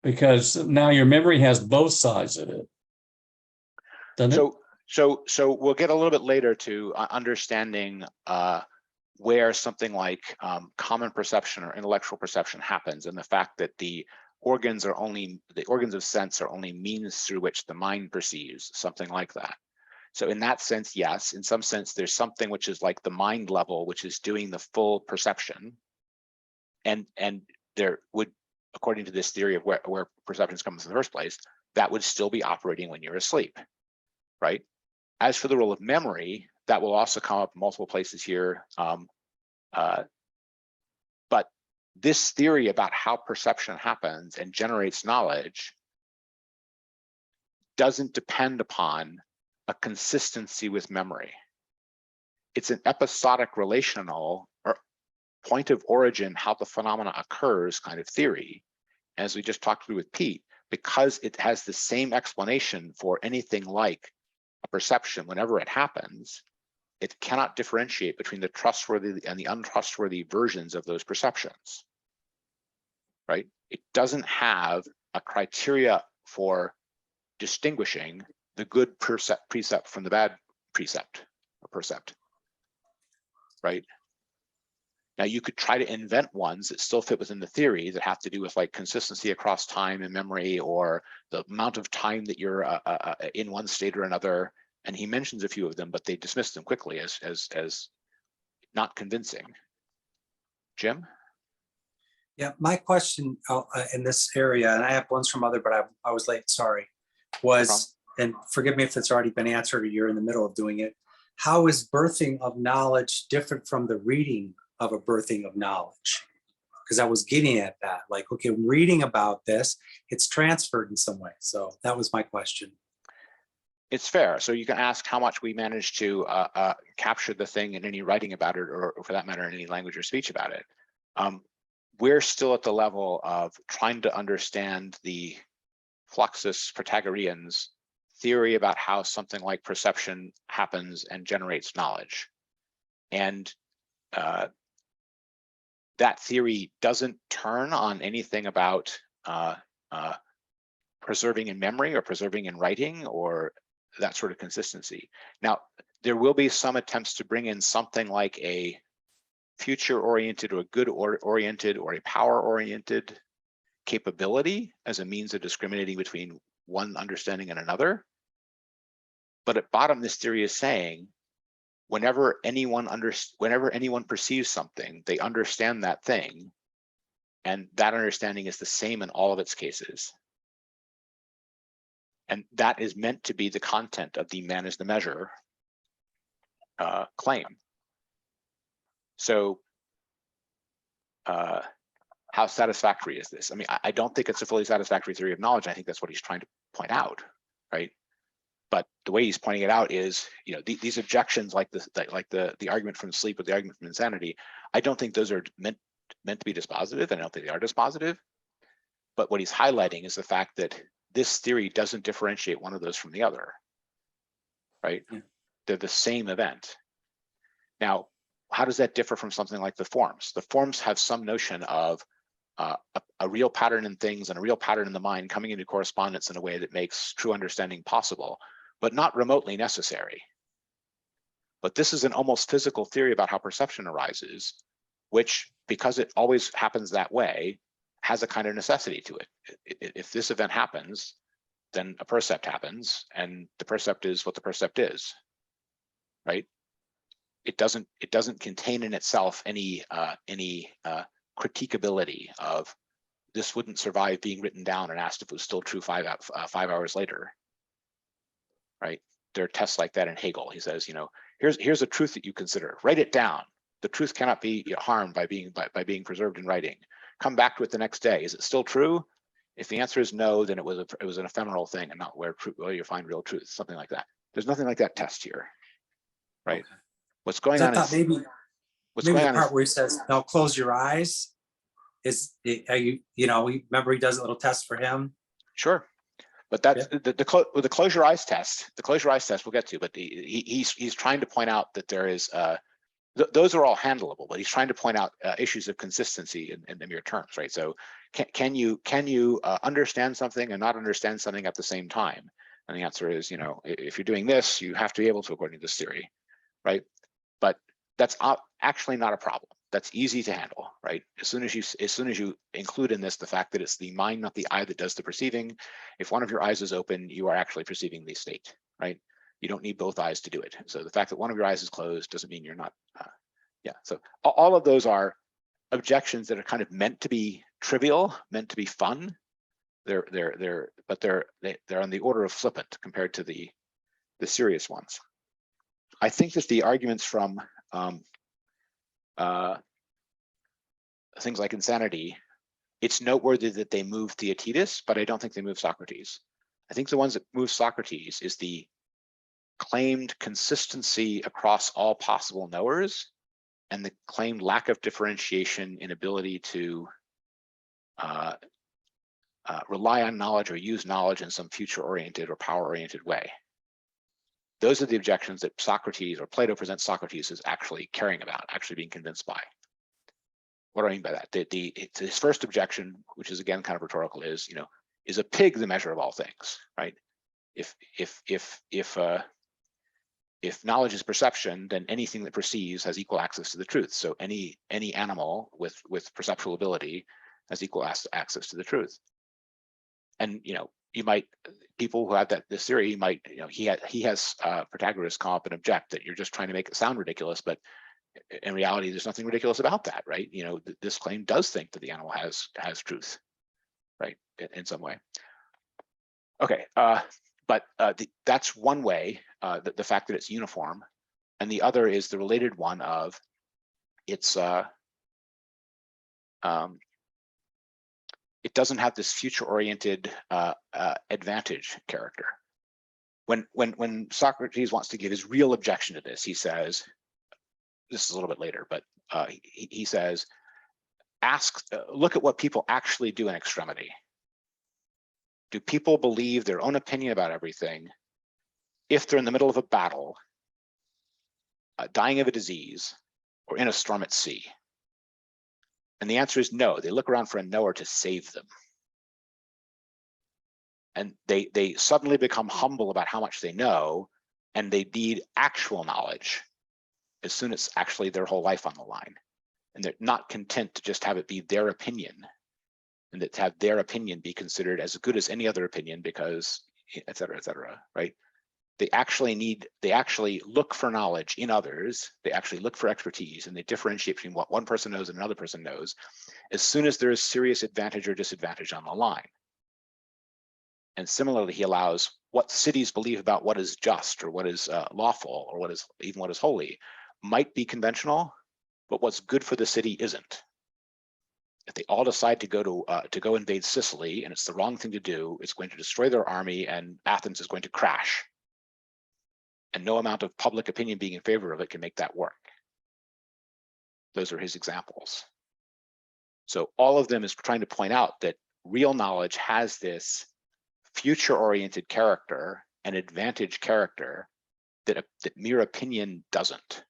because now your memory has both sides of it. Doesn't it? So we'll get a little bit later to understanding where something like common perception or intellectual perception happens, and the fact that the organs of sense are only means through which the mind perceives, something like that. So in that sense, yes, in some sense, there's something which is like the mind level, which is doing the full perception. And there would, according to this theory of where perceptions comes in the first place, that would still be operating when you're asleep, right? As for the role of memory, that will also come up in multiple places here. But this theory about how perception happens and generates knowledge doesn't depend upon a consistency with memory. It's an episodic relational or point of origin, how the phenomena occurs kind of theory. As we just talked through with Pete, because it has the same explanation for anything like a perception whenever it happens, it cannot differentiate between the trustworthy and the untrustworthy versions of those perceptions, right? It doesn't have a criteria for distinguishing the good precept from the bad precept or percept, right? Now you could try to invent ones that still fit within the theory that have to do with like consistency across time and memory, or the amount of time that you're in one state or another. And he mentions a few of them, but they dismiss them quickly as not convincing. Jim? Yeah, my question in this area, and I have ones from other, but I was late, sorry, was, and forgive me if it's already been answered or you're in the middle of doing it, how is birthing of knowledge different from the reading of a birthing of knowledge? Because I was getting at that, like, okay, reading about this, it's transferred in some way. So that was my question. It's fair. So you can ask how much we manage to capture the thing in any writing about it, or for that matter, in any language or speech about it. We're still at the level of trying to understand the Fluxus Protagorean's theory about how something like perception happens and generates knowledge. And that theory doesn't turn on anything about preserving in memory or preserving in writing or that sort of consistency. Now, there will be some attempts to bring in something like a future-oriented or good-oriented or a power-oriented capability as a means of discriminating between one understanding and another. But at bottom, this theory is saying, whenever anyone perceives something, they understand that thing, and that understanding is the same in all of its cases. And that is meant to be the content of the man is the measure claim. So how satisfactory is this? I mean, I don't think it's a fully satisfactory theory of knowledge. I think that's what he's trying to point out, right? But the way he's pointing it out is, these objections, like the argument from sleep or the argument from insanity, I don't think those are meant to be dispositive, and I don't think they are dispositive. But what he's highlighting is the fact that this theory doesn't differentiate one of those from the other, right? Yeah. They're the same event. Now, how does that differ from something like the forms? The forms have some notion of a real pattern in things and a real pattern in the mind coming into correspondence in a way that makes true understanding possible, but not remotely necessary. But this is an almost physical theory about how perception arises, which, because it always happens that way, has a kind of necessity to it. If this event happens, then a percept happens, and the percept is what the percept is, right? it doesn't contain in itself any critiquability of this wouldn't survive being written down and asked if it was still true 5 hours later, right? There are tests like that in Hegel. He says, here's a truth that you consider. Write it down. The truth cannot be harmed by being preserved in writing. Come back to it the next day. Is it still true? If the answer is no, then it was an ephemeral thing and not where you find real truth. Something like that. There's nothing like that test here, right? Okay. What's going I on thought is maybe what's maybe going the on part is where he says, "Now close your eyes." Remember he does a little test for him. sure. But that's the close your eyes test. The close your eyes test we'll get to, but he's trying to point out that there is those are all handleable, but he's trying to point out issues of consistency in the mere terms, right? So can you understand something and not understand something at the same time? And the answer is, if you're doing this, you have to be able to according to this theory, right? But that's actually not a problem. That's easy to handle, right? As soon as you include in this the fact that it's the mind, not the eye, that does the perceiving. If one of your eyes is open, you are actually perceiving the state, right? You don't need both eyes to do it. So the fact that one of your eyes is closed doesn't mean you're not. So all of those are objections that are kind of meant to be trivial, meant to be fun. They're on the order of flippant compared to the serious ones. I think that the arguments from things like insanity, it's noteworthy that they move Theatetus, but I don't think they move Socrates. I think the ones that move Socrates is the claimed consistency across all possible knowers and the claimed lack of differentiation in ability to rely on knowledge or use knowledge in some future-oriented or power-oriented way. Those are the objections that Socrates or Plato presents Socrates as actually caring about, actually being convinced by. What do I mean by that? His first objection, which is again kind of rhetorical, is is a pig the measure of all things, right? If knowledge is perception, then anything that perceives has equal access to the truth. So any animal with perceptual ability has equal access to the truth. And people who have this theory might, he has Protagoras come up and object that you're just trying to make it sound ridiculous, but in reality, there's nothing ridiculous about that, right? This claim does think that the animal has truth, right, in some way. Okay, but that's one way, the fact that it's uniform, and the other is the related one of it's it doesn't have this future-oriented advantage character. When Socrates wants to give his real objection to this, he says, this is a little bit later, but he says, look at what people actually do in extremity. Do people believe their own opinion about everything if they're in the middle of a battle, dying of a disease, or in a storm at sea? And the answer is no. They look around for a knower to save them. And they suddenly become humble about how much they know, and they need actual knowledge as soon as actually their whole life on the line. And they're not content to just have it be their opinion, and that to have their opinion be considered as good as any other opinion because, et cetera, right? They actually look for knowledge in others. They actually look for expertise, and they differentiate between what one person knows and another person knows as soon as there is serious advantage or disadvantage on the line. And similarly, he allows what cities believe about what is just or what is lawful or what is holy might be conventional, but what's good for the city isn't. If they all decide to go invade Sicily and it's the wrong thing to do, it's going to destroy their army and Athens is going to crash. And no amount of public opinion being in favor of it can make that work. Those are his examples. So all of them is trying to point out that real knowledge has this future-oriented character, an advantage character that mere opinion doesn't.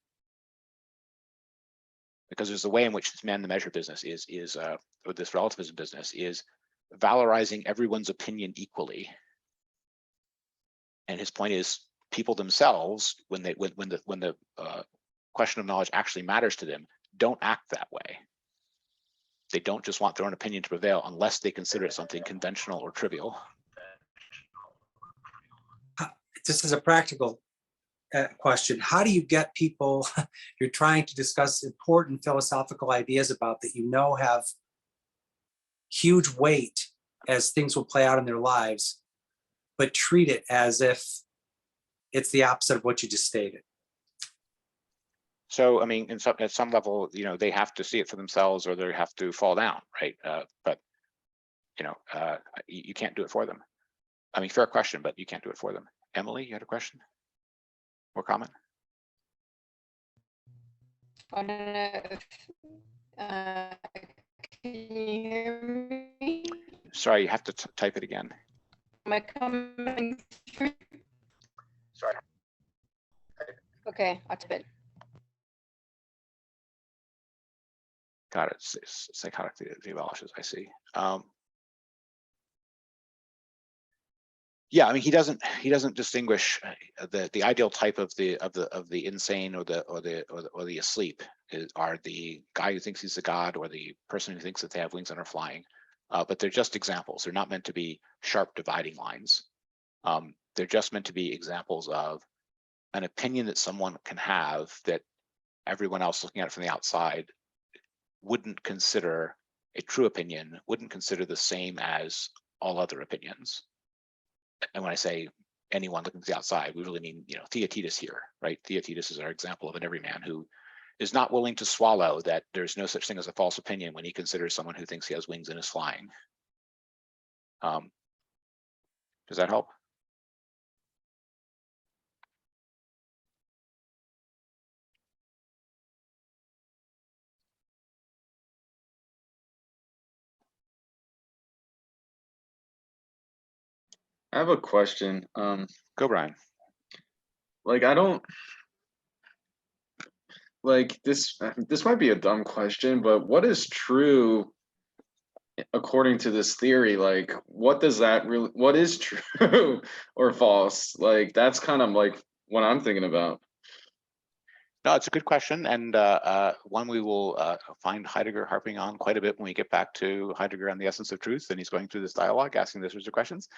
Because there's a way in which this man in the measure business or this relativism business is valorizing everyone's opinion equally. And his point is, people themselves, when the question of knowledge actually matters to them, don't act that way. They don't just want their own opinion to prevail unless they consider it something conventional or trivial. Just as a practical question. How do you get people you're trying to discuss important philosophical ideas about that you know have huge weight as things will play out in their lives, but treat it as if it's the opposite of what you just stated? So, I mean, at some level, you know, they have to see it for themselves or they have to fall down, right? But, you know, you can't do it for them. I mean, fair question, but you can't do it for them. Emily, you had a question or comment? I don't know if, can you hear me? Sorry, you have to type it again. Am I coming through? Sorry. Okay, I'll type it. Got it. Psychotic theologies, I see. Yeah, I mean, he doesn't distinguish the ideal type of the insane or the asleep are the guy who thinks he's a god or the person who thinks that they have wings and are flying. But they're just examples. They're not meant to be sharp dividing lines. They're just meant to be examples of an opinion that someone can have that everyone else looking at it from the outside wouldn't consider a true opinion, wouldn't consider the same as all other opinions. And when I say anyone looking to the outside, we really mean, you know, Theatetus here, right? Theatetus is our example of an everyman who is not willing to swallow that there's no such thing as a false opinion when he considers someone who thinks he has wings and is flying. Does that help? I have a question. Go, Brian. Like I don't like this. This might be a dumb question, but what is true according to this theory? Like, what does that really? What is true or false? Like, that's kind of like what I'm thinking about. No, it's a good question, and one we will find Heidegger harping on quite a bit when we get back to Heidegger on the essence of truth, and he's going through this dialogue, asking those sorts of questions.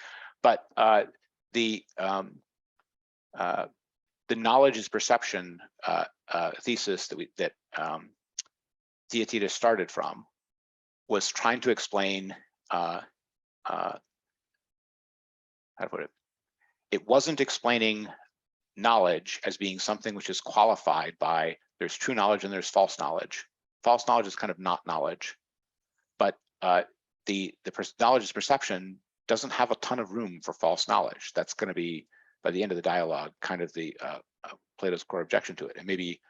But the knowledge is perception thesis that Theaetetus started from was trying to explain how to put it. It wasn't explaining knowledge as being something which is qualified by there's true knowledge and there's false knowledge. False knowledge is kind of not knowledge, but the knowledge is perception doesn't have a ton of room for false knowledge. That's going to be, by the end of the dialogue, kind of the Plato's core objection to it. And maybe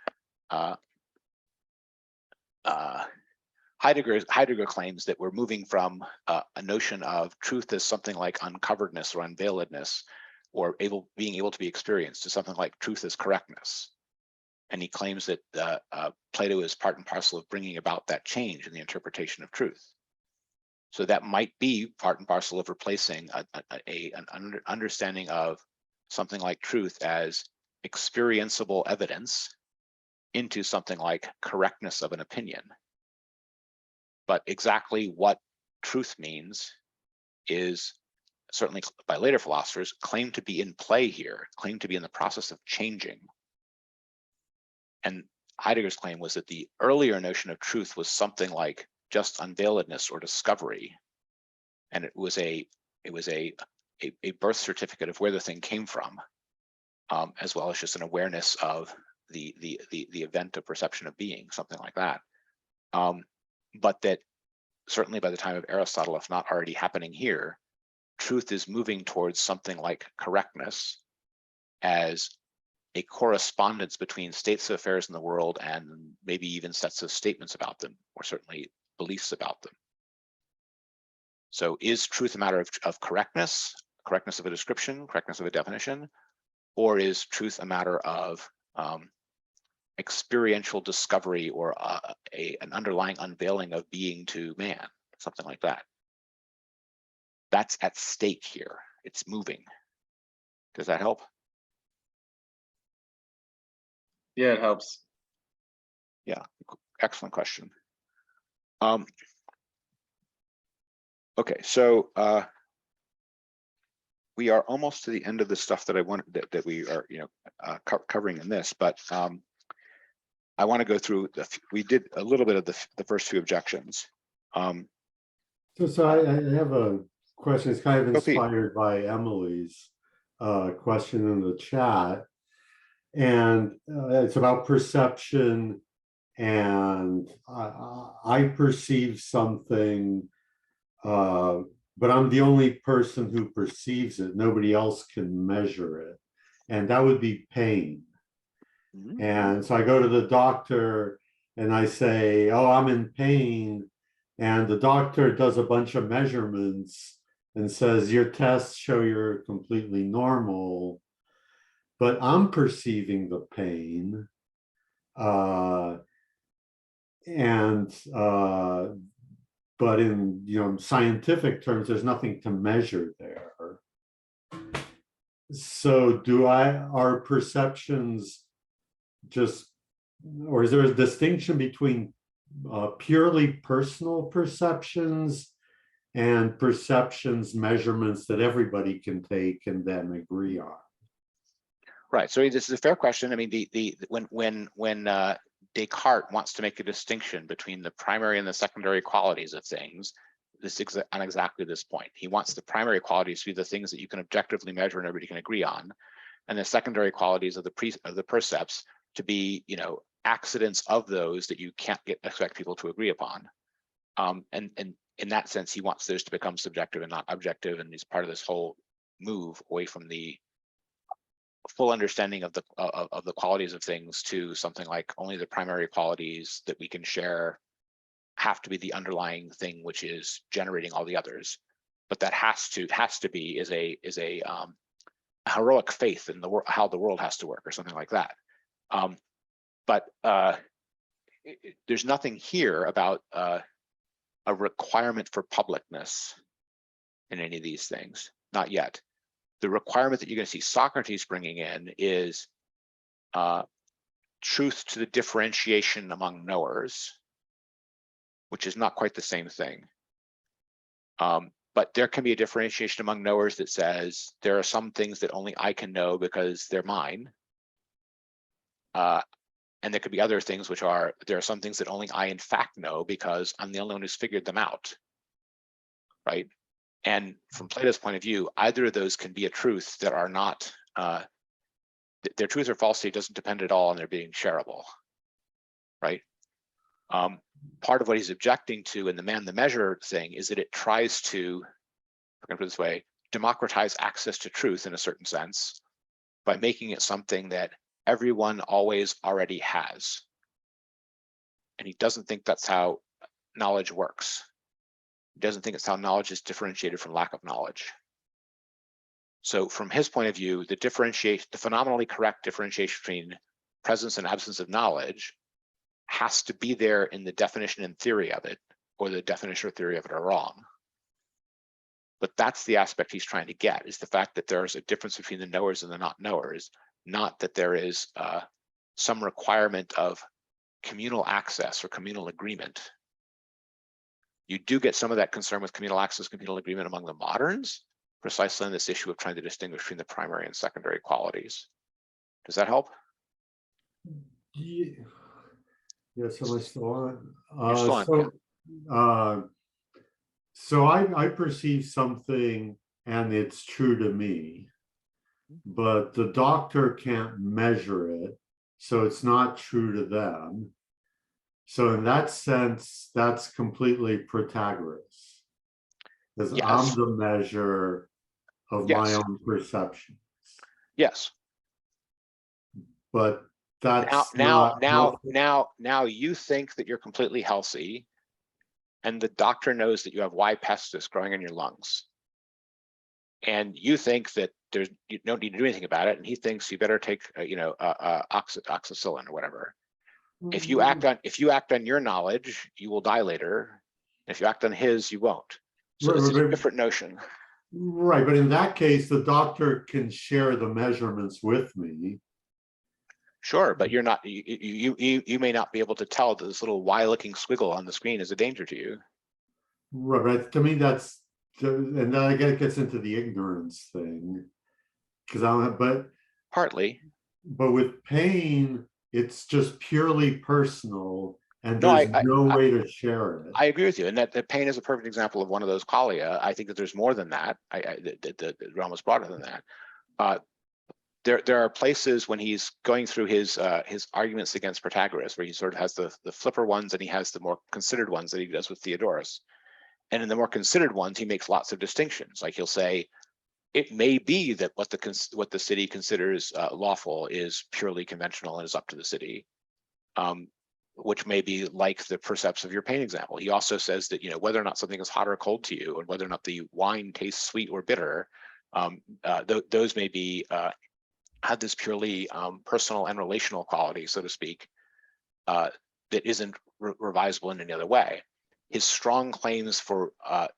Heidegger claims that we're moving from a notion of truth as something like uncoveredness or unveiledness, or being able to be experienced, to something like truth as correctness. And he claims that Plato is part and parcel of bringing about that change in the interpretation of truth. So that might be part and parcel of replacing an understanding of something like truth as experienceable evidence into something like correctness of an opinion. But exactly what truth means is certainly by later philosophers claimed to be in play here, claimed to be in the process of changing. And Heidegger's claim was that the earlier notion of truth was something like just unveiledness or discovery, and it was a birth certificate of where the thing came from, as well as just an awareness of the event of perception of being, something like that. But that certainly by the time of Aristotle, if not already happening here, truth is moving towards something like correctness as a correspondence between states of affairs in the world and maybe even sets of statements about them, or certainly beliefs about them. So is truth a matter of correctness of a description, correctness of a definition, or is truth a matter of experiential discovery or an underlying unveiling of being to man, something like that? That's at stake here. It's moving. Does that help? Yeah, it helps. Yeah, excellent question. Okay, so we are almost to the end of the stuff that I wanted that we are, covering in this, but I want to go through we did a little bit of the first few objections. So I have a question. It's kind of Go, Pete. inspired by Emily's question in the chat. And it's about perception. And I perceive something, but I'm the only person who perceives it. Nobody else can measure it. And that would be pain. And so I go to the doctor and I say, oh, I'm in pain. And the doctor does a bunch of measurements and says, your tests show you're completely normal, but I'm perceiving the pain. But in scientific terms, there's nothing to measure there. So are perceptions just, or is there a distinction between purely personal perceptions and perceptions measurements that everybody can take and then agree on? Right. So this is a fair question. I mean, when Descartes wants to make a distinction between the primary and the secondary qualities of things, this is on exactly this point. He wants the primary qualities to be the things that you can objectively measure and everybody can agree on, and the secondary qualities of the percepts to be, accidents of those that you can't expect people to agree upon. And in that sense, he wants those to become subjective and not objective, and he's part of this whole move away from the full understanding of the qualities of things to something like only the primary qualities that we can share have to be the underlying thing which is generating all the others. But that has to be is a heroic faith in how the world has to work or something like that. But there's nothing here about a requirement for publicness in any of these things, not yet. The requirement that you're going to see Socrates bringing in is truth to the differentiation among knowers, which is not quite the same thing. But there can be a differentiation among knowers that says there are some things that only I can know because they're mine. And there could be other things which are, there are some things that only I in fact know because I'm the only one who's figured them out, right? And from Plato's point of view, either of those can be a truth that are not, their truth or falsity doesn't depend at all on their being shareable, right? Part of what he's objecting to in the man the measure thing is that it tries to, I'm going to put it this way, democratize access to truth in a certain sense by making it something that everyone always already has. And he doesn't think that's how knowledge works. He doesn't think it's how knowledge is differentiated from lack of knowledge. So from his point of view, the phenomenally correct differentiation between presence and absence of knowledge has to be there in the definition and theory of it, or the definition or theory of it are wrong. But that's the aspect he's trying to get, is the fact that there's a difference between the knowers and the not knowers, not that there is some requirement of communal access or communal agreement. You do get some of that concern with communal access, communal agreement among the moderns, precisely on this issue of trying to distinguish between the primary and secondary qualities. Does that help? Yeah. Yes, am I still on? You're still on, So I perceive something and it's true to me, but the doctor can't measure it, so it's not true to them. So in that sense, that's completely Protagoras, because Yes. I'm the measure of my Yes. own perceptions. Yes. But that's now you think that you're completely healthy, and the doctor knows that you have Y. pestis growing in your lungs, and you think that you don't need to do anything about it, and he thinks you better take oxacillin or whatever. If you act on your knowledge, you will die later. If you act on his, you won't. So this is a different notion. Right, but in that case, the doctor can share the measurements with me. Sure, but you're not. You may not be able to tell that this little Y-looking squiggle on the screen is a danger to you. Right, to me, that's and then again, it gets into the ignorance thing. Because Partly. but with pain, it's just purely personal, and No, there's no way to share it. I agree with you, and that pain is a perfect example of one of those qualia. I think that there's more than that. The realm is broader than that. There are places when he's going through his arguments against Protagoras, where he sort of has the flipper ones and he has the more considered ones that he does with Theodorus. And in the more considered ones, he makes lots of distinctions. Like he'll say, it may be that what the city considers lawful is purely conventional and is up to the city, which may be like the percepts of your pain example. He also says that, you know, whether or not something is hot or cold to you, and whether or not the wine tastes sweet or bitter, those may be have this purely personal and relational quality, so to speak, that isn't revisable in any other way. His strong claims for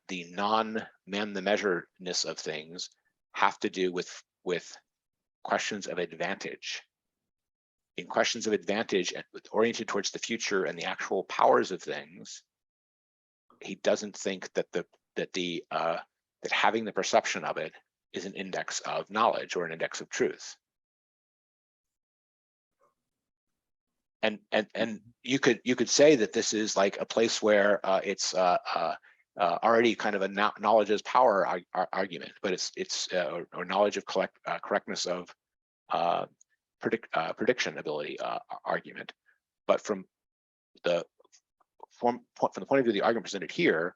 the non-man the measureness of things have to do with questions of advantage. In questions of advantage and oriented towards the future and the actual powers of things, he doesn't think that that having the perception of it is an index of knowledge or an index of truth. And you could say that this is like a place where it's already kind of a knowledge as power argument, but it's or knowledge of correctness of prediction ability argument. But from the point of view of the argument presented here,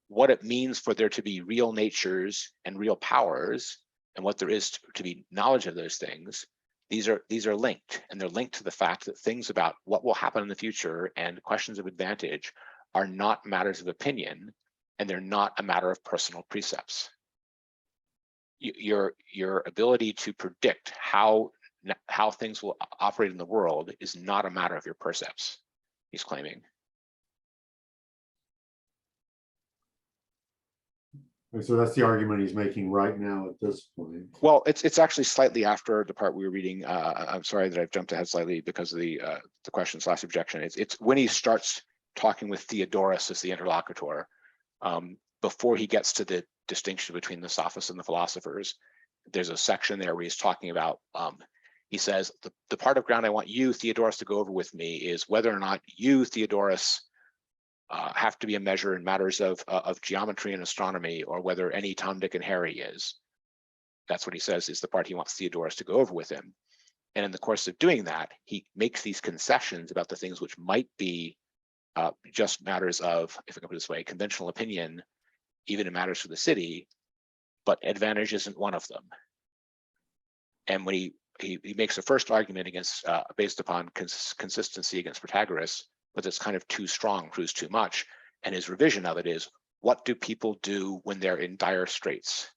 what it means for there to be real natures and real powers, and what there is to be knowledge of those things, these are linked, and they're linked to the fact that things about what will happen in the future and questions of advantage are not matters of opinion, and they're not a matter of personal precepts. Your ability to predict how things will operate in the world is not a matter of your percepts, he's claiming. So that's the argument he's making right now at this point. Well, it's actually slightly after the part we were reading. I'm sorry that I've jumped ahead slightly because of the question/objection. It's when he starts talking with Theodorus as the interlocutor, before he gets to the distinction between the sophists and the philosophers. There's a section there where he's talking about, he says, the part of ground I want you, Theodorus, to go over with me is whether or not you, Theodorus, have to be a measure in matters of geometry and astronomy, or whether any Tom, Dick, and Harry is. That's what he says is the part he wants Theodorus to go over with him. And in the course of doing that, he makes these concessions about the things which might be just matters of, if I can put it this way, conventional opinion, even in matters for the city, but advantage isn't one of them. And when he makes the first argument against, based upon consistency against Protagoras, but it's kind of too strong, proves too much. And his revision of it is, what do people do when they're in dire straits?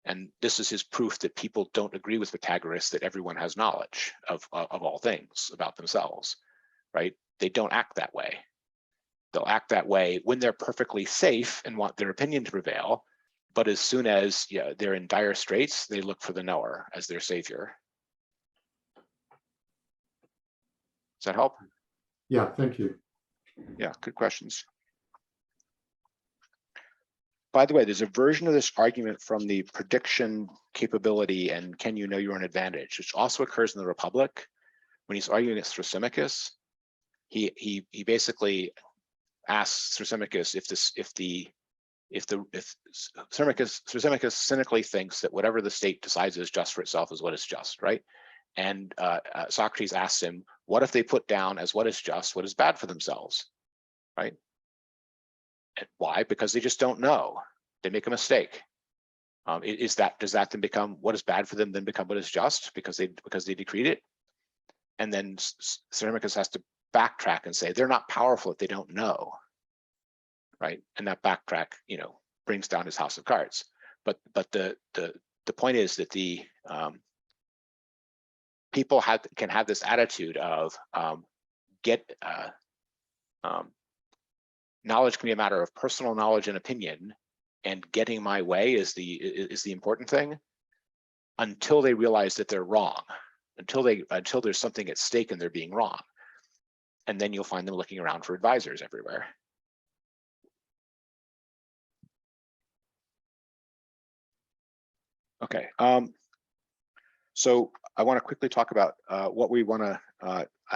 And this is his proof that people don't agree with Protagoras that everyone has knowledge of all things about themselves, right? They don't act that way. They'll act that way when they're perfectly safe and want their opinion to prevail. But as soon as they're in dire straits, they look for the knower as their savior. Does that help? Yeah, thank you. Yeah, good questions. By the way, there's a version of this argument from the prediction capability and can you know your own advantage, which also occurs in the Republic when he's arguing against Thrasymachus. He basically asks Thrasymachus if Thrasymachus cynically thinks that whatever the state decides is just for itself is what is just, right? And Socrates asks him, what if they put down as what is just, what is bad for themselves, right? And why? Because they just don't know. They make a mistake. Does that then become what is bad for them then become what is just because they decreed it? And then Thrasymachus has to backtrack and say they're not powerful if they don't know, right? And that backtrack, brings down his house of cards. But the point is that the people can have this attitude of knowledge can be a matter of personal knowledge and opinion, and getting my way is the important thing, until they realize that they're wrong, until there's something at stake and they're being wrong, and then you'll find them looking around for advisors everywhere. Okay. So I want to quickly talk about what we want to.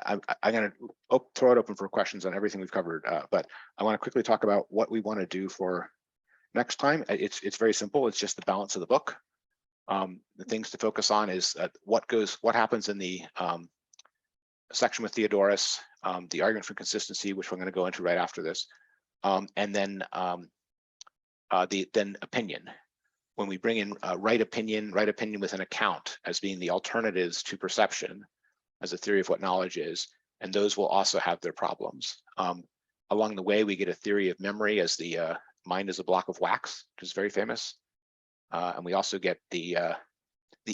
I'm going to throw it open for questions on everything we've covered, but I want to quickly talk about what we want to do for next time. It's very simple. It's just the balance of the book. The things to focus on is what happens in the section with Theodorus, the argument for consistency, which we're going to go into right after this, and then then opinion. When we bring in right opinion with an account as being the alternatives to perception as a theory of what knowledge is, and those will also have their problems. Along the way, we get a theory of memory as the mind is a block of wax, which is very famous. And we also get the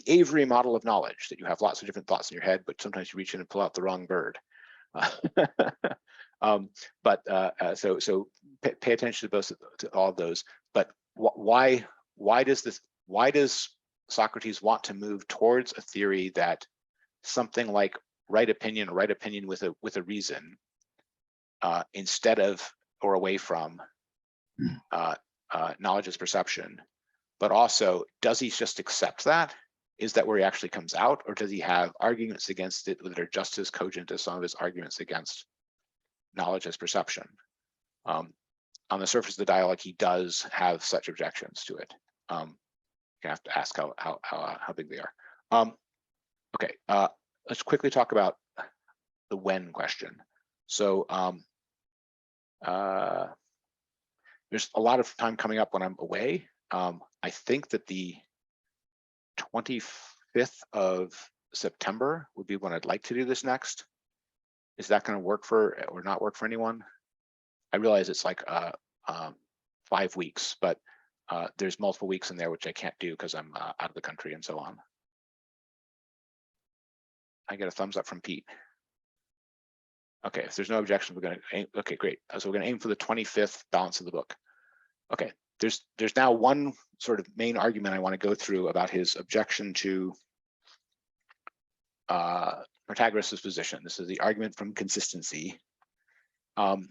Avery model of knowledge, that you have lots of different thoughts in your head, but sometimes you reach in and pull out the wrong bird. So pay attention to all of those. But why does Socrates want to move towards a theory that something like right opinion with a reason instead of or away from knowledge as perception? But also, does he just accept that? Is that where he actually comes out, or does he have arguments against it that are just as cogent as some of his arguments against knowledge as perception? On the surface of the dialogue, he does have such objections to it. You have to ask how big they are. Okay, let's quickly talk about the when question. So there's a lot of time coming up when I'm away. I think that the 25th of September would be when I'd like to do this next. Is that going to work or not work for anyone? I realize it's like 5 weeks, but there's multiple weeks in there which I can't do because I'm out of the country and so on. I get a thumbs up from Pete. Okay, if there's no objection, we're going to aim. Okay, great. So we're going to aim for the 25th balance of the book. Okay, there's now one sort of main argument I want to go through about his objection to Protagoras' position. This is the argument from consistency. And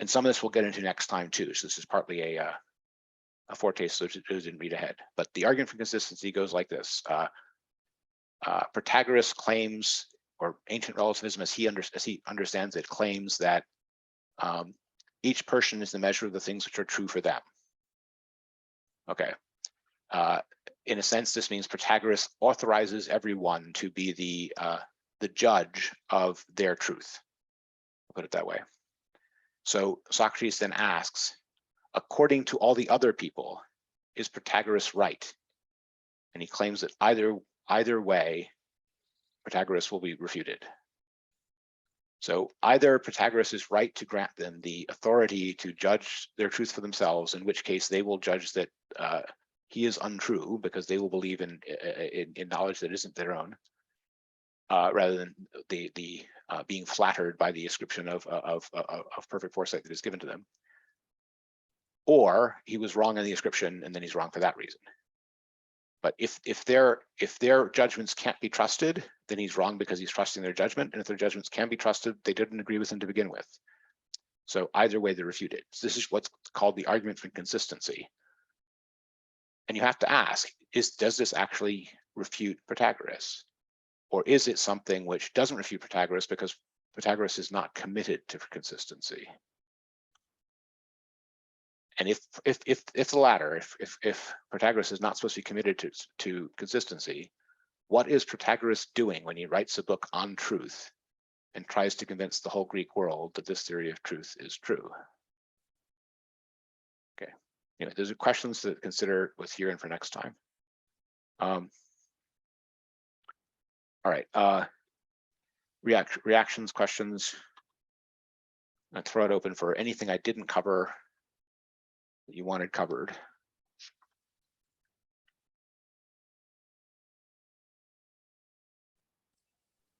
some of this we'll get into next time too. So this is partly a foretaste, so it didn't read ahead. But the argument for consistency goes like this. Protagoras claims, or ancient relativism as he understands it, claims that each person is the measure of the things which are true for them. Okay. In a sense, this means Protagoras authorizes everyone to be the judge of their truth. I'll put it that way. So Socrates then asks, according to all the other people, is Protagoras right? And he claims that either way, Protagoras will be refuted. So either Protagoras is right to grant them the authority to judge their truth for themselves, in which case they will judge that he is untrue because they will believe in knowledge that isn't their own, rather than the being flattered by the ascription of perfect foresight that is given to them. Or he was wrong in the ascription and then he's wrong for that reason. But if their judgments can't be trusted, then he's wrong because he's trusting their judgment. And if their judgments can be trusted, they didn't agree with him to begin with. So either way, they're refuted. So this is what's called the argument for consistency. And you have to ask, does this actually refute Protagoras? Or is it something which doesn't refute Protagoras because Protagoras is not committed to consistency? And if the latter, if Protagoras is not supposed to be committed to consistency, what is Protagoras doing when he writes a book on truth and tries to convince the whole Greek world that this theory of truth is true? Okay, anyway, those are questions to consider with here and for next time. All right, reactions, questions. I'm gonna throw it open for anything I didn't cover that you wanted covered.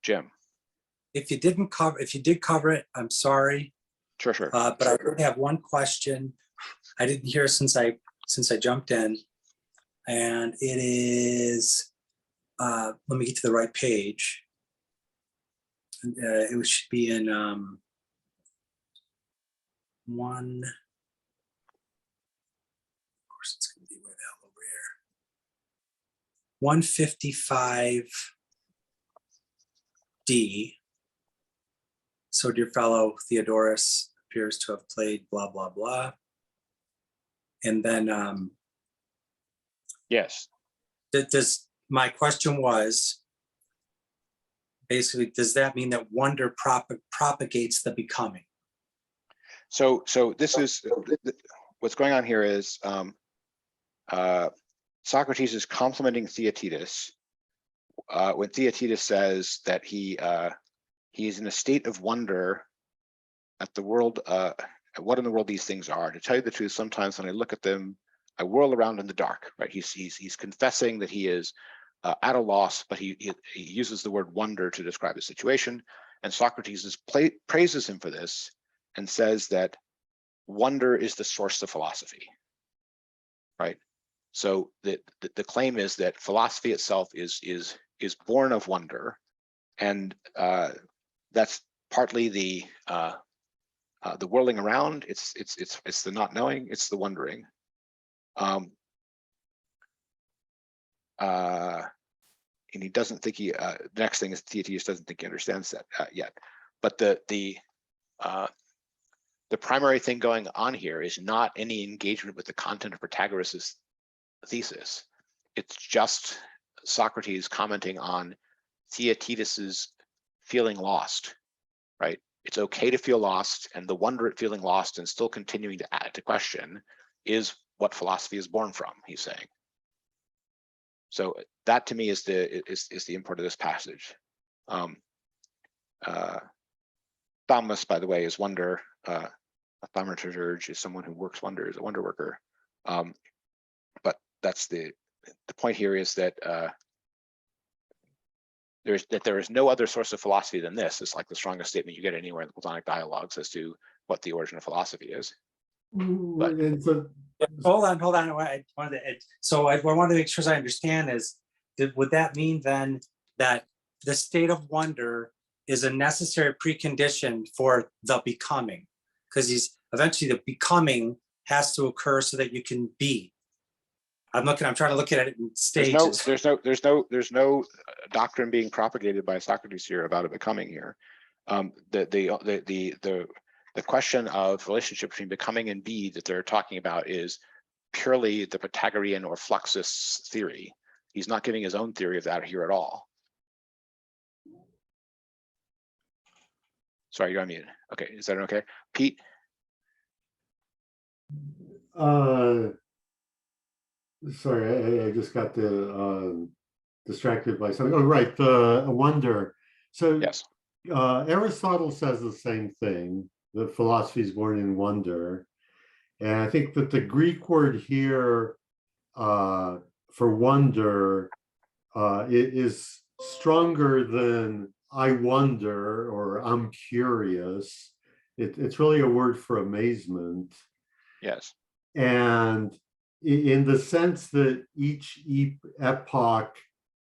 Jim. If you did cover it, I'm sorry. Sure. But I did have one question. I didn't hear since I jumped in, and it is, let me get to the right page. It should be in one. Of course, it's going to be way the hell over 155D. So dear fellow Theodorus appears to have played blah, blah, blah. And then Yes. my question was, basically, does that mean that wonder propagates the becoming? So this is what's going on here is Socrates is complimenting Theatetus when Theatetus says that he is in a state of wonder at the world, at what in the world these things are. To tell you the truth, sometimes when I look at them, I whirl around in the dark. Right? He's confessing that he is at a loss, but he uses the word wonder to describe the situation. And Socrates praises him for this and says that wonder is the source of philosophy. Right? So the claim is that philosophy itself is born of wonder, and that's partly the whirling around. It's the not knowing. It's the wondering. And he doesn't think he. The next thing is Theaetetus doesn't think he understands that yet. But the primary thing going on here is not any engagement with the content of Protagoras' thesis. It's just Socrates commenting on Theaetetus's feeling lost. Right? It's okay to feel lost, and the wonder at feeling lost and still continuing to add to question is what philosophy is born from. He's saying. So that to me is the import of this passage. Thaumas, by the way, is wonder. A thaumaturge is someone who works wonders, a wonder worker. But that's the point here is that there is no other source of philosophy than this. It's like the strongest statement you get anywhere in the Platonic dialogues as to what the origin of philosophy is. But And so, Hold on. So I wanted to make sure I understand would that mean then that the state of wonder is a necessary precondition for the becoming? Because eventually the becoming has to occur so that you can be. I'm trying to look at it in stages. There's no doctrine being propagated by Socrates here about a becoming here. The question of relationship between becoming and be that they're talking about is purely the Pythagorean or Fluxus theory. He's not giving his own theory of that here at all. Sorry, you're on mute. Okay, is that okay? Pete? sorry, I just got distracted by something. Oh, right, the wonder. So Yes. Aristotle says the same thing, that philosophy is born in wonder. And I think that the Greek word here for wonder is stronger than I wonder or I'm curious. It's really a word for amazement. Yes. And in the sense that each epoch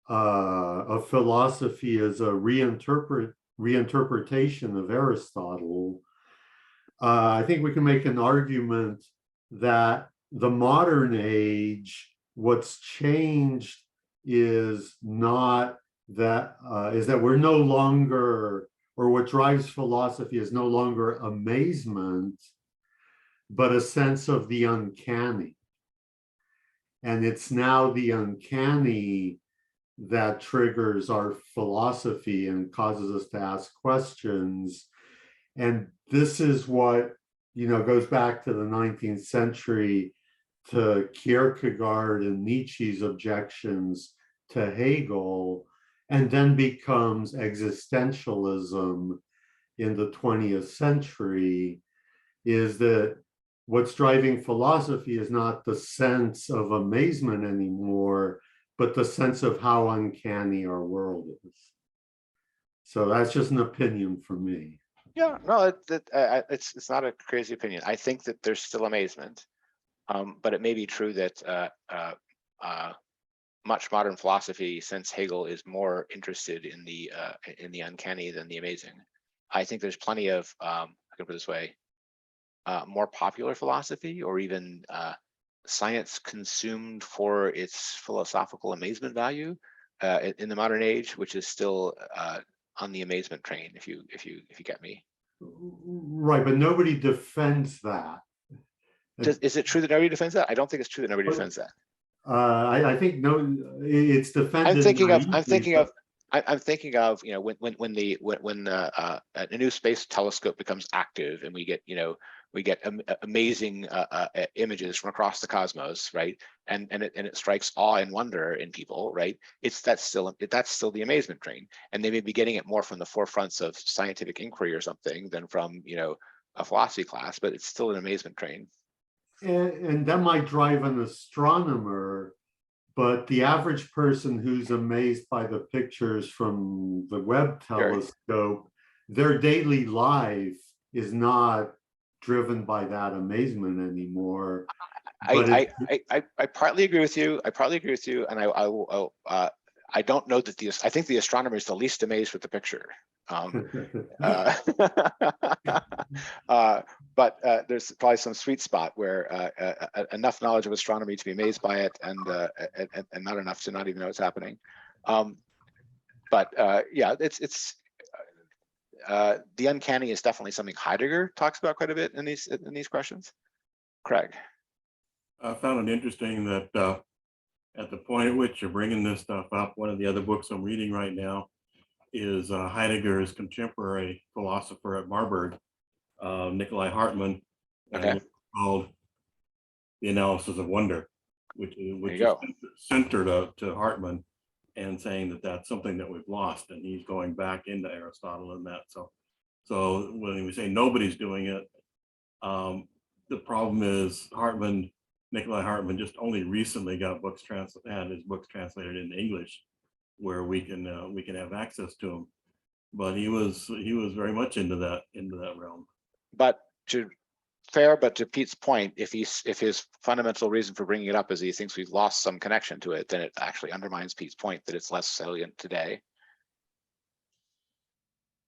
of philosophy is a reinterpretation of Aristotle, I think we can make an argument that the modern age, what's changed is not that, is that we're no longer, or what drives philosophy is no longer amazement, but a sense of the uncanny. And it's now the uncanny that triggers our philosophy and causes us to ask questions. And this is what, goes back to the 19th century, to Kierkegaard and Nietzsche's objections to Hegel, and then becomes existentialism in the 20th century, is that what's driving philosophy is not the sense of amazement anymore, but the sense of how uncanny our world is. So that's just an opinion from me. Yeah, no, it's not a crazy opinion. I think that there's still amazement, but it may be true that much modern philosophy since Hegel is more interested in the uncanny than the amazing. I think there's plenty of, I can put it this way, more popular philosophy, or even science consumed for its philosophical amazement value in the modern age, which is still on the amazement train, if you get me. Right, but nobody defends that. Is it true that nobody defends that? I don't think it's true that nobody defends that. I think no, it's defended. I'm thinking naively, of I'm thinking of, you know, when a new space telescope becomes active and we get, you know, amazing images from across the cosmos, right? And it strikes awe and wonder in people, right? That's still the amazement train, and they may be getting it more from the forefronts of scientific inquiry or something than from, you know, a philosophy class, but it's still an amazement train. and that might drive an astronomer, but the average person who's amazed by the pictures from the Webb telescope, their daily life is not driven by that amazement anymore. I partly agree with you. And I don't know that I think the astronomer is the least amazed with the picture. But there's probably some sweet spot where enough knowledge of astronomy to be amazed by it, and not enough to not even know it's happening. But yeah, it's the uncanny is definitely something Heidegger talks about quite a bit in these questions. Craig. I found it interesting that at the point at which you're bringing this stuff up, one of the other books I'm reading right now is Heidegger's contemporary philosopher at Marburg, Nikolai Hartmann, and it's called The Analysis of Wonder, which is centered to Hartmann and saying that that's something that we've lost, and he's going back into Aristotle and that. So when we say nobody's doing it, the problem is Nikolai Hartmann just only recently got had his books translated into English, where we can have access to them. But he was very much into that realm. But to Pete's point, if his fundamental reason for bringing it up is he thinks we've lost some connection to it, then it actually undermines Pete's point that it's less salient today.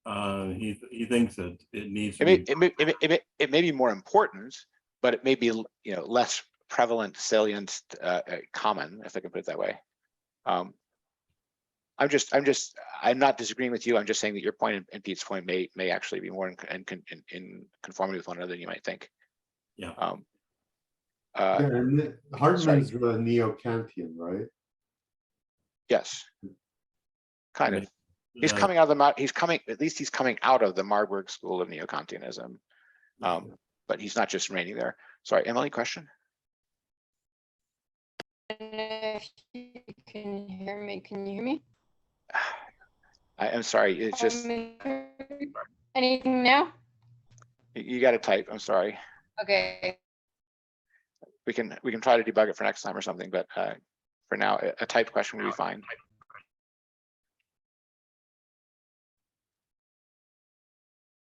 He thinks that it needs. It may be more important, but it may be, you know, less prevalent, salient, common, if I can put it that way. I'm not disagreeing with you. I'm just saying that your point and Pete's point may actually be more in conformity with one another than you might think. Yeah. And Hartmann's the neo-Kantian, right? Yes. Kind of. He's coming out of he's coming out of the Marburg school of neo-Kantianism. But he's not just remaining there. Sorry, Emily, question? If you can hear me, can you hear me? I'm sorry, it's just anything now? You got to type. I'm sorry. Okay. We can try to debug it for next time or something, but for now, a typed question will be fine.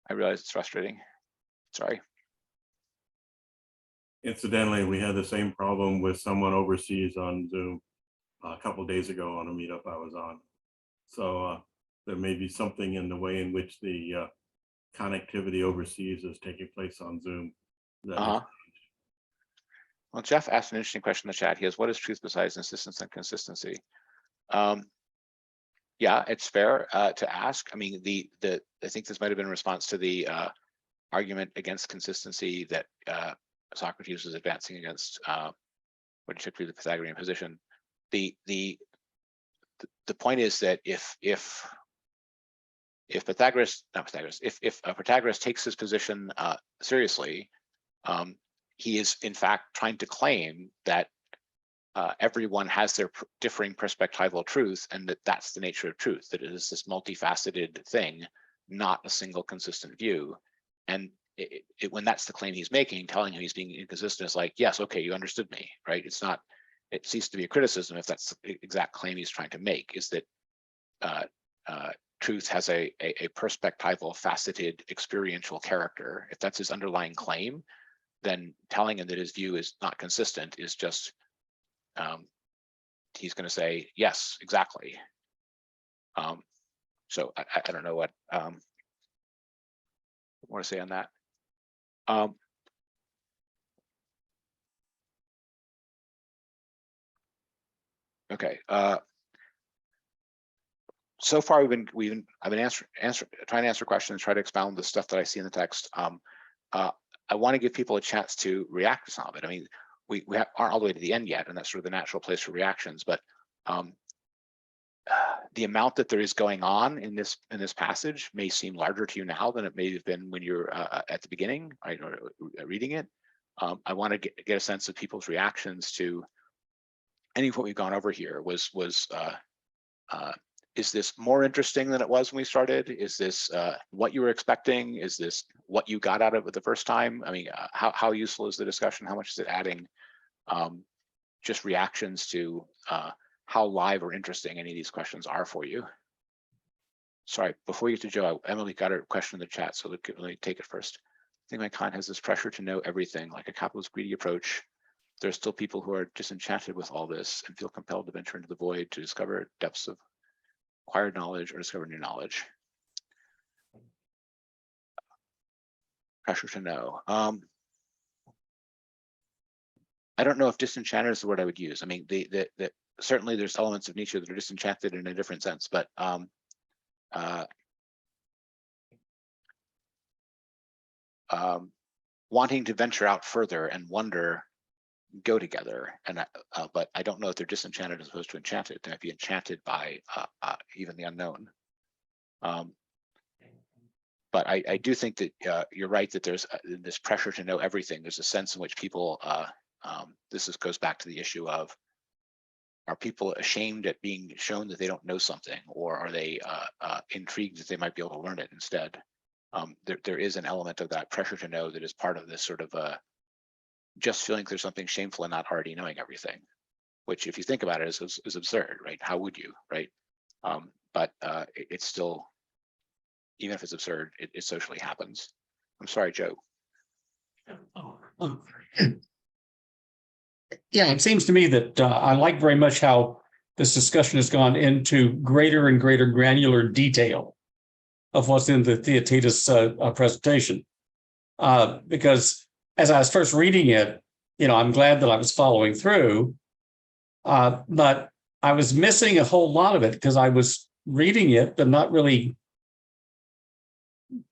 I realize it's frustrating. Sorry. Incidentally, we had the same problem with someone overseas on Zoom a couple of days ago on a meetup I was on. So there may be something in the way in which the connectivity overseas is taking place on Zoom. Well, Jeff asked an interesting question in the chat. He has, what is truth besides insistence and consistency? Yeah, it's fair to ask. I mean, I think this might have been in response to the argument against consistency that Socrates was advancing against what he took to be the Pythagorean position. The point is that if Pythagoras takes his position seriously, he is in fact trying to claim that everyone has their differing perspectival truth, and that's the nature of truth, that it is this multifaceted thing, not a single consistent view. And when that's the claim he's making, telling him he's being inconsistent is like, yes, okay, you understood me, right? It ceases to be a criticism if that's the exact claim he's trying to make, is that truth has a perspectival, faceted, experiential character. If that's his underlying claim, then telling him that his view is not consistent is just, he's going to say, yes, exactly. So I don't know what more to say on that. Okay. So far, I've been trying to answer questions, try to expound the stuff that I see in the text. I want to give people a chance to react to some of it. I mean, we aren't all the way to the end yet, and that's sort of the natural place for reactions. But the amount that there is going on in this passage may seem larger to you now than it may have been when you're at the beginning, right, or reading it. I want to get a sense of people's reactions to any of what we've gone over here. Is this more interesting than it was when we started? Is this what you were expecting? Is this what you got out of it the first time? I mean, how useful is the discussion? How much is it adding? Just reactions to how live or interesting any of these questions are for you. Sorry, before you get to Joe, Emily got a question in the chat, so let me take it first. I think mankind has this pressure to know everything, like a capitalist greedy approach. There are still people who are disenchanted with all this and feel compelled to venture into the void to discover depths of acquired knowledge or discover new knowledge. Pressure to know. I don't know if disenchanted is the word I would use. I mean, certainly there's elements of Nietzsche that are disenchanted in a different sense, but wanting to venture out further and wonder go together, and but I don't know if they're disenchanted as opposed to enchanted. They might be enchanted by even the unknown. But I do think that you're right that there's this pressure to know everything. There's a sense in which people, goes back to the issue of, are people ashamed at being shown that they don't know something, or are they intrigued that they might be able to learn it instead? There is an element of that pressure to know that is part of this sort of just feeling there's something shameful in not already knowing everything, which if you think about it is absurd, right? How would you, right? But it's still, even if it's absurd, it socially happens. I'm sorry, Joe. Yeah, it seems to me that I like very much how this discussion has gone into greater and greater granular detail of what's in the Theatetus presentation. Because as I was first reading it, I'm glad that I was following through, but I was missing a whole lot of it because I was reading it, but not really,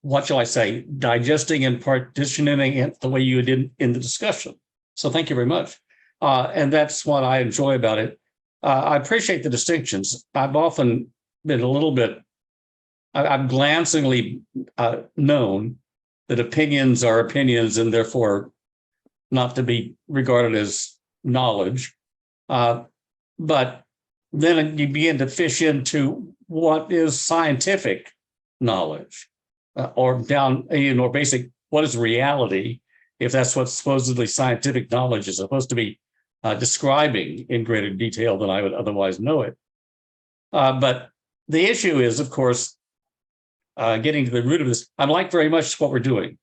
what shall I say, digesting and partitioning it the way you did in the discussion. So thank you very much. And that's what I enjoy about it. I appreciate the distinctions. I've often been a little bit, I've glancingly known that opinions are opinions and therefore not to be regarded as knowledge. But then you begin to fish into what is scientific knowledge, or down, or basic, what is reality, if that's what supposedly scientific knowledge is supposed to be describing in greater detail than I would otherwise know it. But the issue is, of course, getting to the root of this. I like very much what we're doing.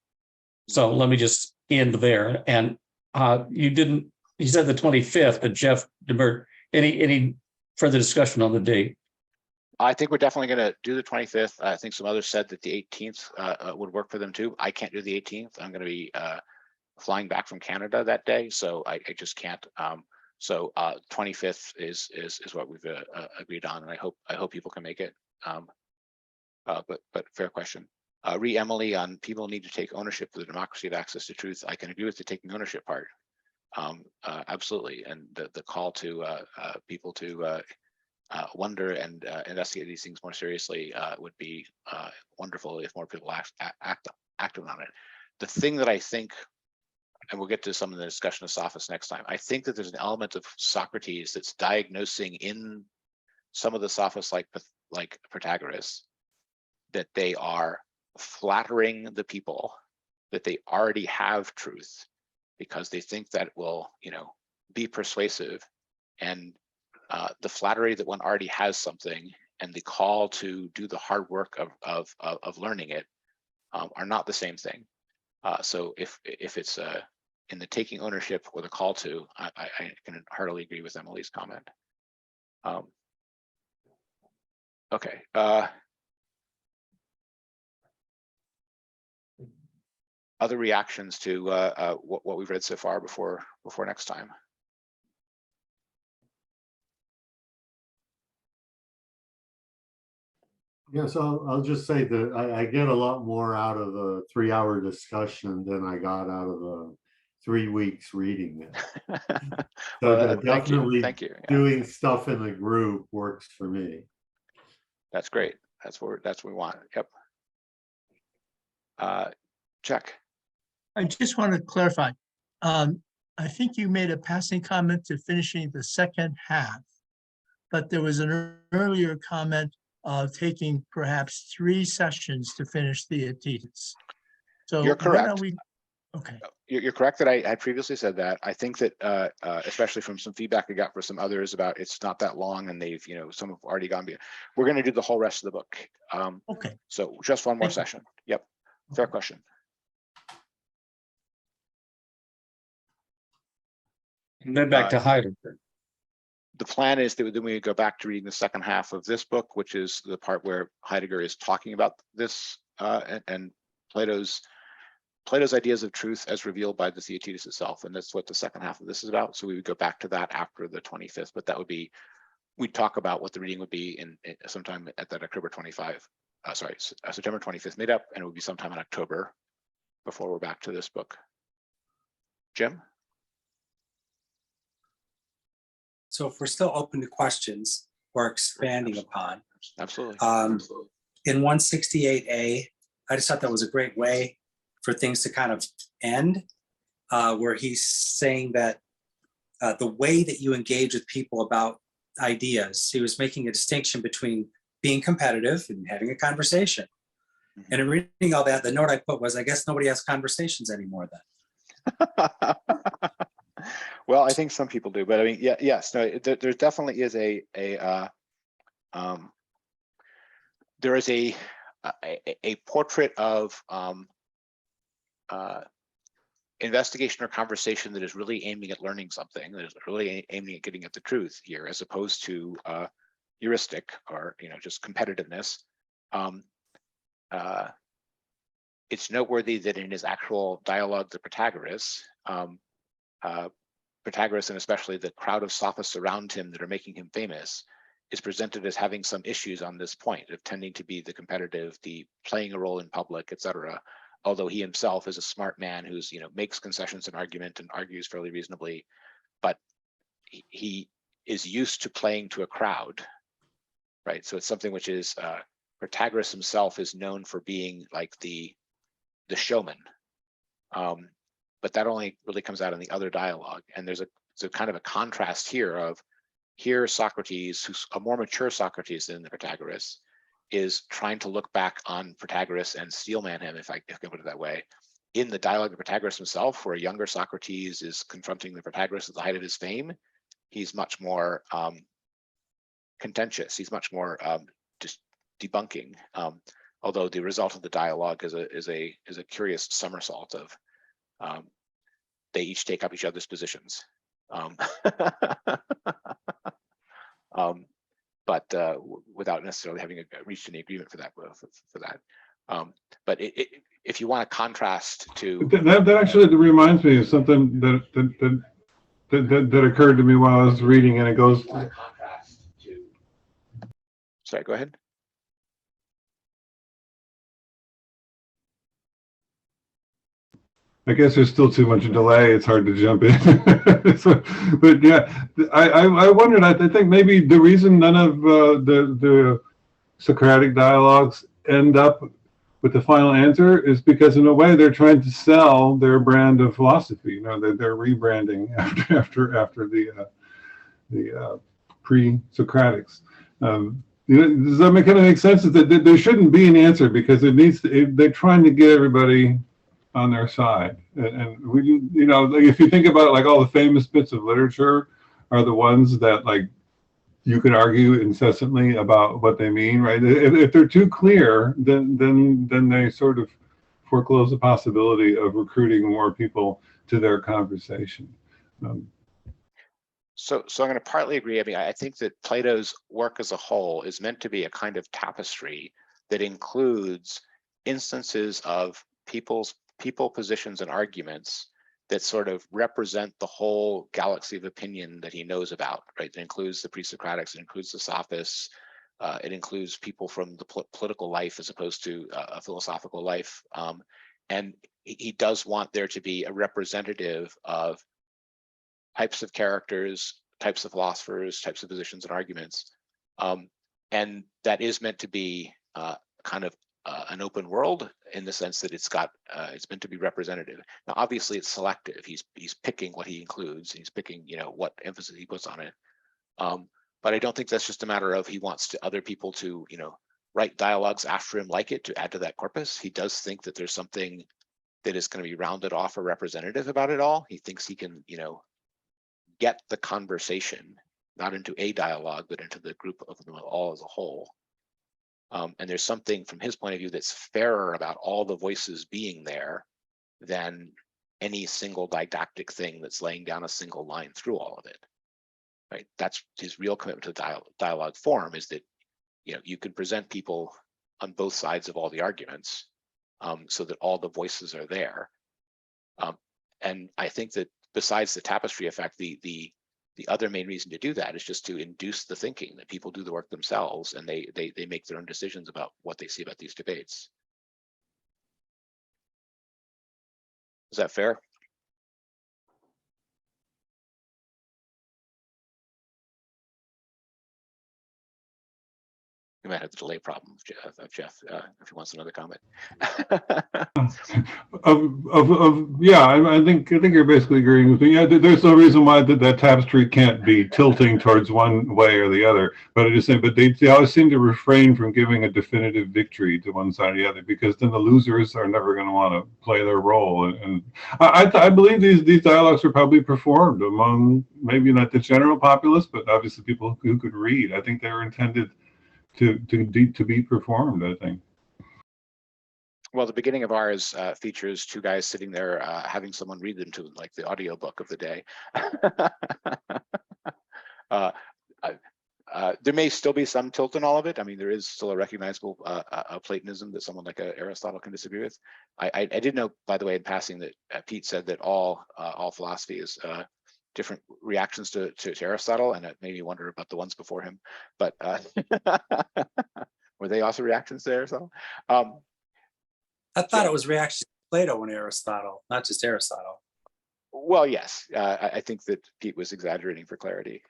So let me just end there. And you said the 25th, but Jeff demurred. Any further discussion on the date? I think we're definitely going to do the 25th. I think some others said that the 18th would work for them too. I can't do the 18th. I'm going to be flying back from Canada that day, so I just can't. So 25th is what we've agreed on, and I hope people can make it. But fair question. Emily on people need to take ownership for the democracy of access to truth. I can agree with the taking ownership part. Absolutely, and the call to people to wonder and investigate these things more seriously would be wonderful if more people act on it. The thing that I think, and we'll get to some of the discussion of sophists next time, I think that there's an element of Socrates that's diagnosing in some of the sophists like Protagoras, that they are flattering the people that they already have truth because they think that will, be persuasive, and the flattery that one already has something and the call to do the hard work of learning it are not the same thing. So if it's in the taking ownership or the call to, I can heartily agree with Emily's comment. Okay. Other reactions to what we've read so far before next time? Yes, I'll just say that I get a lot more out of a 3-hour discussion than I got out of a 3 weeks reading it. So Well, thank you. definitely Thank you. Yeah, doing stuff in the group works for me. that's great. That's what we want. Yep. Check. I just want to clarify. I think you made a passing comment to finishing the second half, but there was an earlier comment of taking perhaps 3 sessions to finish Theatetus. So You're when are correct. we? Okay. You're correct that I had previously said that. I think that especially from some feedback we got for some others about it's not that long and they've, some have already gone. We're going to do the whole rest of the book. Okay. So just one more Thank you. session. Yep. Fair question. And then back to Heidegger. The plan is that then we go back to reading the second half of this book, which is the part where Heidegger is talking about this and Plato's ideas of truth as revealed by the Theaetetus itself. And that's what the second half of this is about. So we would go back to that after the 25th, but that would be, we'd talk about what the reading would be in sometime at that September 25th meetup, and it would be sometime in October before we're back to this book. Jim? So if we're still open to questions or expanding upon, Absolutely. in 168A, I just thought that was a great way for things to kind of end, where he's saying that the way that you engage with people about ideas, he was making a distinction between being competitive and having a conversation. Mm-hmm. And in reading all that, the note I put was, I guess nobody has conversations anymore then. Well, I think some people do, but I mean, yes, no, there definitely is there is a portrait of investigation or conversation that is really aiming at learning something, that is really aiming at getting at the truth here, as opposed to heuristic or just competitiveness. It's noteworthy that in his actual dialogue to Protagoras, Protagoras, and especially the crowd of sophists around him that are making him famous, is presented as having some issues on this point of tending to be the competitive, the playing a role in public, etc. Although he himself is a smart man who's makes concessions in argument and argues fairly reasonably, but he is used to playing to a crowd, right? So it's something which is Protagoras himself is known for being like the showman. But that only really comes out in the other dialogue. And there's a kind of a contrast here of Socrates, who's a more mature Socrates than the Protagoras, is trying to look back on Protagoras and steelman him, if I can put it that way, in the dialogue of Protagoras himself, where a younger Socrates is confronting the Protagoras at the height of his fame. He's much more contentious. He's much more just debunking. Although the result of the dialogue is a curious somersault of they each take up each other's positions, but without necessarily having reached any agreement for that. But if you want to contrast to that actually reminds me of something that occurred to me while I was reading, and it goes. Sorry, go ahead. I guess there's still too much delay. It's hard to jump in. So, but yeah, I wondered. I think maybe the reason none of the Socratic dialogues end up with the final answer is because, in a way, they're trying to sell their brand of philosophy. They're rebranding after the pre-Socratics. Does that kind of make sense? That there shouldn't be an answer because they're trying to get everybody on their side, and we, if you think about it, like all the famous bits of literature are the ones that you can argue incessantly about what they mean, right? If they're too clear, then they sort of foreclose the possibility of recruiting more people to their conversation. So I'm going to partly agree. I mean, I think that Plato's work as a whole is meant to be a kind of tapestry that includes instances of people, positions, and arguments that sort of represent the whole galaxy of opinion that he knows about, right? That includes the pre-Socratics, it includes the sophists, It includes people from the political life as opposed to a philosophical life. And he does want there to be a representative of types of characters, types of philosophers, types of positions and arguments. And that is meant to be kind of an open world in the sense that it's meant to be representative. Now, obviously, it's selective. He's picking what he includes. He's picking, what emphasis he puts on it. But I don't think that's just a matter of he wants other people to, write dialogues after him like it to add to that corpus. He does think that there's something that is going to be rounded off or representative about it all. He thinks he can, get the conversation not into a dialogue, but into the group of them all as a whole. And there's something from his point of view that's fairer about all the voices being there than any single didactic thing that's laying down a single line through all of it. Right? That's his real commitment to dialogue form, is that you can present people on both sides of all the arguments, so that all the voices are there. And I think that besides the tapestry effect, the other main reason to do that is just to induce the thinking, that people do the work themselves and they make their own decisions about what they see about these debates. Is that fair? We might have the delay problem of Jeff if he wants another comment. Yeah, I think you're basically agreeing with me. Yeah, there's no reason why that tapestry can't be tilting towards one way or the other. But I just say, but they always seem to refrain from giving a definitive victory to one side or the other, because then the losers are never going to want to play their role. And I believe these dialogues are probably performed among maybe not the general populace, but obviously people who could read. I think they were intended to be performed, I think. Well, the beginning of ours features two guys sitting there having someone read them to them, like the audiobook of the day. There may still be some tilt in all of it. I mean, there is still a recognizable Platonism that someone like Aristotle can disagree with. I did know, by the way, in passing, that Pete said that all philosophy is different reactions to Aristotle, and it made me wonder about the ones before him. But were they also reactions to Aristotle? I thought it was reaction to Plato and Aristotle, not just Aristotle. Well, yes, I think that Pete was exaggerating for clarity.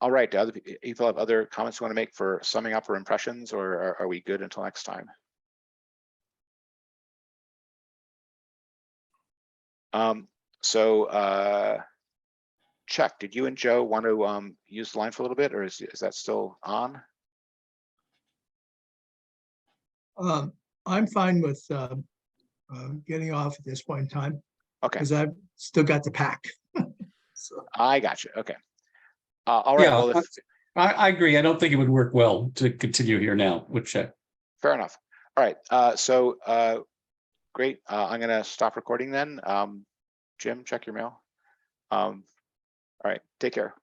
All right, do other people have other comments you want to make for summing up or impressions, or are we good until next time? Chuck, did you and Joe want to use the line for a little bit, or is that still on? I'm fine with getting off at this point in time. Okay. Because I've still got to pack. So. I got you. Okay. All right. Yeah, Well, I agree. I don't think it would work well to continue here now with Chuck. Fair enough. All right. Great. I'm going to stop recording then. Jim, check your mail. All right. Take care.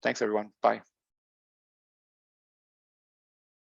Thanks, everyone. Bye.